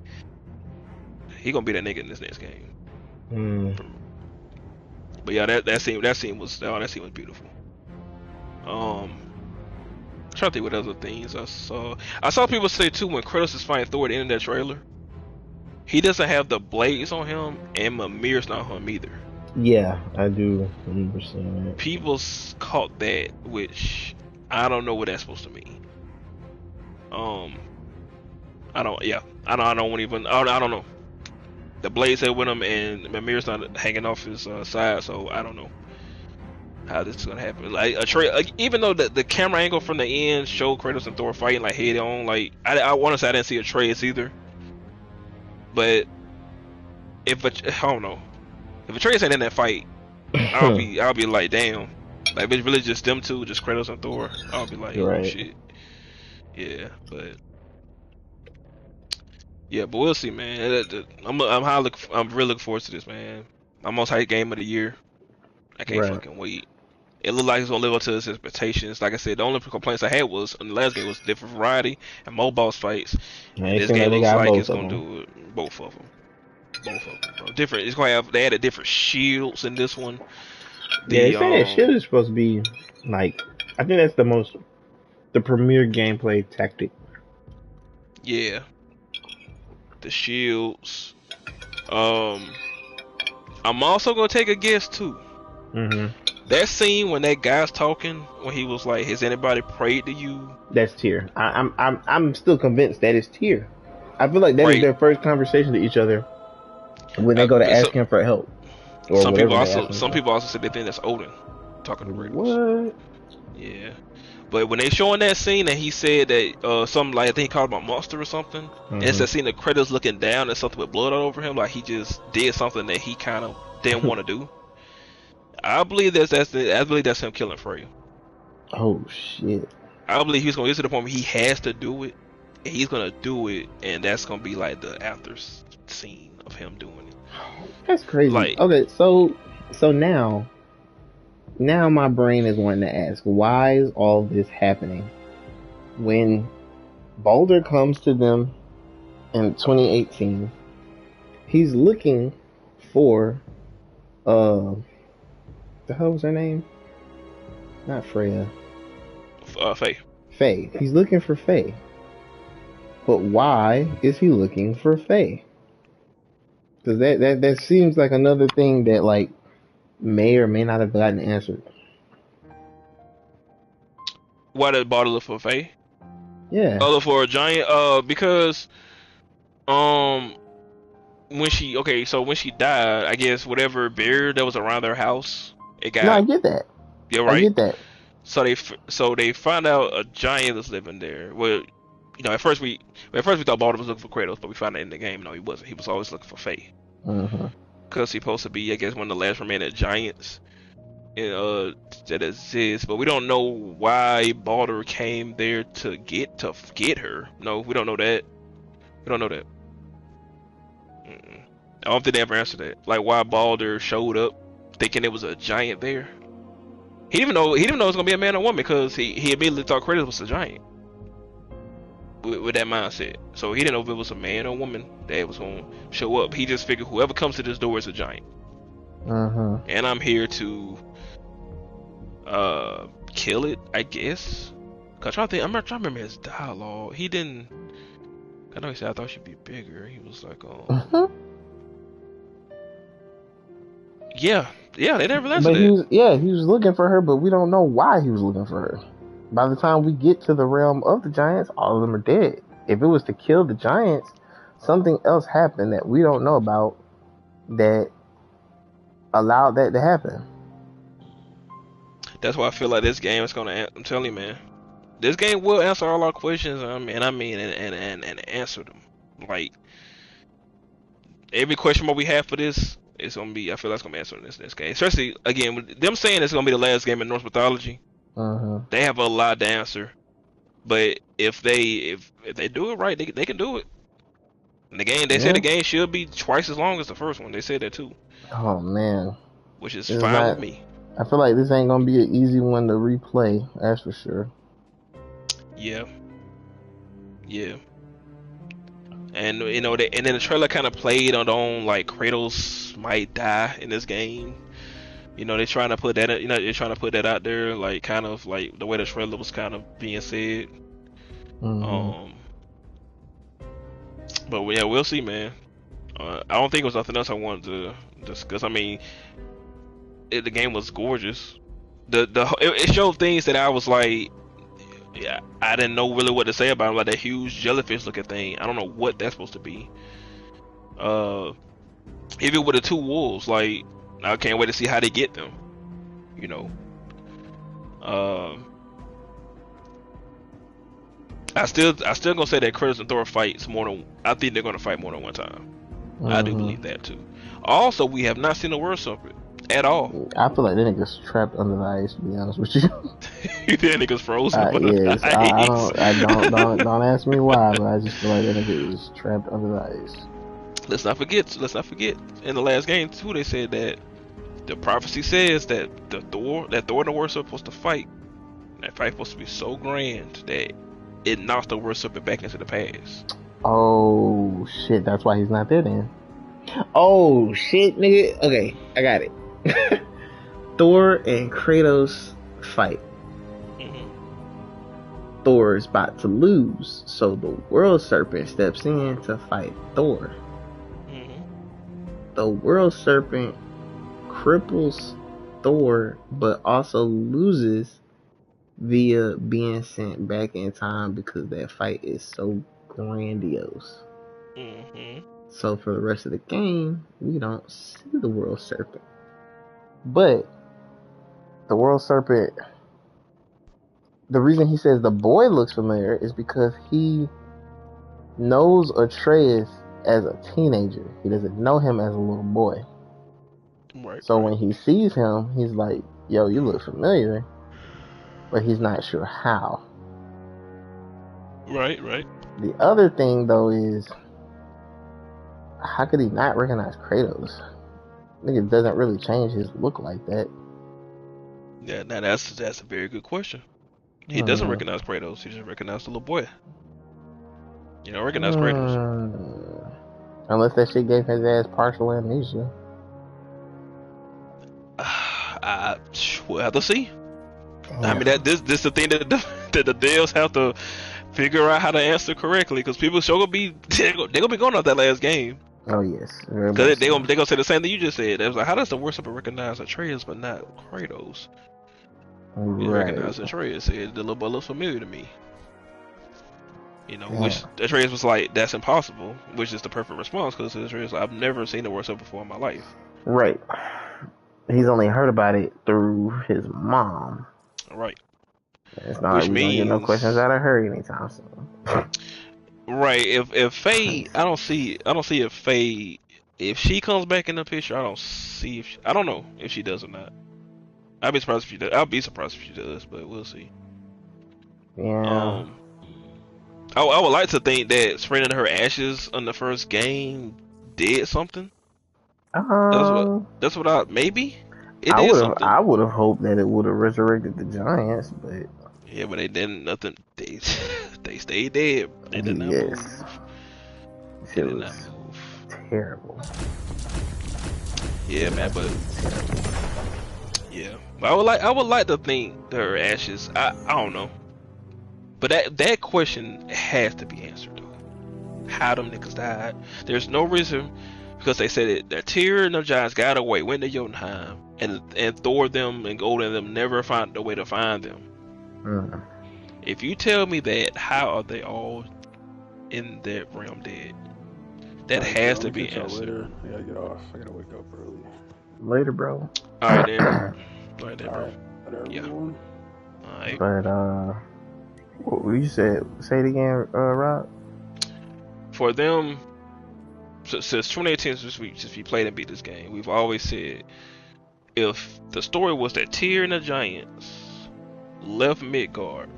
that nigga in this next game. But yeah, that scene was beautiful. Trying to think what other things I saw. I saw people say too, when Kratos is fighting Thor at the end of that trailer, he doesn't have the blades on him, and Mimir's not on him either. Yeah, I do remember seeing that. People caught that, which I don't know what that's supposed to mean. I don't know. The blades are with him, and Mimir's not hanging off his side, so I don't know how this is gonna happen. Like, even though the camera angle from the end showed Kratos and Thor fighting like head on, like I want to say I didn't see Atreus either. But I don't know, if Atreus ain't in that fight, I'll be like, damn, like, if it's really just them two, just Kratos and Thor, I'll be like, oh shit, yeah, but we'll see, man. I'm really looking forward to this, man. I'm most hyped game of the year. I can't fucking wait. It looked like it's gonna live up to its expectations. Like I said, the only complaints I had was in the last game was different variety and more boss fights. And this game looks like it's gonna do it. Both of them, bro. Different. It's gonna have. They added different shields in this one. They say that shield is supposed to be like. I think that's the premier gameplay tactic. Yeah. The shields. I'm also gonna take a guess too. That scene when that guy's talking, when he was like, "Has anybody prayed to you?" That's Tyr. I'm still convinced that is Tyr. I feel like that is their first conversation to each other when they go to ask him for help. Some people also said they think that's Odin talking to Kratos. What? Yeah. But when they showing that scene and he said that something like, I think he called him a monster or something, and it's that scene of Kratos looking down and something with blood all over him, like he just did something that he kind of didn't want to do. I believe that's him killing Freya. Oh shit! I believe he's gonna get to the point where he has to do it, and he's gonna do it, and that's gonna be like the after scene of him doing it. That's crazy. Like, okay, so now my brain is wanting to ask, why is all this happening when Baldur comes to them in 2018? He's looking for the hell was her name? Not Freya. Faye. Faye. He's looking for Faye. But why is he looking for Faye? Because that seems like another thing that, like, may or may not have gotten answered. Why did Baldur look for Faye? Yeah. Look for a giant. Because when she died, I guess whatever bear that was around their house, it got. No, I get that. Yeah, right. I get that. So they found out a giant was living there. Well, you know, at first we thought Baldur was looking for Kratos, but we found out in the game, no, he wasn't. He was always looking for Faye. Because he's supposed to be, I guess, one of the last remaining giants that exists. But we don't know why Baldur came there to get her. No, we don't know that. We don't know that. I don't think they ever answered that. Like, why Baldur showed up thinking it was a giant there. He didn't even know it was gonna be a man or woman, because he immediately thought Kratos was a giant. with that mindset. So he didn't know if it was a man or woman that was gonna show up. He just figured whoever comes to this door is a giant. And I'm here to kill it, I guess. Cause I'm trying to remember his dialogue. He didn't. I know he said I thought she'd be bigger. He was like, yeah, they never answered it. He was looking for her, but we don't know why he was looking for her. By the time we get to the realm of the giants, all of them are dead. If it was to kill the giants, something else happened that we don't know about that allowed that to happen. That's why I feel like this game is gonna. I'm telling you, man, this game will answer all our questions. And answer them. Like every question what we have for this is gonna be. I feel that's gonna be answered in this game. Especially again, with them saying it's gonna be the last game in Norse mythology. They have a lot to answer. But if they do it right, they can do it. And the game, they said the game should be twice as long as the first one. They said that too. Oh man, which is fine with me. I feel like this ain't gonna be an easy one to replay. That's for sure. Yeah. And you know, and then the trailer kind of played on like Kratos might die in this game. You know, they're trying to put that. You know, they're trying to put that out there, like kind of like the way the trailer was kind of being said. But yeah, we'll see, man. I don't think it was nothing else I wanted to discuss. I mean, the game was gorgeous. It showed things that I was like, yeah, I didn't know really what to say about it. Like that huge jellyfish looking thing. I don't know what that's supposed to be. Even with the two wolves, like I can't wait to see how they get them. You know. I still gonna say that Kratos and Thor fights more than. I think they're gonna fight more than one time. I do believe that too. Also, we have not seen the World Serpent at all. I feel like that nigga's trapped under the ice. To be honest with you, that nigga's frozen. Yes, don't ask me why, but I just feel like that nigga is trapped under the ice. Let's not forget. In the last game too, they said that the prophecy says that Thor and the World Serpent supposed to fight. That fight supposed to be so grand that it knocks the World Serpent back into the past. Oh shit! That's why he's not there then. Oh shit, nigga. Okay, I got it. Thor and Kratos fight. Thor is about to lose, so the World Serpent steps in to fight Thor. The World Serpent cripples Thor, but also loses via being sent back in time because that fight is so grandiose. So for the rest of the game, we don't see the World Serpent. But the World Serpent, the reason he says the boy looks familiar is because he knows Atreus as a teenager. He doesn't know him as a little boy. Right. So when he sees him, he's like, yo, you look familiar. But he's not sure how. Right. The other thing, though, is how could he not recognize Kratos? Nigga doesn't really change his look like that. Yeah, now that's a very good question. He doesn't recognize Kratos. He just recognized the little boy. You don't recognize Kratos. Unless that shit gave his ass partial amnesia. We'll have to see. I mean, this the thing that the devs have to figure out how to answer correctly, because people sure gonna be they're gonna be going off that last game. Oh yes, because they gonna say the same thing you just said. It was like, how does the World Serpent recognize Atreus but not Kratos? He recognized Atreus. The little boy looks familiar to me. You know, which Atreus was like, that's impossible, which is the perfect response, because Atreus, I've never seen the World Serpent before in my life. Right. He's only heard about it through his mom. Right. It's not like means, get no questions out of her anytime soon. Right. If Faye, I don't see if Faye, if she comes back in the picture, I don't know if she does or not. I'll be surprised if she does. But we'll see. Yeah. I would like to think that spreading her ashes on the first game did something. That's what maybe it did something. I would have hoped that it would have resurrected the giants, but Yeah, but they didn't nothing. They they stayed dead. They did not move. They did not move. Terrible. Yeah, man, but yeah, I would like to think their ashes. I don't know, but that question has to be answered though. How them niggas died? There's no reason because they said it. The Tyr and the giants got away, went to Jotunheim, and Thor them and Odin them never found a way to find them. If you tell me that, how are they all in that realm dead? That has to be answered. Later. I gotta get off. I gotta wake up early. Later, bro. Alright then. Alright then, bro. Yeah. Alright. But what you said? Say it again, Rob. For them, since 2018, since we played and beat this game, we've always said if the story was that Tyr and the giants left Midgard,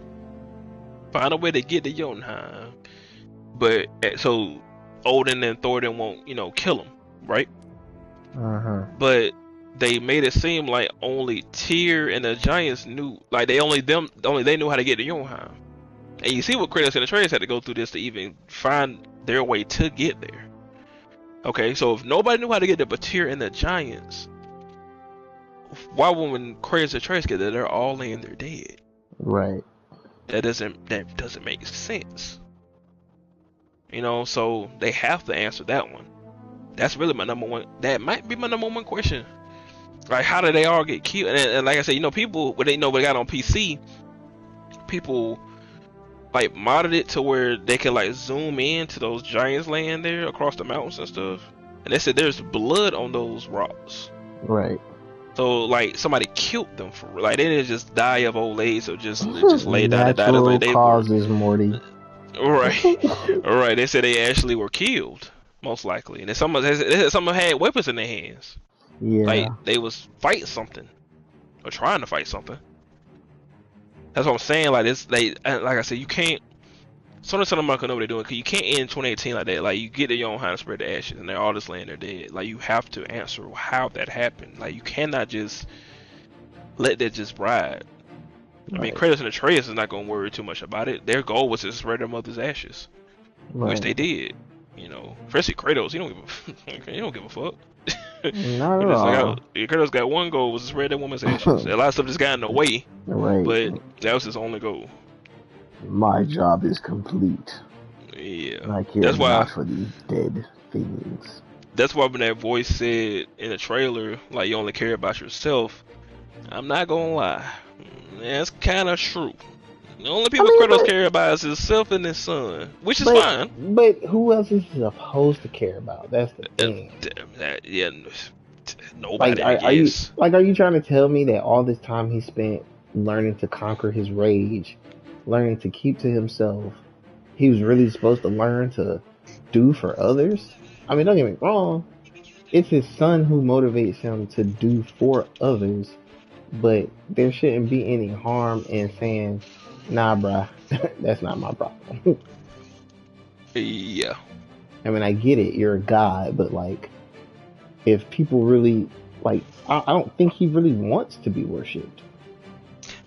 find a way to get to Jotunheim, but so Odin and Thor won't, kill him, right? But they made it seem like only Tyr and the giants knew, like they knew how to get to Jotunheim. And you see what Kratos and Atreus had to go through this to even find their way to get there. Okay, so if nobody knew how to get there but Tyr and the giants, why when Kratos and Atreus get there, they're all laying there dead? Right. That doesn't make sense. So they have to answer that one. That's really my number one. That might be my number one question. Like, how did they all get killed? And like I said, people when they got on PC, people like modded it to where they can like zoom in to those giants laying there across the mountains and stuff. And they said there's blood on those rocks. Right. So like somebody killed them for like they didn't just die of old age or just lay down and die. Natural causes, Morty. Right. Right. They said they actually were killed, most likely, and then someone had weapons in their hands. Yeah. Like they was fighting something or trying to fight something. That's what I'm saying. Like this, like I said, you can't. Sometimes I'm not gonna know what they're doing because you can't end 2018 like that. Like you get to your own hand and spread the ashes, and they're all just laying there dead. Like you have to answer how that happened. Like you cannot just let that just ride. Right. I mean, Kratos and Atreus is not gonna worry too much about it. Their goal was to spread their mother's ashes, which they did. Especially Kratos, he don't give a fuck. Not at all. Kratos got one goal was to spread that woman's ashes. A lot of stuff just got in the way, right? But that was his only goal. My job is complete. Yeah, I care not for these dead things. That's why when that voice said in the trailer, like you only care about yourself, I'm not gonna lie, that's kind of true. The only people Kratos care about is himself and his son, which is fine. But who else is he supposed to care about? That's the thing. Nobody. Are you trying to tell me that all this time he spent learning to conquer his rage, learning to keep to himself, he was really supposed to learn to do for others? I mean, don't get me wrong. It's his son who motivates him to do for others, but there shouldn't be any harm in saying, nah, bruh, that's not my problem. Yeah. I mean, I get it. You're a god, but like, if people really, like, I don't think he really wants to be worshipped.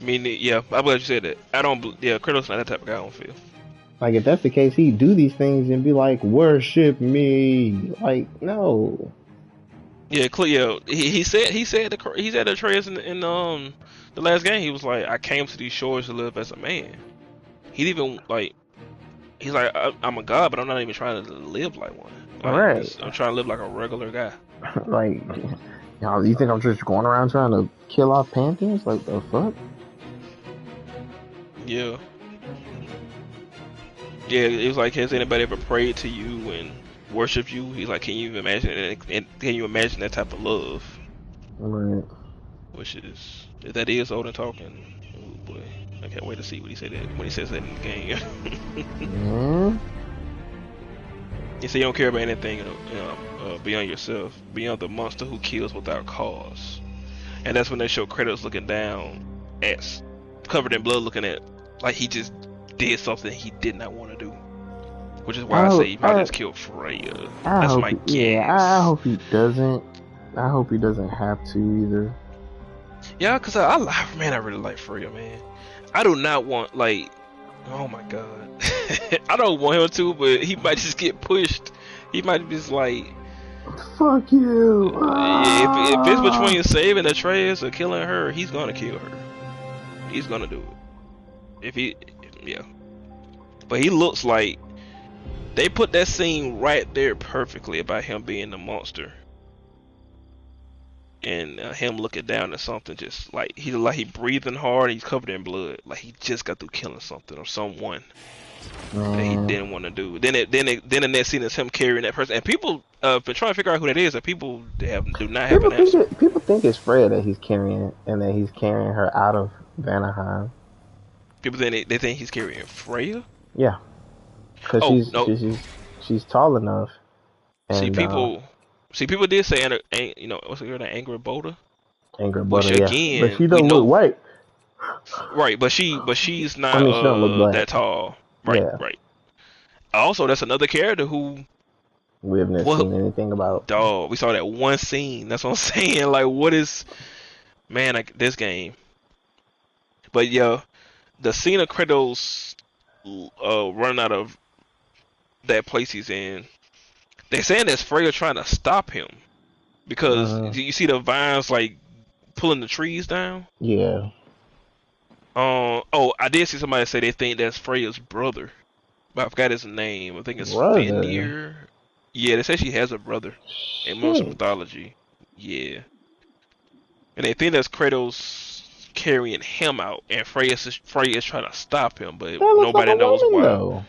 I mean, yeah, I'm glad you said that. Kratos not that type of guy, I don't feel. Like, if that's the case, he'd do these things and be like, worship me. Like, no. Yeah, he said Atreus in the last game, he was like, I came to these shores to live as a man. He'd even like, he's like, I'm a god, but I'm not even trying to live like one. Like, right. I'm trying to live like a regular guy. Like, you think I'm just going around trying to kill off pantheons? Like, the fuck? Yeah. Yeah, it was like, has anybody ever prayed to you and worshipped you? He's like, can you imagine it? And can you imagine that type of love? Right. Which is, if that is Odin talking, oh boy, I can't wait to see what he says that in the game. Mm-hmm. He said you don't care about anything, beyond yourself, beyond the monster who kills without cause. And that's when they show Kratos looking down at, covered in blood, looking at like he just did something he did not want to do. Which is why I say he probably just killed Freya. That's my guess. Yeah, I hope he doesn't. I hope he doesn't have to either. Yeah, cause man, I really like Freya, man. I do not want like, oh my god, I don't want him to, but he might just get pushed. He might just like, Fuck you. yeah, if it's between saving Atreus or killing her, he's gonna kill her. He's gonna do it. Yeah. But he looks like they put that scene right there perfectly about him being the monster. And him looking down at something, just like he breathing hard. He's covered in blood, like he just got through killing something or someone that he didn't want to do. Then in that scene is him carrying that person, and people been trying to figure out who that is, and people do not have an answer. People think it's Freya that he's carrying, and that he's carrying her out of Vanaheim. People think they think he's carrying Freya. Yeah, because she's tall enough. And, people did say, what's her name, Angry Boulder? Angry Boulder, which, yeah. again, but she don't look white. Right, but she's not she don't look black. that tall. Right, yeah. Right. Also, that's another character who we have never seen anything about. Dog, we saw that one scene. That's what I'm saying. Like, what is, man, like, this game? But yeah, the scene of Kratos running out of that place he's in. They're saying that's Freya trying to stop him because you see the vines like pulling the trees down. Yeah. I did see somebody say they think that's Freya's brother, but I forgot his name. I think it's Fenrir. Yeah, they say she has a brother in most mythology. Yeah, and they think that's Kratos carrying him out, and Freya is trying to stop him, but nobody knows why. Though.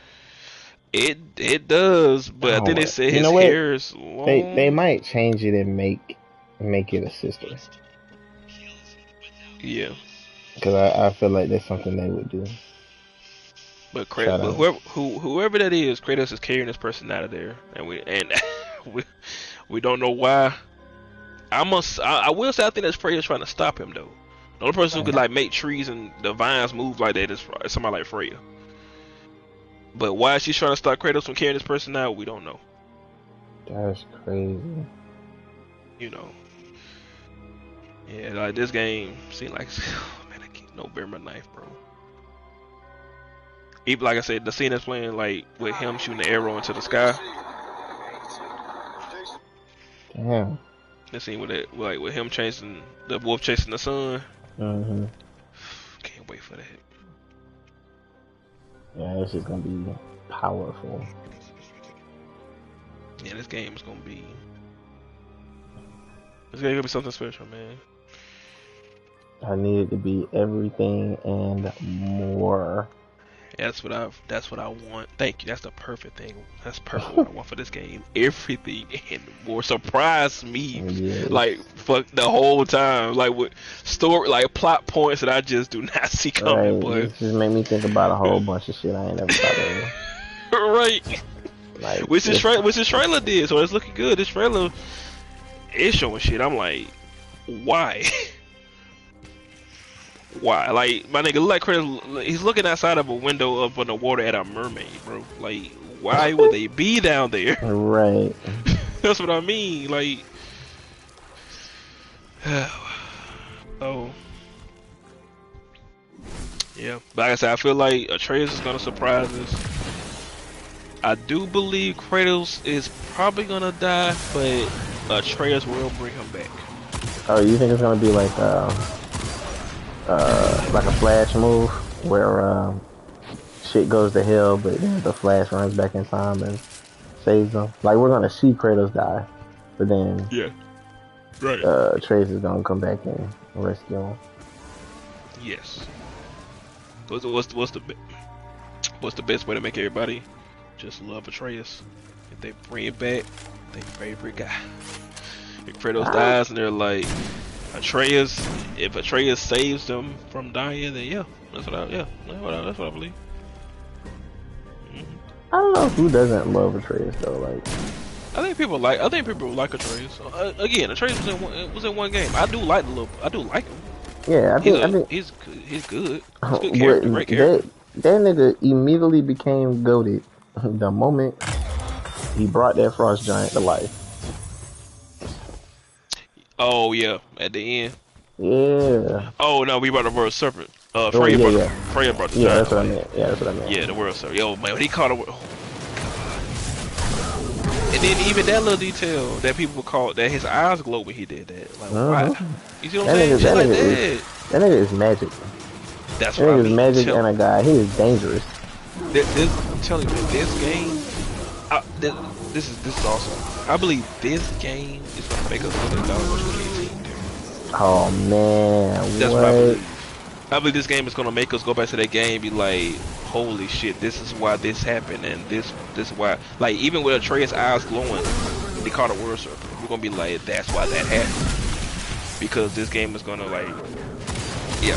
It does, but I think they said his hair is long. They might change it and make it a sister. Yeah. Because I feel like that's something they would do. But whoever that is, Kratos is carrying this person out of there, and we don't know why. I will say I think that's Freya trying to stop him though. The only person who could like make trees and the vines move like that is somebody like Freya. But why she's trying to stop Kratos from carrying this person out, we don't know. That's crazy. You know. Yeah, like this game seemed like, man, I can't no bear my knife, bro. Even like I said, the scene that's playing like with him shooting the arrow into the sky. Damn. The scene with it, like with him chasing the wolf chasing the sun. Mm-hmm. Can't wait for that. Yeah, this is gonna be powerful. Yeah, this game is gonna be. It's gonna be something special, man. I need it to be everything and more. Yeah, that's what I want. Thank you. That's the perfect thing. That's perfect what I want for this game. Everything and more. Surprise me, yes. Like fuck the whole time. Like with story, like plot points that I just do not see coming. But it just made me think about a whole bunch of shit I ain't never thought of. Right. Like which this trailer did, so it's looking good. This trailer is showing shit. I'm like, why? Why? Like, my nigga, like Kratos, he's looking outside of a window up on the water at a mermaid, bro. Like, why would they be down there? Right. That's what I mean. Like, oh, yeah. But like I said, I feel like Atreus is gonna surprise us. I do believe Kratos is probably gonna die, but Atreus will bring him back. Oh, you think it's gonna be like a Flash move where shit goes to hell, but then the Flash runs back in time and saves them? Like, we're gonna see Kratos die, but then Atreus is gonna come back and rescue him. Yes. What's the best way to make everybody just love Atreus? If they bring it back, their favorite guy. If Kratos dies and they're like, if Atreus saves them from dying, then that's what I believe. Mm-hmm. I don't know who doesn't love Atreus though. Like, I think people like Atreus. Again, Atreus was in one game. I do like him. Yeah, I think he's good. He's a good character, great character. That nigga immediately became goated the moment he brought that frost giant to life. Oh yeah, at the end. Yeah. Oh no, we brought the World Serpent. Oh Freya yeah, brought the yeah. Freya brought the Yeah, giant. that's what I Like, meant. Yeah, that's what I meant. yeah, the World Serpent. Yo, man, when he called it. Oh, and then even that little detail that people call that his eyes glow when he did that. Like, why? You see what I'm saying? Shit like that. That nigga is magic. That's That what I nigga is mean. magic and a guy. He is dangerous. I'm telling you, this game. This is awesome. I believe this game is gonna make us look at God of War 2018 different. Oh man, That's what? what I believe. I believe this game is gonna make us go back to that game and be like, holy shit, this is why this happened, and this is why. Like, even with Atreus' eyes glowing, they call it Word Serpent. We're gonna be like, that's why that happened, because this game is gonna like, yeah,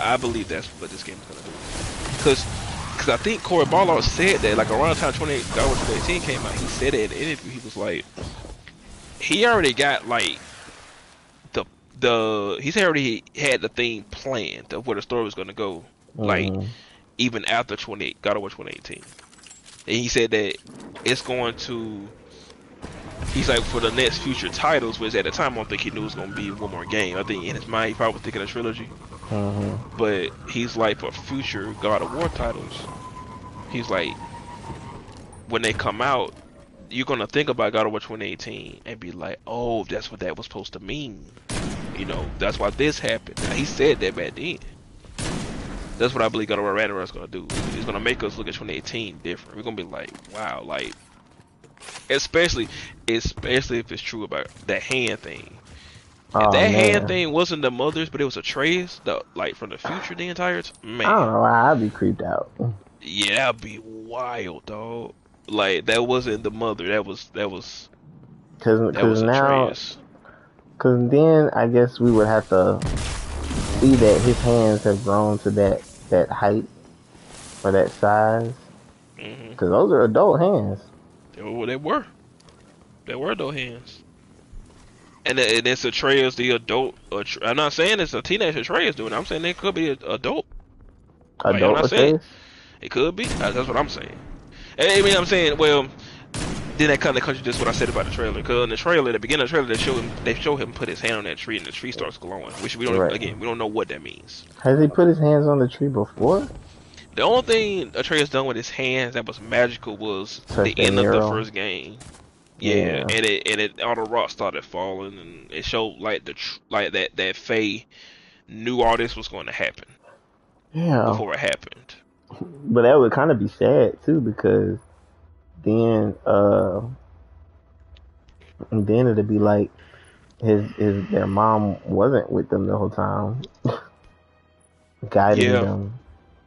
I believe that's what this game is gonna do. Because I think Corey Barlow said that, like, around the time God of War 2018 came out, he said it in an interview. He was like, he already got like he's already had the thing planned of where the story was going to go, like, even after God of War 2018. And he said that it's going to, he's like, for the next future titles, which at the time I don't think he knew it was going to be one more game. I think in his mind he probably was thinking a trilogy. But he's like, for future God of War titles, he's like, when they come out, you're going to think about God of War 2018 and be like, oh, that's what that was supposed to mean. You know, that's why this happened. Now, he said that back then. That's what I believe God of War Ragnarok is gonna do. It's gonna make us look at 2018 different. We're gonna be like, wow, like, especially if it's true about that hand thing. If that hand thing wasn't the mother's, but it was Atreus, like, from the future the entire time, man. I don't know. I'd be creeped out. Yeah, that'd be wild, dog. Like, that wasn't the mother. That was Cause now, Atreus. cause then I guess we would have to see that his hands have grown to that height or that size. Cause those are adult hands. They were adult hands. And it's Atreus, the adult. I'm not saying it's a teenage Atreus doing it. I'm saying it could be an adult. Adult Atreus? It could be. That's what I'm saying. I mean, I'm saying, well, then that kind of contradicts what I said about the trailer. Because in the trailer, at the beginning of the trailer, they show him put his hand on that tree, and the tree starts glowing. Which we don't, again, we don't know what that means. Has he put his hands on the tree before? The only thing Atreus done with his hands that was magical was the end of the first game. Yeah, and it all the rocks started falling, and it showed like that Faye knew all this was going to happen. Yeah. Before it happened. But that would kind of be sad too, because then it'd be like their mom wasn't with them the whole time, guiding them.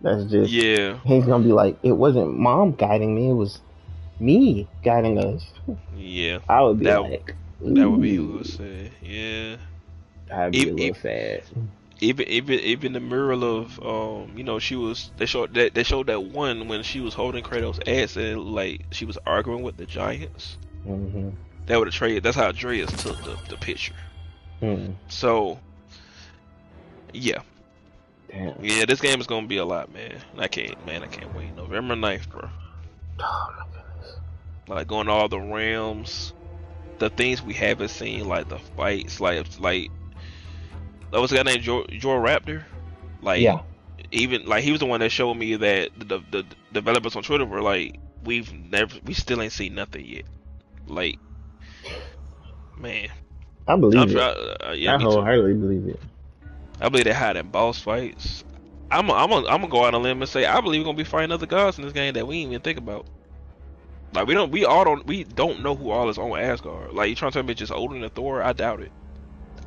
That's just he's gonna be like, it wasn't mom guiding me, it was me guiding us. Yeah, I would be like, that would be a little sad. Yeah, I'd be a little sad. Even the mural of you know, they showed that one when she was holding Kratos' ass and like she was arguing with the giants. That would Atreus. That's how Atreus took the picture. So yeah. Damn. Yeah, this game is gonna be a lot, man. I can't wait. November 9th, bro. Oh my goodness. Like, going to all the realms, the things we haven't seen, like the fights, like there was a guy named Joe Raptor. Like, even like he was the one that showed me that the developers on Twitter were like, we still ain't seen nothing yet. Like, man, I believe it. I wholeheartedly believe it. I believe they had in boss fights. I'm gonna go out on a limb and say I believe we're gonna be fighting other gods in this game that we ain't even think about. Like, we don't know who all is on Asgard. Like, you trying to tell me it's just Odin and Thor? I doubt it.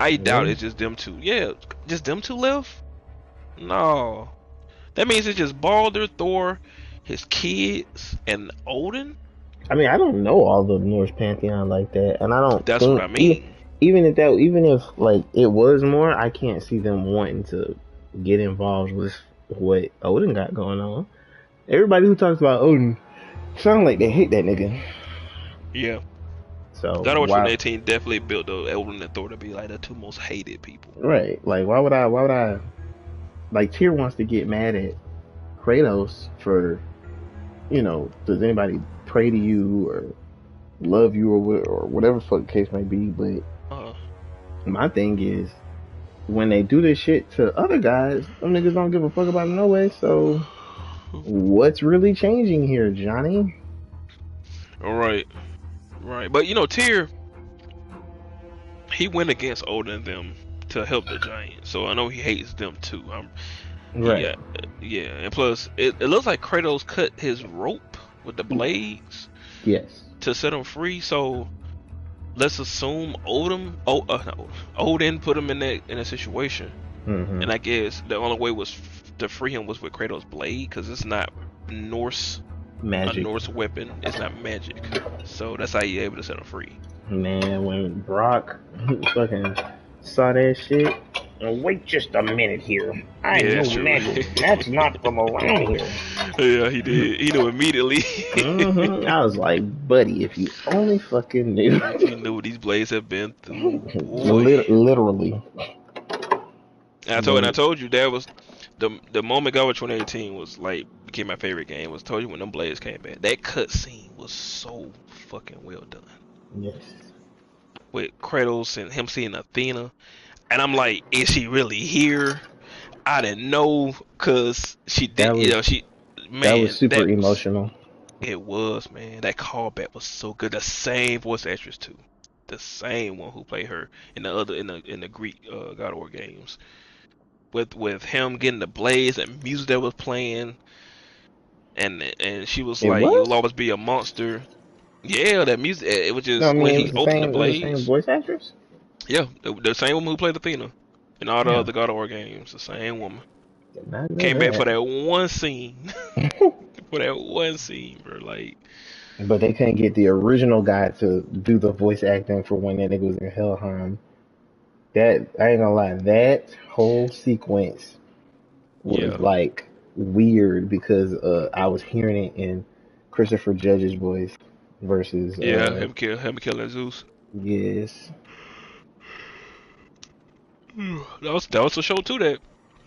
I doubt it's just them two. Yeah, just them two left? No. That means it's just Baldur, Thor, his kids, and Odin? I mean, I don't know all the Norse pantheon like that, and I don't. That's what I mean. Even if like it was more, I can't see them wanting to get involved with what Odin got going on. Everybody who talks about Odin sound like they hate that nigga. Yeah. So God of War 2018 definitely built the Odin and Thor to be like the two most hated people. Right. Like, why would I like, Tyr wants to get mad at Kratos for, you know, does anybody pray to you or love you or whatever fuck the case may be, but my thing is, when they do this shit to other guys, them niggas don't give a fuck about it no way. So, what's really changing here, Johnny? All right. But you know, Tyr, he went against Odin and them to help the Giants, so I know he hates them too. Right. Yeah. And plus, it looks like Kratos cut his rope with the blades. Yes. To set him free. So let's assume Odin put him in that situation, and I guess the only way was to free him was with Kratos' blade, because it's not Norse magic. A Norse weapon. It's not magic, so that's how you able to set him free. Man, when Brock fucking saw that shit. Wait just a minute here. I know magic. That's not from around here. Yeah, he did. He knew immediately. I was like, buddy, if you only fucking knew. You knew what these blades have been through. Literally. And I told you that was the moment God of 2018 was like became my favorite game. Was told you when them blades came back. That cut scene was so fucking well done. Yes. With Kratos and him seeing Athena. And I'm like, is she really here? I didn't know, cause she did. That was super emotional. It was, man. That callback was so good. The same voice actress too, the same one who played her in the Greek God of War games. With him getting the blades and music that was playing, and she was "You'll always be a monster." Yeah, that music. It was just when he opened the blades. The same voice actress. Yeah, the same woman who played Athena in all the other God of War games. The same woman came back for that one scene. For that one scene, bro. Like, but they couldn't get the original guy to do the voice acting for when that nigga was in Helheim. That, I ain't gonna lie, that whole sequence was like weird, because I was hearing it in Christopher Judge's voice versus him killing Zeus. Yes. That was a show too that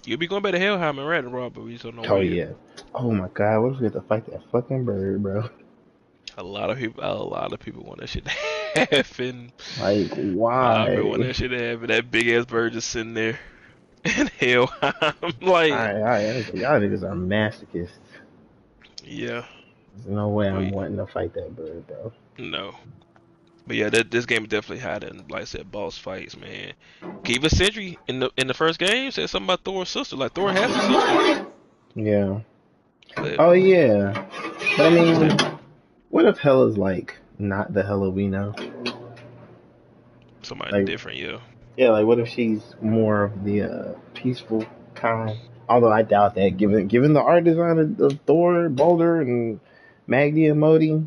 you'll be going back to Helheim and Ragnarok, but we just don't know. Oh yeah. Oh my god, what if we have to fight that fucking bird, bro? A lot of people want that shit to happen. Like, why? I want that shit to happen. That big ass bird just sitting there in Helheim. Like, y'all niggas are masochists. Yeah. There's no way I'm wanting to fight that bird, bro. No. But yeah, this game definitely had, like I said, boss fights, man. Kiva Sentry in the first game said something about Thor's sister. Like, Thor has a sister. Yeah. Oh yeah. But I mean, what if Hela's like not the Hela we know? Somebody different, yeah. Yeah, like what if she's more of the peaceful kind? Although I doubt that, given the art design of Thor, Baldur, and Magni and Modi,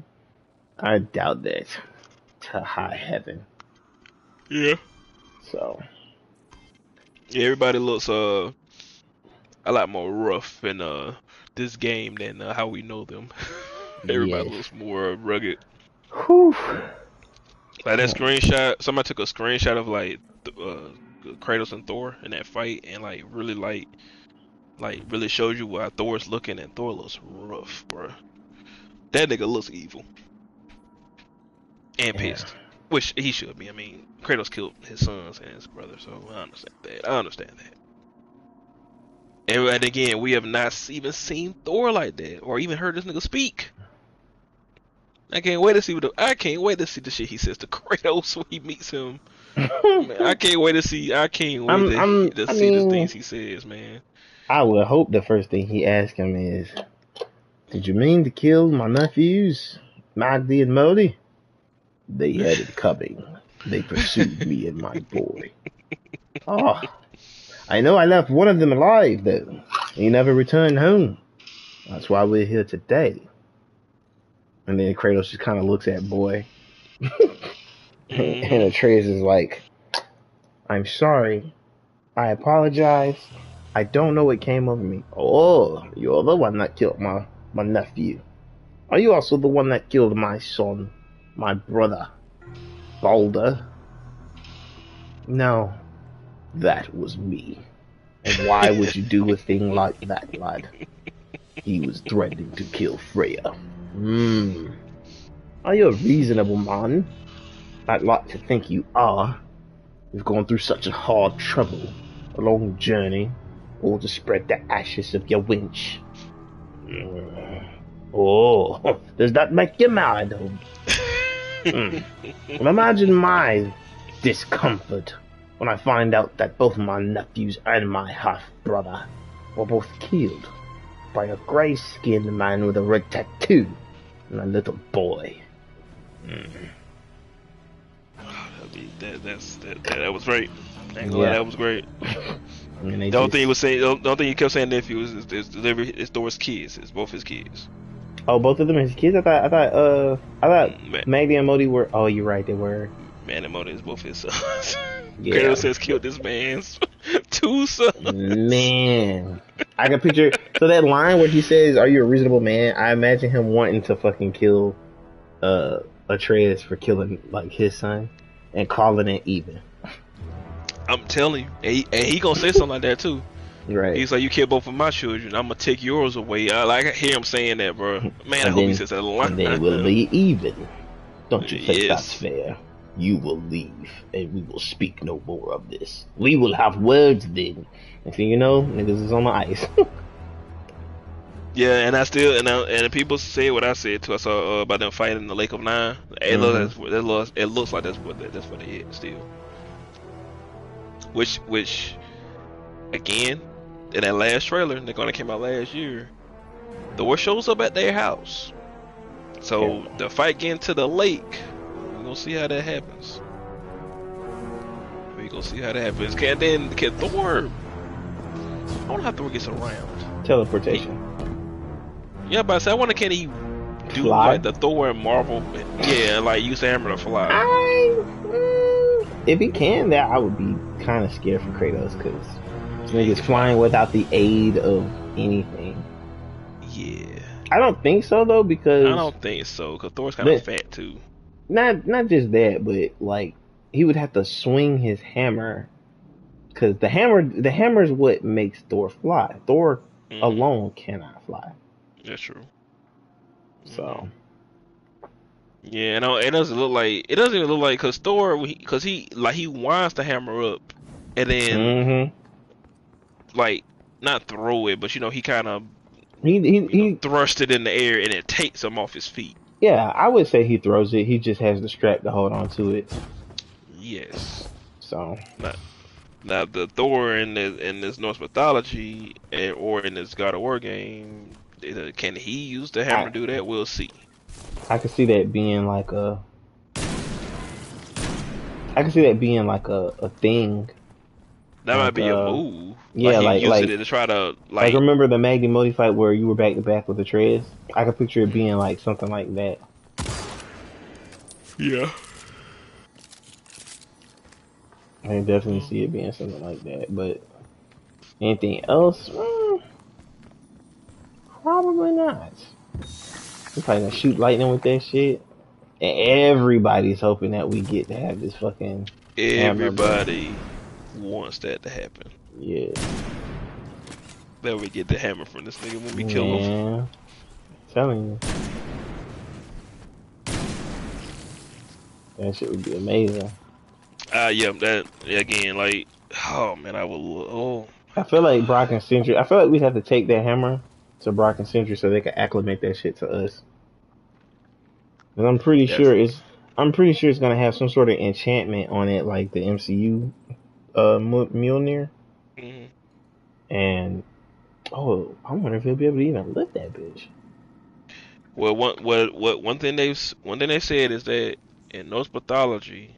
I doubt that. To high heaven. Yeah. So. Yeah, everybody looks a lot more rough in this game than how we know them. Everybody looks more rugged. Whew. Like that screenshot, somebody took a screenshot of like Kratos and Thor in that fight, and like really really shows you how Thor's looking, and Thor looks rough, bro. That nigga looks evil. And pissed, which he should be. I mean, Kratos killed his sons and his brother, so I understand that. And again, we have not even seen Thor like that, or even heard this nigga speak. I can't wait to see the shit he says to Kratos when he meets him. Man, I can't wait to see. I can't wait to see the things he says, man. I would hope the first thing he asks him is, "Did you mean to kill my nephews, Magdi and Modi? They had it coming. They pursued me and my boy. Oh, I know I left one of them alive, though. He never returned home. That's why we're here today." And then Kratos just kind of looks at boy. And Atreus is like, "I'm sorry. I apologize. I don't know what came over me." "Oh, you're the one that killed my nephew. Are you also the one that killed my son? My brother, Baldur?" "No, that was me. And why would you do a thing like that, lad? He was threatening to kill Freya. Are you a reasonable man? I'd like to think you are. You've gone through such a hard trouble. the long journey, or to spread the ashes of your winch. Oh, does that make you mad? Imagine my discomfort when I find out that both my nephews and my half-brother were both killed by a grey-skinned man with a red tattoo and a little boy. That was great. That was great. I mean, The only thing he was saying, the only thing he kept saying nephew is Thor's kids. It's both his kids. Oh, both of them are his kids. I thought Maggie and Modi were. Oh, you're right, they were. Man and Modi is both his sons. Yeah. Kratos says killed this man's 2 sons. Man, I can picture. So that line where he says, "Are you a reasonable man?" I imagine him wanting to fucking kill Atreus for killing like his son and calling it even. I'm telling you, and he gonna say something like that too. Right. He's like, "You killed both of my children. I'm gonna take yours away." I hear him saying that, bro. Man, I hope he says that a lot. And then it will be even. Don't you think Yes. that's fair? You will leave, and we will speak no more of this. We will have words then. And so you know, niggas is on the ice. Yeah, and I still and people say what I said too. I saw about them fighting in the Lake of Nine. It looks like that's what it is still. Which again, in that last trailer that gonna came out last year, Thor shows up at their house. So the fight getting to the lake, we're gonna see how that happens. Can Thor? I wonder how Thor gets around. Teleportation. Yeah, but I wonder can he do Fly? like the Thor and Marvel? Yeah, like use the hammer to fly. If he can, that I would be kind of scared for Kratos because niggas flying without the aid of anything. Yeah, I don't think so though, because I don't think so because Thor's kind of fat too. not just that, but like he would have to swing his hammer because the hammer is what makes Thor fly. Thor alone cannot fly. That's true. So yeah, and it doesn't even look like because Thor because he winds the hammer up and then like not throw it, but he kind of he thrust it in the air and it takes him off his feet. Yeah, I would say he throws it. He just has the strap to hold on to it. Yes. So now the Thor in this Norse mythology or in this God of War game, can he use the hammer to do that? We'll see. I could see that being like a thing. That might be a move. Yeah, like using it to try to like remember the Maggie Modi fight where you were back to back with Atreus? I could picture it being like something like that. Yeah. I can definitely see it being something like that, but anything else? Probably not. We're probably gonna shoot lightning with that shit. And everybody's hoping that we get to have this fucking Everybody wants that to happen. Yeah. That we get the hammer from this nigga when we kill him. I'm telling you. That shit would be amazing. Yeah, that again, like, oh man, I feel like Brock and Sentry. I feel like we'd have to take that hammer to Brock and Sentry so they can acclimate that shit to us. And I'm pretty sure it's gonna have some sort of enchantment on it, like the MCU Mjolnir. And I wonder if he'll be able to even lift that bitch. Well, one thing they said is that in Norse mythology,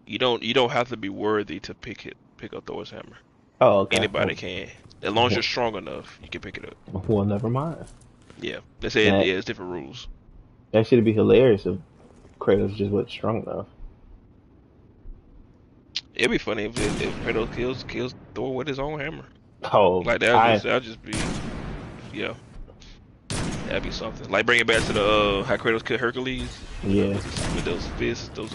you don't have to be worthy to pick up Thor's hammer. Oh, okay. Anybody can, as long as you're strong enough, you can pick it up. Well, never mind. Yeah, they said it's different rules. That should be hilarious if Kratos just wasn't strong enough. It'd be funny if Kratos kills Thor with his own hammer. Oh, like that'd just be, yeah, that'd be something. Like bring it back to the how Kratos killed Hercules. Yeah, with those fists, those.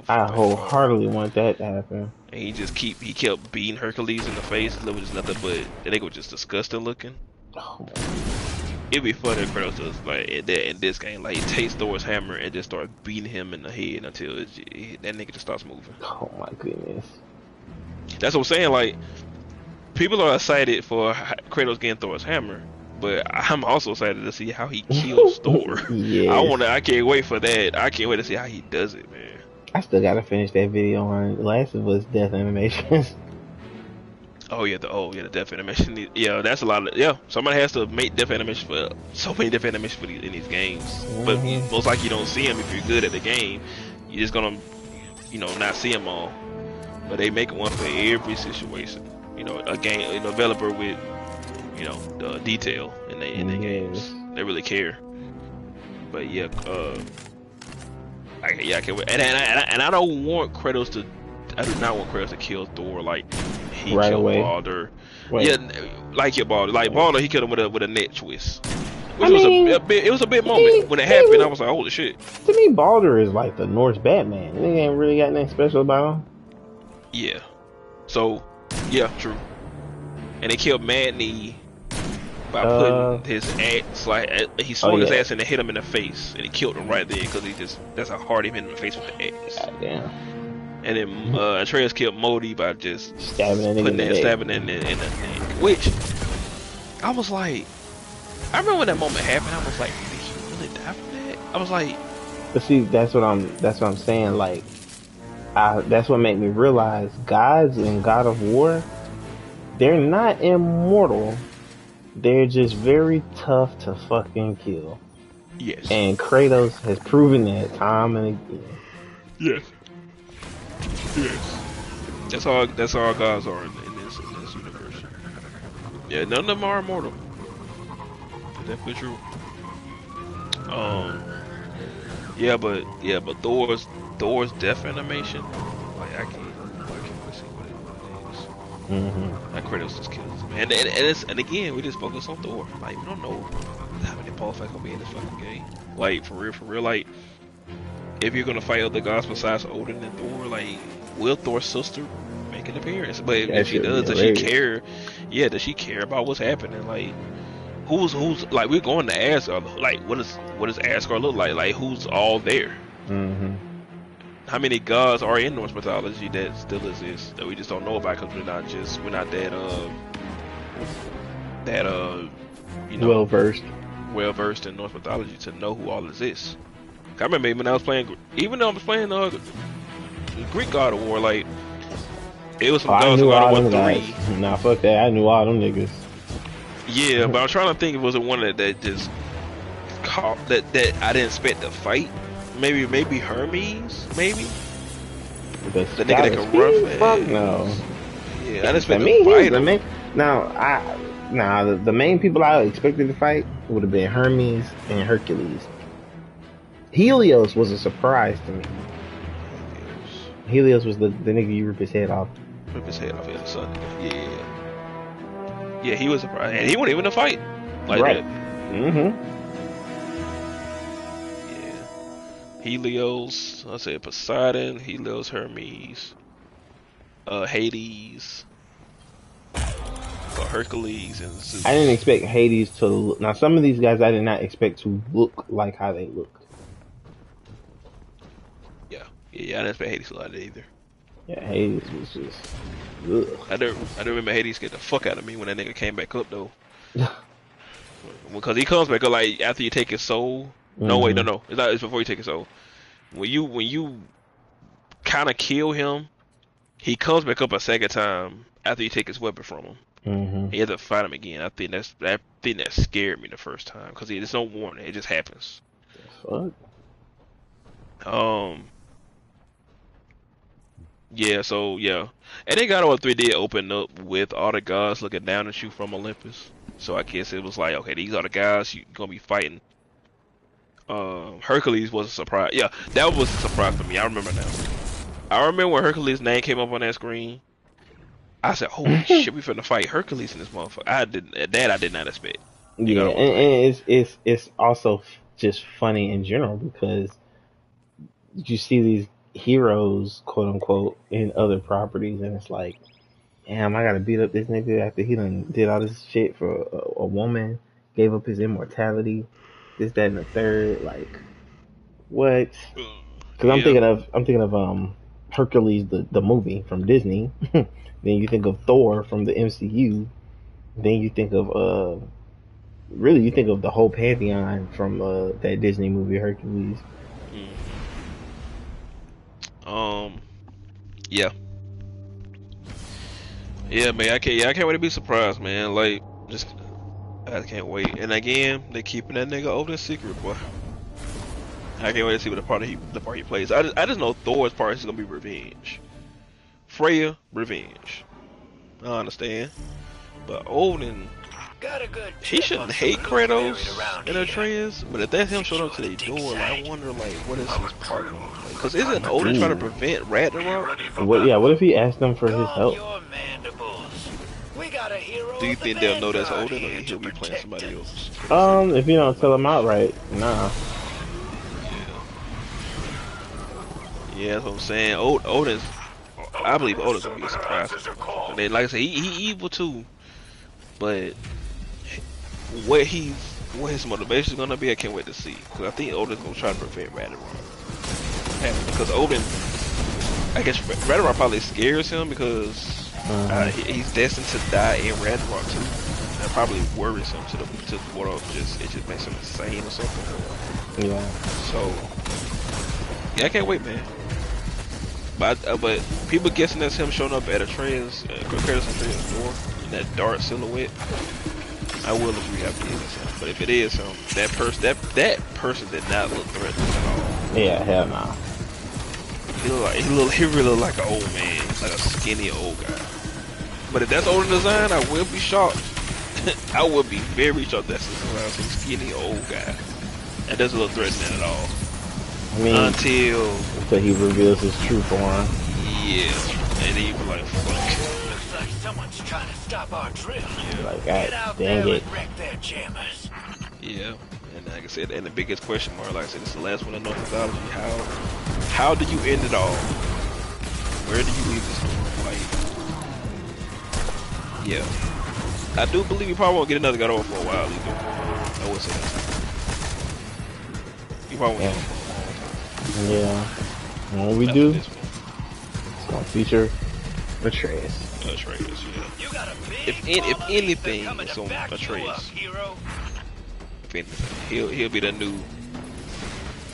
I wholeheartedly want that to happen. And he kept beating Hercules in the face. It was just nothing but the nigga was just disgusting looking. Oh, it'd be funny if Kratos does like in this game, like he takes Thor's hammer and just starts beating him in the head until that nigga just starts moving. Oh my goodness. that's what I'm saying. Like, people are excited for Kratos getting Thor's hammer, but I'm also excited to see how he kills Thor. Yes. I can't wait for that. I can't wait to see how he does it, man. I still gotta finish that video on Last of Us death animations. The death animation. Yeah, that's a lot of somebody has to make death animation for so many death animations in these games. But most likely you don't see them if you're good at the game. You're just gonna, not see them all. But they make one for every situation. A developer with, the detail in the games. They really care. But yeah, I can't wait. And I don't want Kratos to. I do not want Kratos to kill Thor like he right killed away. Baldur. Wait. Yeah, like your Baldur. Like Baldur, he killed him with a neck twist. Which it was a big moment when it happened. I was like, holy shit. To me, Baldur is like the Norse Batman. He ain't really got nothing special about him. Yeah. So, yeah, true. And they killed Madney by putting his axe, he swung his axe and it hit him in the face, and he killed him right there because that's how hard he hit him in the face with the axe. God damn. And then Atreus killed Modi by just stabbing in the neck. Which I was like, I remember when that moment happened. I was like, did he really die from that? I was like, but see, that's what I'm saying. Like, that's what made me realize gods in God of War, they're not immortal. They're just very tough to fucking kill. Yes. And Kratos has proven that time and again. Yes. Yes. That's all gods are in this universe. Yeah, none of them are immortal. That's definitely true. But Thor's death animation, like I can't wait to see what it is. Mm-hmm. Like Kratos just kills him. And again, we just focus on Thor. Like, we don't know how many boss fights gonna be in this fucking game. Like, for real, like, if you're gonna fight other gods besides Odin and Thor, like, will Thor's sister make an appearance? But if she does she care? Yeah, does she care about what's happening? Like, who's like, we're going to Asgard. Like, what does Asgard look like? Like, who's all there? Mm-hmm. How many gods are in Norse mythology that still exist that we just don't know about because we're not well versed in Norse mythology to know who all exists. I remember even though I was playing Greek God of War, like, it was some gods in God of War 3. Nah, fuck that. I knew all them niggas. Yeah, but I'm trying to think, was it one that just caught that I didn't expect to fight? Maybe Hermes, maybe. The nigga that can run. Fuck no. Yeah, I didn't expect to fight him. The main people I expected to fight would have been Hermes and Hercules. Helios was a surprise to me. Helios was the nigga you rip his head off. Rip his head off, yeah, son. Yeah, he was surprised, and he wasn't even a fight like right. that. Mm-hmm. Helios, I said Poseidon, Helios, Hermes, Hades, Hercules, and Zeus. I didn't expect Hades to look. Now, some of these guys I did not expect to look like how they looked. Yeah, I didn't expect Hades to look like that either. Yeah, Hades was just. Ugh. I don't remember Hades get the fuck out of me when that nigga came back up though. Because he comes back up like after you take his soul. No, wait, no. It's before you take his soul. When you kind of kill him, he comes back up a second time after you take his weapon from him. Mm-hmm. He has to fight him again. I think that scared me the first time because there's no warning. It just happens. Fuck. Yeah. And then God of War 3 did open up with all the gods looking down at you from Olympus. So I guess it was like, okay, these are the guys you're gonna be fighting. Hercules was a surprise. Yeah, that was a surprise for me. I remember now. I remember when Hercules' name came up on that screen. I said, "Holy shit, we finna fight Hercules in this motherfucker." I did not expect. Yeah, and it's also just funny in general because you see these heroes, quote unquote, in other properties, and it's like, damn, I gotta beat up this nigga after he done did all this shit for a woman, gave up his immortality. This, that, and the third, like, what? Because I'm thinking of Hercules, the movie from Disney. Then you think of Thor from the MCU. Then you think of really you think of the whole pantheon from that Disney movie Hercules. Yeah. Yeah, man, I can't wait to be surprised, man. Like, I can't wait. And again, they keeping that nigga Odin secret, boy. I can't wait to see what the part he plays. I just know Thor's part is gonna be revenge. Freya, revenge. I understand, but Odin, he shouldn't hate Kratos and Atreus. But if that's him showing up to their door, like, I wonder, like, what is his part? Because isn't Odin trying to prevent Ragnarok? What if he asked them for his help? Do you think they'll know that's Odin, or he'll be playing somebody else? If you don't tell them outright, nah. Yeah, that's what I'm saying. Odin's, I believe Odin's gonna be a surprise. And then, like I said, he evil too, but what his motivation is gonna be, I can't wait to see. Because I think Odin's gonna try to prevent Ragnarok. Because Odin, I guess Ragnarok probably scares him because he's destined to die in Ragnarok too. That probably worries him to the point of it just makes him insane or something. Yeah. So yeah, I can't wait, man. But people guessing that's him showing up at Atreus' door in that dark silhouette. I will agree, I believe it's him. But if it is him, that person did not look threatening at all. Yeah, hell no. He really looked like an old man, like a skinny old guy. But if that's older design, I will be shocked. I would be very shocked that's some skinny old guy. That doesn't look threatening at all. I mean, until he reveals his true form. Yeah, and then you be like, fuck. Looks like someone's trying to stop our drill. Yeah. Like, God dang it. Wreck their jammers. Yeah, and like I said, and the biggest question mark, like I said, it's the last one in North Mythology. How do you end it all? Where do you leave this story? Like, yeah. I do believe you probably won't get another God of War for a while either. I would say that. You probably won't. Yeah. And when we do, it's gonna feature Atreus. Atreus, yeah. If anything, it's on Atreus. If anything, he'll be the new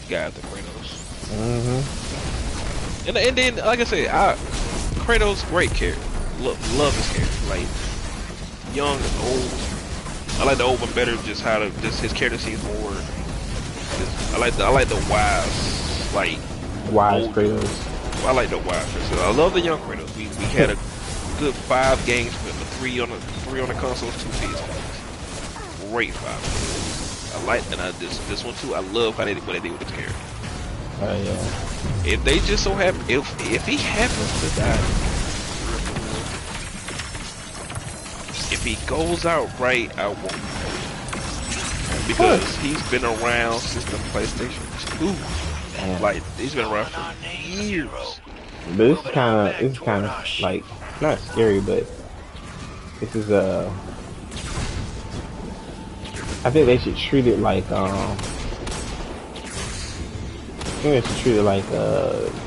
guy after Kratos. And then, like I said, Kratos, great character. Love his character. Like, young and old. I like the old one better. Just his character seems more. I like the wise, like wise Kratos. I like the wise Kratos. I love the young Kratos. We had a good 5 games, but 3 on the consoles, 2 PS5. Great 5. I like, and this one too. I love what they did with his character. Yeah. If they just so happen, if he happens to die, if he goes out right, I won't. Because he's been around since the PlayStation 2. Like, he's been around for years. But it's kind of like, not scary, but this is I think they should treat it like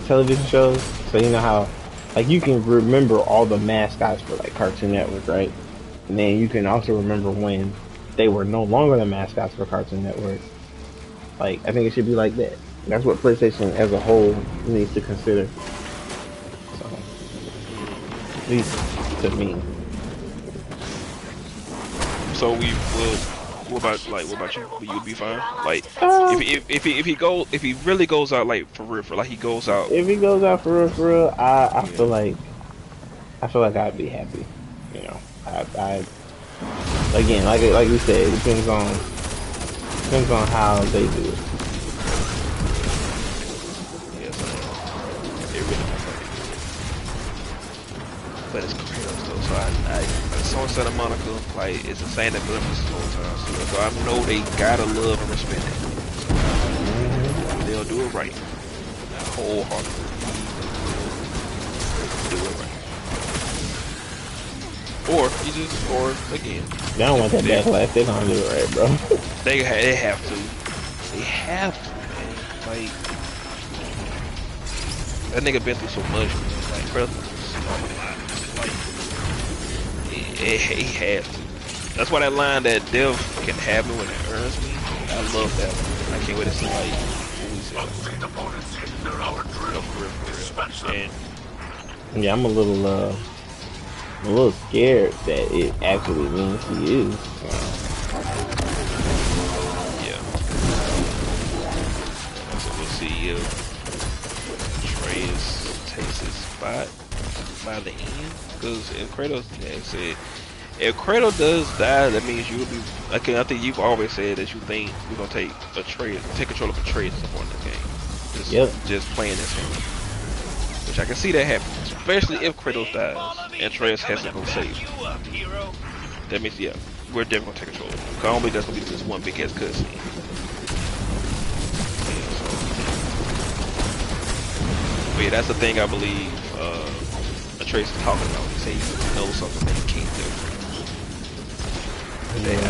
television shows. So you know how, like, you can remember all the mascots for like Cartoon Network, right? And then you can also remember when they were no longer the mascots for Cartoon Network. Like, I think it should be like that. That's what PlayStation as a whole needs to consider. So, at least to me. So what about you? Will you be fine? Like, if he really goes out, like, for real, like he goes out. If he goes out for real, I feel like I'd be happy. You know, I again, like we said, it depends on how they do it. But it's Kratos though, so I someone Santa Monica, like, it's insane that Olympus this whole time. So I know they gotta love and respect it. They'll do it right. Wholeheartedly. Do it right. Or again. They don't want that backlash. They don't do it right, bro. They have to. They have to, man. Like, That nigga been through so much. Like, Kratos like, he has to. That's why that line that Dev can have me when it earns me. I love that one. I can't wait to see like what we said. And Yeah, I'm a little scared that it actually means he is. yeah. So we'll see if Atreus takes his spot by the end. Because if Kratos, yeah, said, if Kratos does die, that means you will be. Like, I think you've always said that you think we're gonna take control of Atreus at some point in the game. Just playing this game, which I can see that happen, especially if Kratos dies and Atreus has to go save him. That means, yeah, we're definitely gonna take control. I don't believe that's gonna be just one big ass cutscene. But yeah, that's the thing I believe Atreus is talking about. He said he knows something that he can't do. And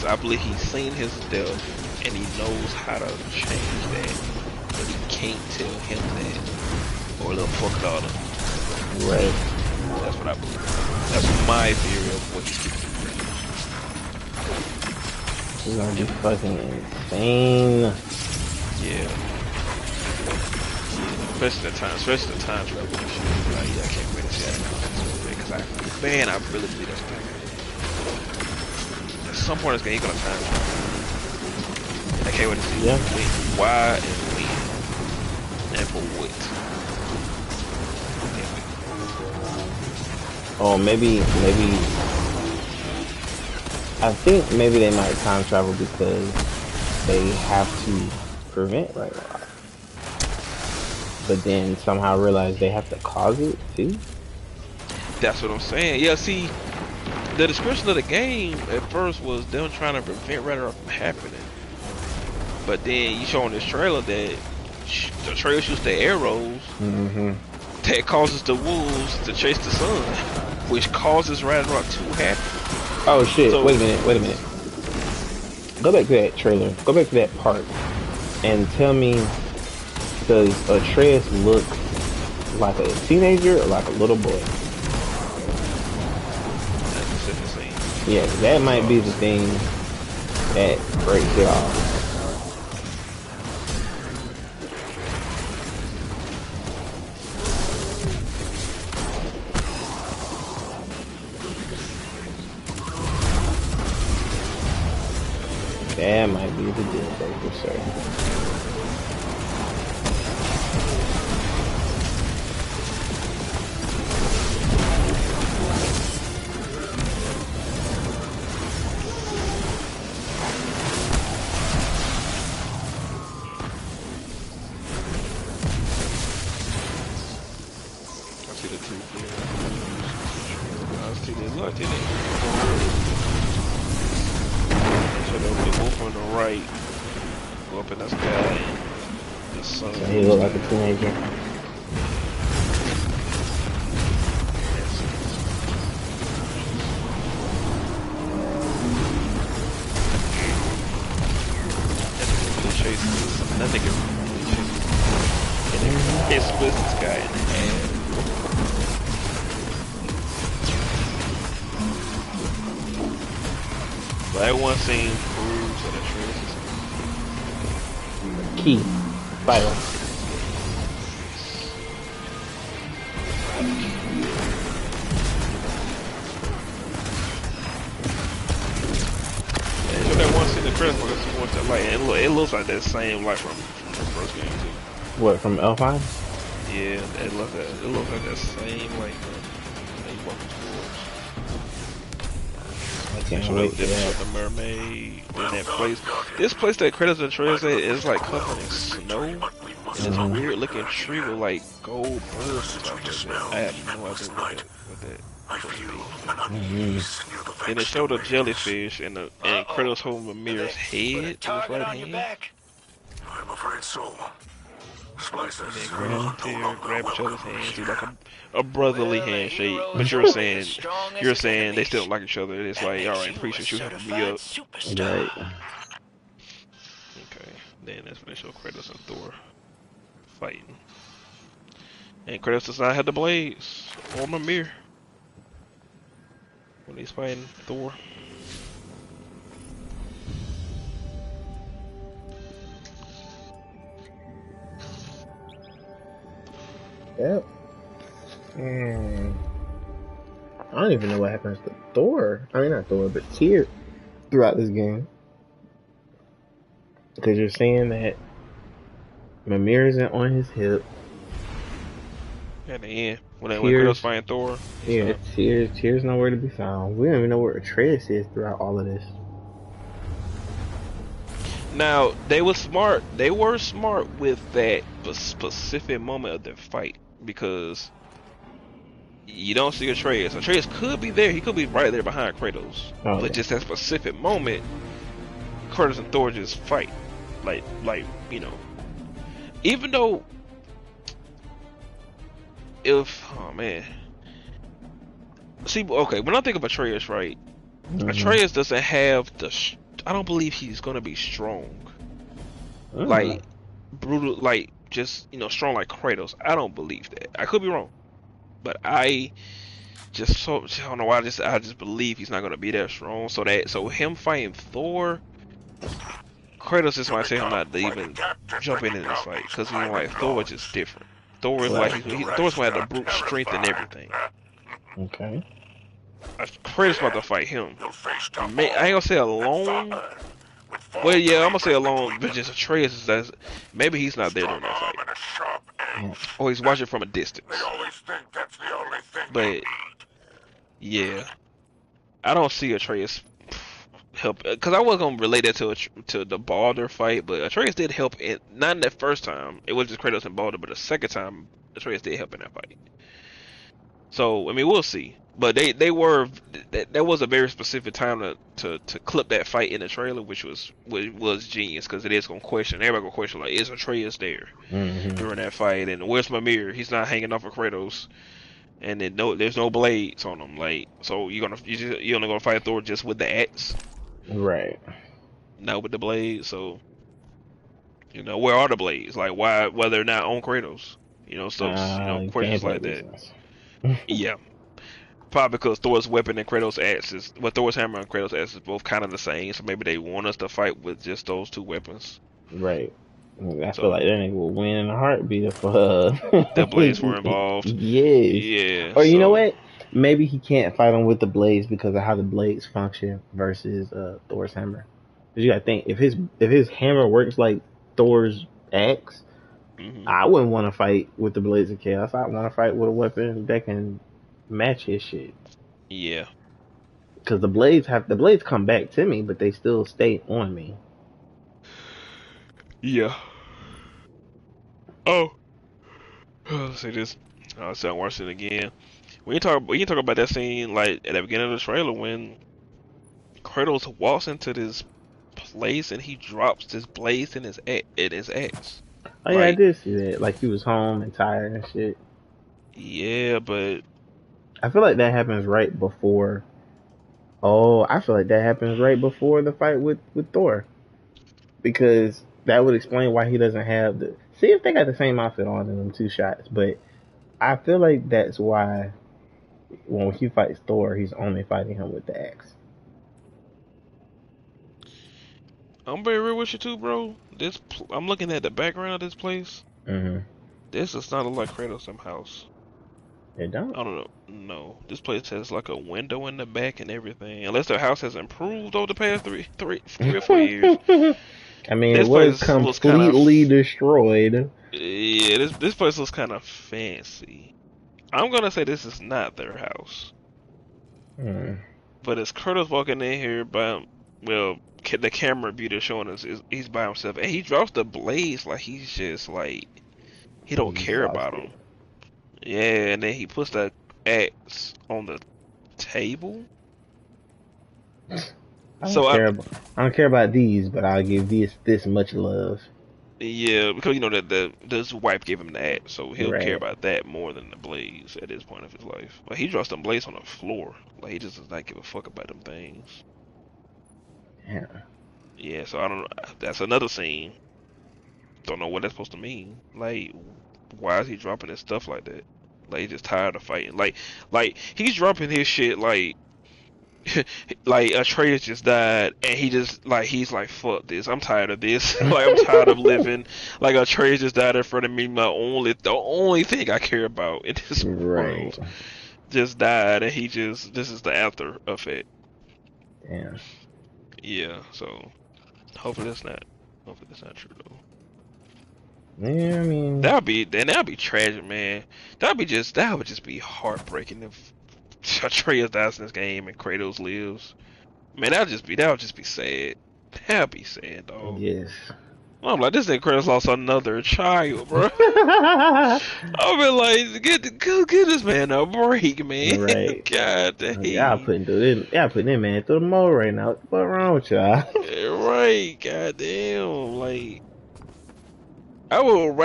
I believe he's seen his death and he knows how to change that, but he can't tell him that, or a little fuck daughter. Right. That's what I believe. That's my theory of what he's doing. He's gonna be fucking insane. Yeah. Especially the time travel and shit. Like, yeah, I can't wait to see that. Because I really believe that's going to happen. At some point, he's gonna time travel. I can't wait to see why and when and for what. Oh, maybe. I think maybe they might time travel because they have to prevent Ragnarok. But then somehow realize they have to cause it too. That's what I'm saying. Yeah, see, the description of the game at first was them trying to prevent Ragnarok from happening. But then you show in this trailer that the trailer shoots the arrows that causes the wolves to chase the sun, which causes Ragnarok to happen. Oh shit, so, wait a minute. Go back to that trailer. Go back to that part and tell me, does Atreus look like a teenager or like a little boy? Yeah, that might be the thing that breaks it off. That might be the deal breaker, sir. He look like a teenager. That nigga it splits this guy in half. But that one scene proves that Atreus is key. Vital. It looks like that same like from the first game too. What, from L5? Yeah, it looks like that same like they walking towards. I can't wait for that. The mermaid in that place. This place that Kratos and Atreus at is like covered in snow. And this weird looking tree with like gold birds and stuff like that. I have no idea what that and it showed a jellyfish and Kratos holding Mimir's head in his right hand. I'm afraid so. Splice and then grab each other's hands, do like a brotherly handshake. But you're saying they still don't like each other. It's like, all right, appreciate you helping me up. Right. Okay. Then that's when they show Kratos and Thor fighting. And Kratos does not have the blades or Mimir when he's fighting Thor. Yep. I don't even know what happens to Thor. I mean, not Thor, but Tyr throughout this game. Because you're saying that Mimir isn't on his hip. At the end, when Kratos fighting Thor. Yeah, Tyr's nowhere to be found. We don't even know where Atreus is throughout all of this. Now, they were smart. They were smart with that specific moment of the fight because you don't see Atreus. Atreus could be there. He could be right there behind Kratos. Oh, but just that specific moment, Kratos and Thor just fight. Like you know. Even though, oh man. See, okay, when I think of Atreus, right? Atreus doesn't have I don't believe he's gonna be strong. Like, brutal, like, just, strong like Kratos. I don't believe that. I could be wrong. But I don't know why, I just believe he's not gonna be that strong. So him fighting Thor, Kratos just might say him not to even jump in this fight. Because, Thor is just different. Thor is Thor's gonna have the brute strength and everything. Okay. Kratos about to fight him. I ain't gonna say alone. Well, yeah, I'm gonna say alone, but just Atreus is maybe he's not there during that fight. Or he's watching from a distance. But, yeah. I don't see Atreus help. Because I was gonna relate that to the Baldur fight, but Atreus did help, not in that first time. It was just Kratos and Baldur, but the second time, Atreus did help in that fight. So, I mean, we'll see. But that was a very specific time to clip that fight in the trailer, which was genius, because it is gonna question, everybody gonna question, like, is Atreus there during that fight, and where's Mimir? He's not hanging off of Kratos, and then there's no blades on him, like, so you're only gonna fight Thor just with the axe, right? Not with the blades. So, where are the blades? Like, why they're not on Kratos? Questions like that. Yeah. Probably because Thor's weapon and Kratos' axe Thor's hammer and Kratos' axe is both kind of the same, so maybe they want us to fight with just those two weapons. Right. I feel like that nigga will win in a heartbeat if the blades were involved. Yes. Yeah. Or you know what? Maybe he can't fight him with the blades because of how the blades function versus Thor's hammer. Because you gotta think, if his hammer works like Thor's axe, I wouldn't want to fight with the blades of chaos. I want to fight with a weapon that can match his shit. Yeah. Because the blades come back to me, but they still stay on me. Yeah. Oh. Let's see this. I'll sound worse than again. When you talk about that scene, like at the beginning of the trailer, when Kratos walks into this place and he drops this blade in his axe. Oh yeah, I did see that. Like he was home and tired and shit. Yeah, but I feel like that happens right before. Oh, I feel like that happens right before the fight with Thor, because that would explain why he doesn't have the. See if they got the same outfit on in them two shots, but I feel like that's why when he fights Thor, he's only fighting him with the axe. I'm very real with you too, bro. I'm looking at the background of this place. This does not look like Kratos' house. It don't? I don't know. No, this place has like a window in the back and everything. Unless their house has improved over the past three or 4 years. I mean, it was completely destroyed. Yeah, this place looks kind of fancy. I'm gonna say this is not their house. But it's Kratos walking in here the camera view they're showing us he's by himself, and he drops the blades like he's just like he don't care about them. Yeah, and then he puts the axe on the table. I don't care about these, but I'll give this much love. Yeah, because that his wife gave him the axe, so he'll care about that more than the blades at this point of his life. But he drops them blades on the floor, like he just does not give a fuck about them things. Yeah. Yeah, so I don't know. That's another scene. Don't know what that's supposed to mean. Like, why is he dropping his stuff like that? Like he's just tired of fighting. Like he's dropping his shit like like Atreus just died and he's like fuck this. I'm tired of this. Like I'm tired of living. Like Atreus just died in front of me. The only thing I care about in this world just died, and this is the after effect. Damn. Yeah. So hopefully that's not true though. Yeah, I mean, that'd be tragic, man. That would just be heartbreaking if Atreus dies in this game and Kratos lives. Man, that would just be sad. That'd be sad, dog. yes. I'm like, this nigga Kratos lost another child, bro. I've been like, give this man a break, man. Right. God damn. Y'all putting that man through the mold right now. What's wrong with y'all? Right, god damn. Like, I would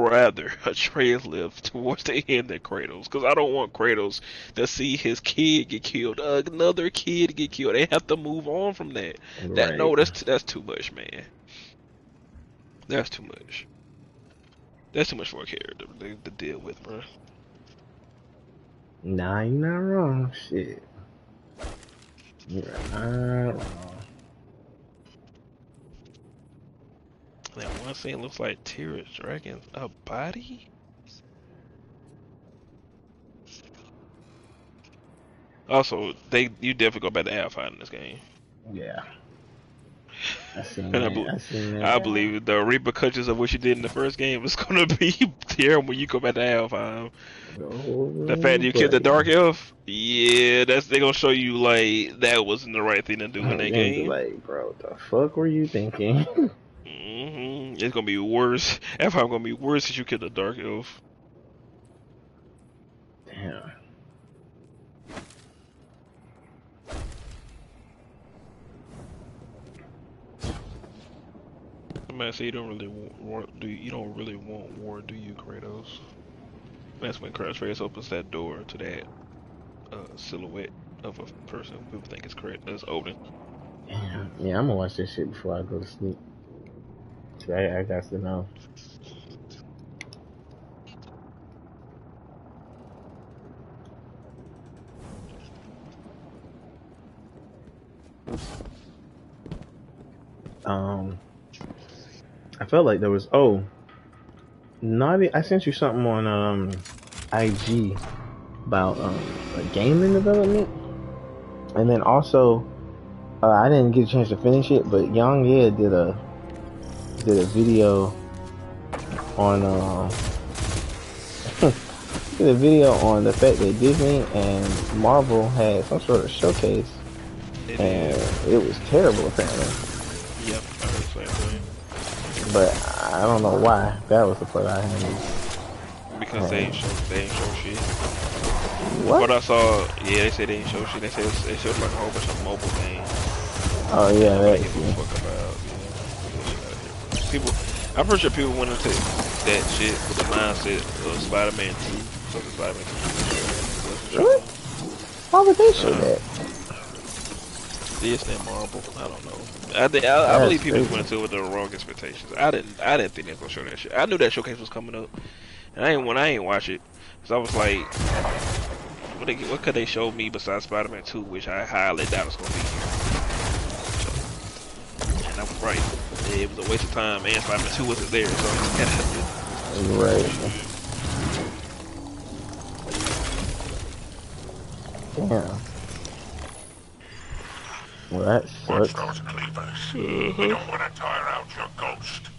rather Atreus live towards the end than Kratos, because I don't want Kratos to see his kid get killed, another kid get killed. They have to move on from that. Right. That's too much, man. That's too much. That's too much for a character to deal with, bro. Nah, you're not wrong. Shit. You're not wrong. That one scene looks like Tyrus dragging a body. Also, you definitely go back to Alpha in this game. Yeah. I believe the repercussions of what you did in the first game is gonna be terrible when you go back to Alpha. The fact that you killed the Dark Elf, yeah, they gonna show you like that wasn't the right thing to do in that game. Like, bro, what the fuck were you thinking? It's gonna be worse. Alpha gonna be worse if you kill the Dark Elf. Damn. Man, say you don't really want war, do you, Kratos? That's when Kratos opens that door to that silhouette of a person people think is Kratos, Odin. Damn. Yeah, I'm gonna watch this shit before I go to sleep. I got to know. I felt like there was Naughty. I sent you something on IG about a game in development, and then also I didn't get a chance to finish it, but Young Yeah did a video on did a video on the fact that Disney and Marvel had some sort of showcase, and it was terrible apparently. Yep, I heard the same thing. But I don't know why. That was the part I had. Because they ain't show shit. What? What I saw, yeah, they said they ain't show shit. They said it showed like a whole bunch of mobile games. Oh yeah, that. Give a fuck about. People, I'm pretty sure people went into that shit with the mindset of Spider-Man 2. So the Spider-Man 2. What? Why would they show that? Disney and Marvel, I don't know. I believe people went into it with the wrong expectations. I didn't think they were gonna show that shit. I knew that showcase was coming up, and I ain't watch it, cause I was like, what could they show me besides Spider-Man 2, which I highly doubt was gonna be here. And I was right. It was a waste of time, and Spider-Man 2 wasn't there, so right. Yeah. Well, that Watch sucks. those cleavers. We don't want to tire out your ghost.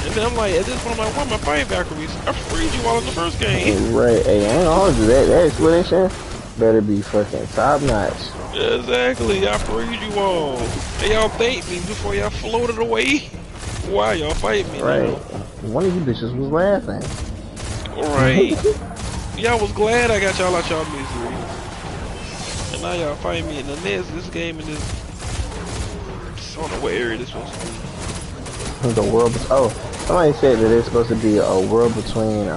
And then I'm like, at this point, I'm like, where are my fight Valkyries? I freed you all in the first game. Right. Hey, I ain't gonna do that. That explanation better be fucking top notch. Exactly, I freed you all. And y'all thanked me before y'all floated away. Why y'all fight me Right. now? One of you bitches was laughing. Alright. Y'all was glad I got y'all out y'all misery. And now y'all fight me in this game and this don't know what area this was supposed to be. The world. Oh, somebody said that it's supposed to be a world between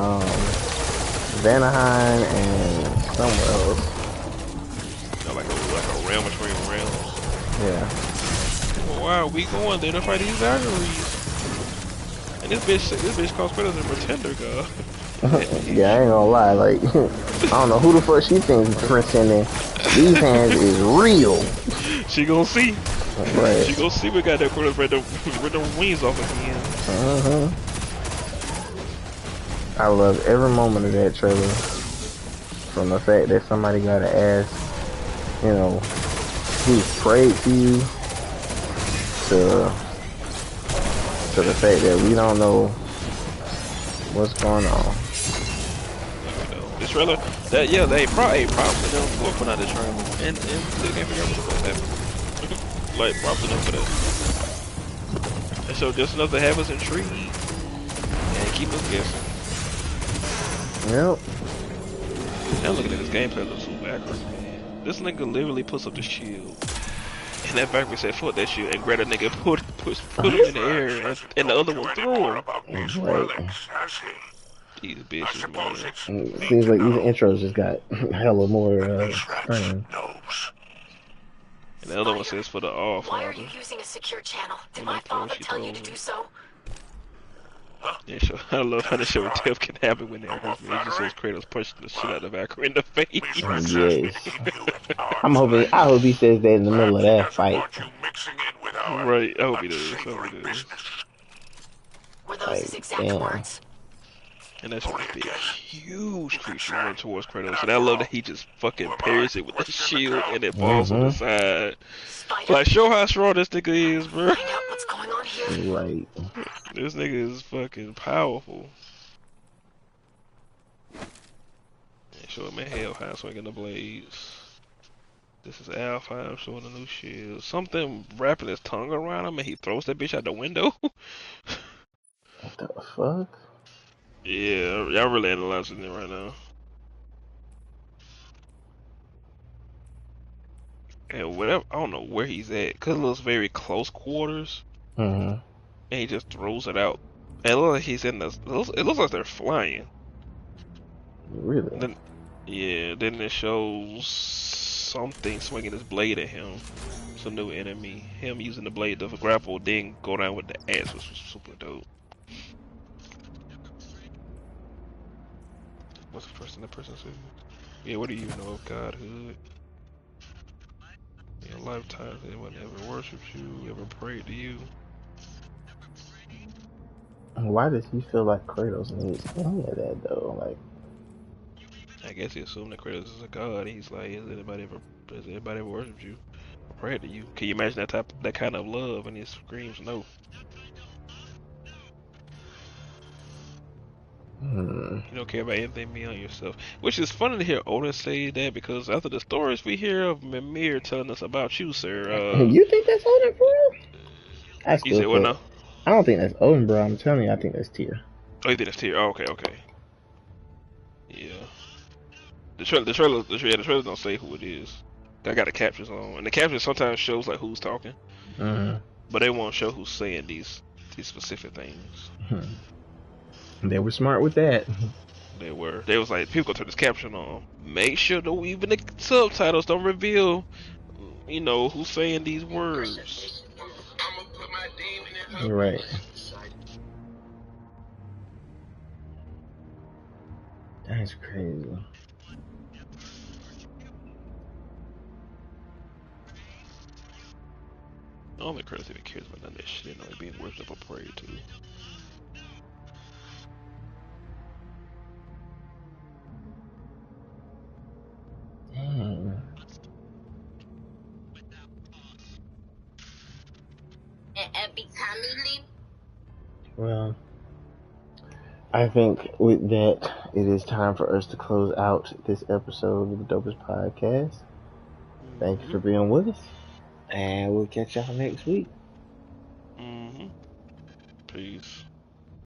Vanaheim and somewhere else. No, like a realm between realms. Yeah. Well, why are we going there to fight these Valkyries? And this bitch calls Kratos a pretender, god. Yeah, I ain't gonna lie. Like, I don't know who the fuck she thinks transcending these hands is real. She gonna see. Right. She gonna see we got that Kratos with the wings off again. I love every moment of that trailer. From the fact that somebody gotta ask, you know, who's prayed to you, to the fact that we don't know what's going on. This trailer, they probably them for putting out this trailer, and still can't figure out what the fuck happened. Like, props to them for that. And so just enough to have us intrigued and keep us guessing. Yep. Now looking at this gameplay, looks so backwards, man. This nigga literally puts up the shield, and that backwards said, "Fuck that shield," and grab a nigga, put him in the air, and the other one threw him. These bitches, man. Seems like these intros just got hella more fun. And the other one says for the off. Why are you using a secure channel? Did my father tell you to do so? Yeah, sure. I love how the show death can happen when they're hurt. It just says Kratos punched the shit out of Valkyrie in the face. Yes. I hope he says that in the middle of that fight. Right, I hope he does. Were those his exact words? And that's gonna be a huge creature running towards Kratos. And I love that he just fucking parries it with the shield and it falls on the side. Like, show how strong this nigga is, bro. Find out what's going on here. Right. This nigga is fucking powerful. And show him a Hellhound swinging the blades. This is Alpha, I'm showing a new shield. Something wrapping his tongue around him and he throws that bitch out the window. What the fuck? Yeah, y'all really analyzing it right now. And whatever, I don't know where he's at, cause it looks very close quarters. And he just throws it out. And it looks like he's in the. It looks like they're flying. Really? Then it shows something swinging his blade at him. It's a new enemy. Him using the blade to grapple, then go down with the axe, which was super dope. What's the first thing that person said? Yeah, what do you know of godhood? In your lifetime, anyone ever worshipped you, ever prayed to you? Why does he feel like Kratos needs any of that though? Like, I guess he assumed that Kratos is a god. He's like, has anybody ever worshipped you, or prayed to you? Can you imagine that kind of love? And he screams no. You don't care about anything beyond yourself. Which is funny to hear Odin say that, because after the stories we hear of Mimir telling us about you, sir. You think that's Odin for real? You said what now? I don't think that's Odin, bro. I'm telling you, I think that's Tyr. Oh, you think that's Tyr? Oh, okay. Yeah. The trailer don't say who it is. I got the captions on, and the captions sometimes shows like who's talking, but they won't show who's saying these specific things. They were smart with that. They were. They was like, people go turn this caption on. Make sure that even the subtitles don't reveal, who's saying these words. You're right. That's crazy. I don't think Kratos even cares about none of that shit. Being worshipped or prayed to. Dang. Well, I think with that, it is time for us to close out this episode of the Dopest Podcast. Thank you for being with us, and we'll catch y'all next week. Peace.